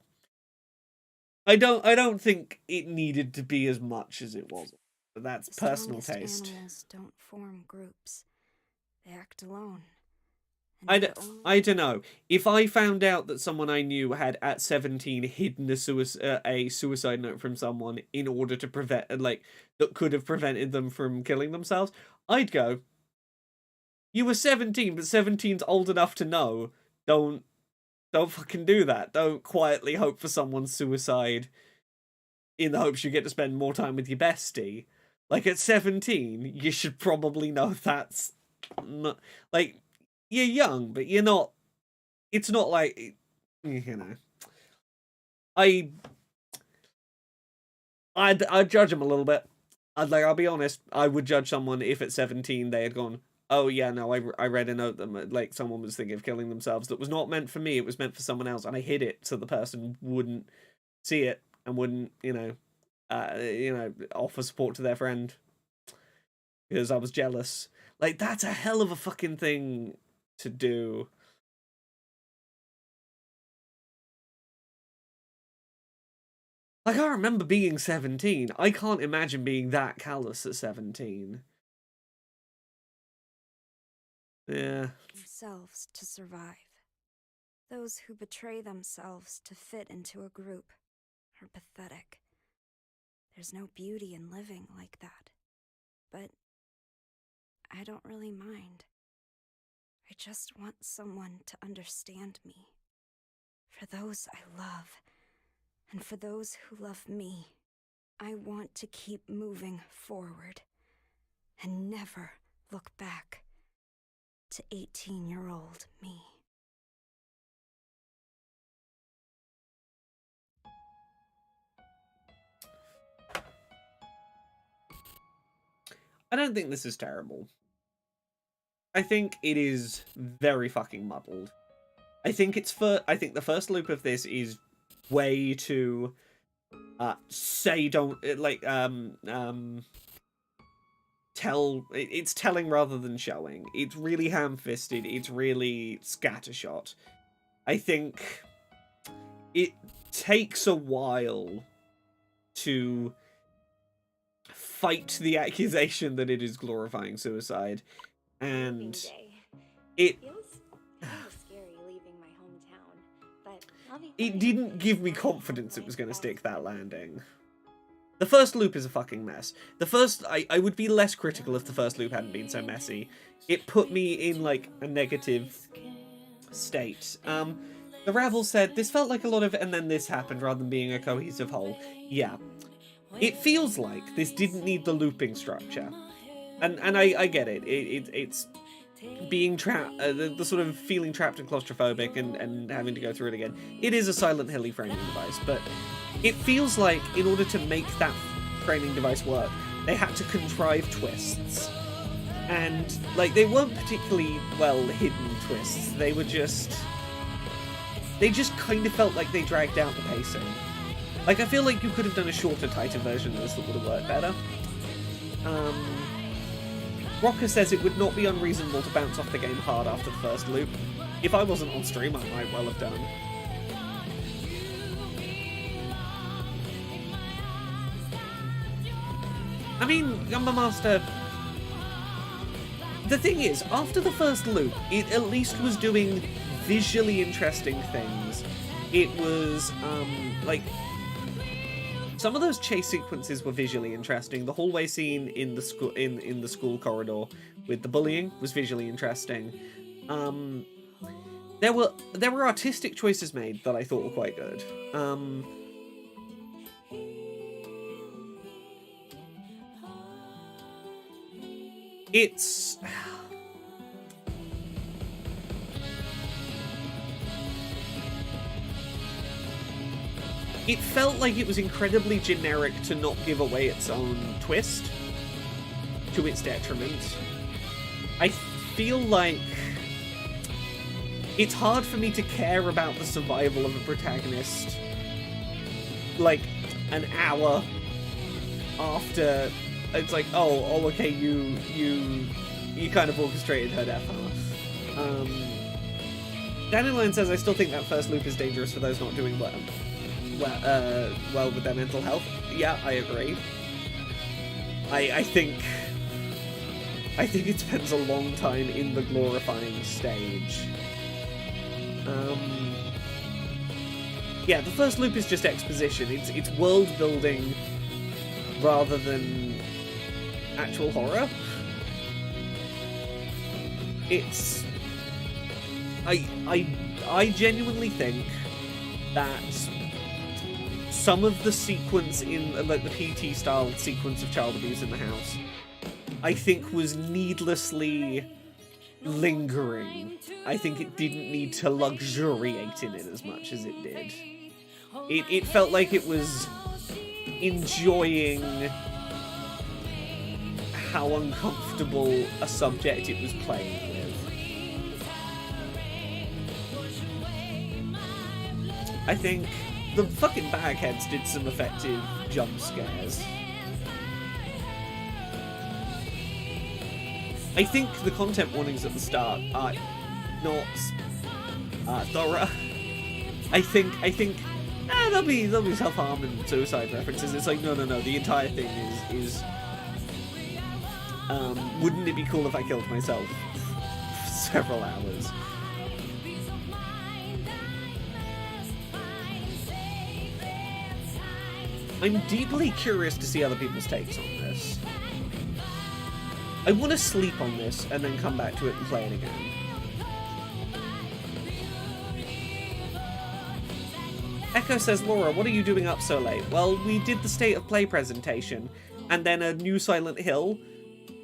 I don't think it needed to be as much as it was. But that's personal taste. Animals don't form groups. They act alone. I don't know. If I found out that someone I knew had at 17 hidden a suicide note from someone in order to prevent, like, that could have prevented them from killing themselves, I'd go, you were 17, but 17's old enough to know. Don't fucking do that. Don't quietly hope for someone's suicide in the hopes you get to spend more time with your bestie. Like, at 17, you should probably know that's not, like, you're young, but you're not, it's not like, you know, I'd judge them a little bit. I'll be honest, I would judge someone if at 17 they had gone, oh yeah, no, I read a note that, like, someone was thinking of killing themselves that was not meant for me, it was meant for someone else, and I hid it so the person wouldn't see it and wouldn't, you know, offer support to their friend because I was jealous. Like, that's a hell of a fucking thing to do. Like, I remember being 17. I can't imagine being that callous at 17. Yeah. Themselves to survive. Those who betray themselves to fit into a group are pathetic. There's no beauty in living like that. But I don't really mind. I just want someone to understand me. For those I love, and for those who love me, I want to keep moving forward and never look back to 18-year-old me. I don't think this is terrible. I think it is very fucking muddled. I think the first loop of this is way too it's telling rather than showing. It's really ham-fisted, it's really scattershot. I think it takes a while to fight the accusation that it is glorifying suicide, and it didn't give me confidence it was going to stick that landing. The first loop is a fucking mess. I would be less critical if the first loop hadn't been so messy. It put me in, like, a negative state. The Rabble said, this felt like a lot of and then this happened rather than being a cohesive whole. Yeah. It feels like this didn't need the looping structure. And I get it. It's being trapped, the sort of feeling trapped and claustrophobic and having to go through it again. It is a Silent Hill-y framing device, but it feels like in order to make that framing device work, they had to contrive twists. And, like, they weren't particularly well hidden twists. They just kind of felt like they dragged out the pacing. Like, I feel like you could have done a shorter, tighter version of this that would have worked better. Rocker says it would not be unreasonable to bounce off the game hard after the first loop. If I wasn't on stream, I might well have done. I mean, Gumba Master... The thing is, after the first loop, it at least was doing visually interesting things. It was, like... Some of those chase sequences were visually interesting. The hallway scene in the school in the school corridor with the bullying was visually interesting. There were artistic choices made that I thought were quite good. it felt like it was incredibly generic to not give away its own twist, to its detriment. I feel like it's hard for me to care about the survival of a protagonist like an hour after it's like, oh, okay, you kind of orchestrated her death, huh? Dandelion says, I still think that first loop is dangerous for those not doing well with their mental health. Yeah, I agree. I think it spends a long time in the glorifying stage. Yeah, the first loop is just exposition. It's world building rather than actual horror. It's I genuinely think that some of the sequence in like the PT style sequence of child abuse in the house, I think was needlessly lingering. I think it didn't need to luxuriate in it as much as it did. It felt like it was enjoying how uncomfortable a subject it was playing with. I think the fucking bagheads did some effective jump scares. I think the content warnings at the start are not thorough. I think there'll be self-harm and suicide references. It's like no, the entire thing is wouldn't it be cool if I killed myself for several hours? I'm deeply curious to see other people's takes on this. I want to sleep on this and then come back to it and play it again. Echo says, Laura, what are you doing up so late? Well, we did the State of Play presentation, and then a new Silent Hill,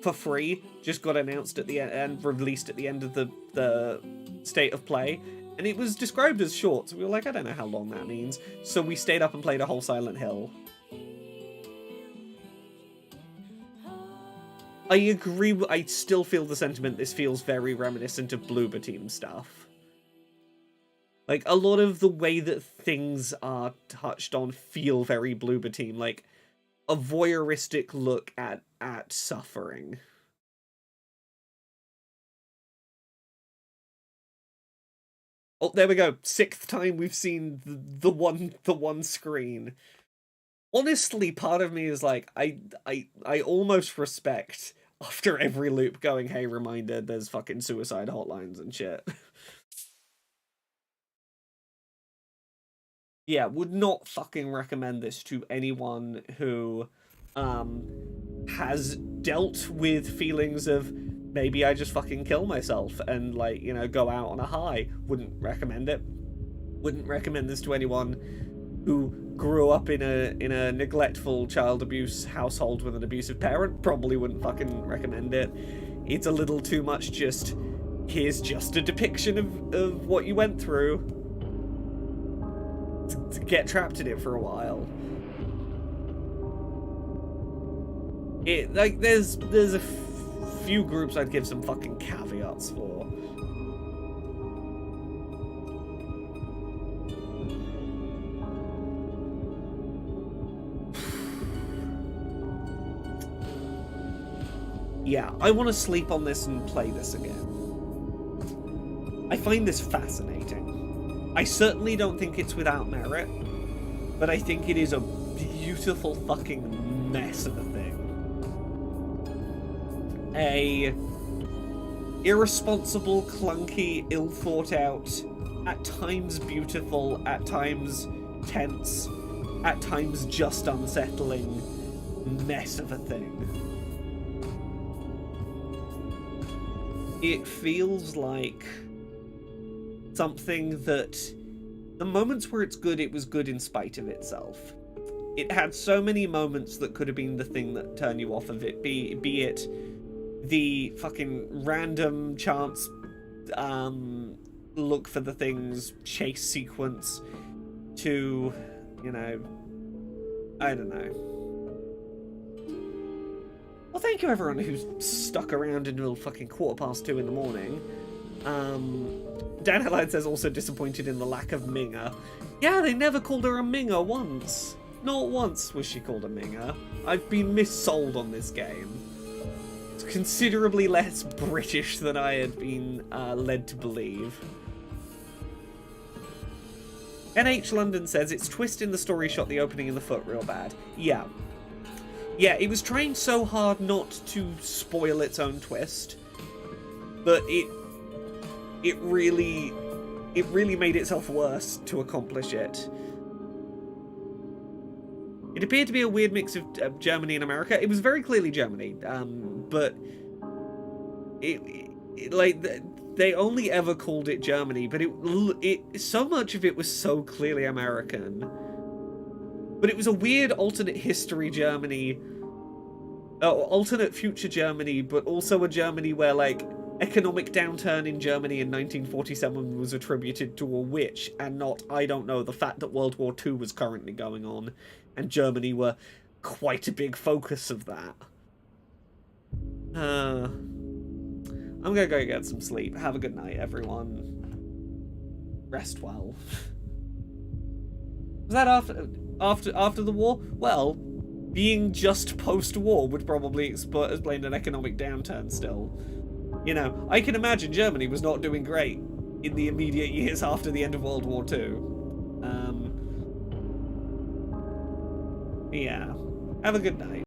for free, just got announced at the end and released at the end of the State of Play, and it was described as short, so we were like, I don't know how long that means. So we stayed up and played a whole Silent Hill. I agree, I still feel the sentiment this feels very reminiscent of Bloober Team stuff. Like, a lot of the way that things are touched on feel very Bloober Team, like a voyeuristic look at suffering. Oh, there we go. 6th time we've seen the one screen. Honestly, part of me is like, I almost respect after every loop going, hey, reminder, there's fucking suicide hotlines and shit. Yeah, would not fucking recommend this to anyone who has dealt with feelings of maybe I just fucking kill myself and, like, you know, go out on a high. Wouldn't recommend it. Wouldn't recommend this to anyone who grew up in a neglectful child abuse household with an abusive parent. Probably wouldn't fucking recommend it. It's a little too much just, here's just a depiction of what you went through to get trapped in it for a while. Like, there's a few groups I'd give some fucking caveats for. Yeah, I want to sleep on this and play this again. I find this fascinating. I certainly don't think it's without merit, but I think it is a beautiful fucking mess of a thing. A irresponsible, clunky, ill-thought-out, at times beautiful, at times tense, at times just unsettling mess of a thing. It feels like something that the moments where it's good, it was good in spite of itself. It had so many moments that could have been the thing that turned you off of it, be it the fucking random chance look for the things chase sequence, to You know, I don't know. Well, thank you everyone who's stuck around until fucking 2:15 in the morning. Dan Headline says also disappointed in the lack of Minga. Yeah, they never called her a Minga once. Not once was she called a Minga. I've been missold on this game. It's considerably less British than I had been led to believe. NH London says its twist in the story shot the opening in the foot real bad. Yeah. Yeah, it was trying so hard not to spoil its own twist, but it really made itself worse to accomplish it. It appeared to be a weird mix of Germany and America. It was very clearly Germany, but they only ever called it Germany, but it so much of it was so clearly American. But it was a weird alternate history Germany, alternate future Germany, but also a Germany where, like, economic downturn in Germany in 1947 was attributed to a witch, and not, I don't know, the fact that World War II was currently going on, and Germany were quite a big focus of that. I'm gonna go get some sleep. Have a good night, everyone. Rest well. Was that after the war? Well, being just post-war would probably explain an economic downturn still. You know, I can imagine Germany was not doing great in the immediate years after the end of World War II. Yeah. Have a good night.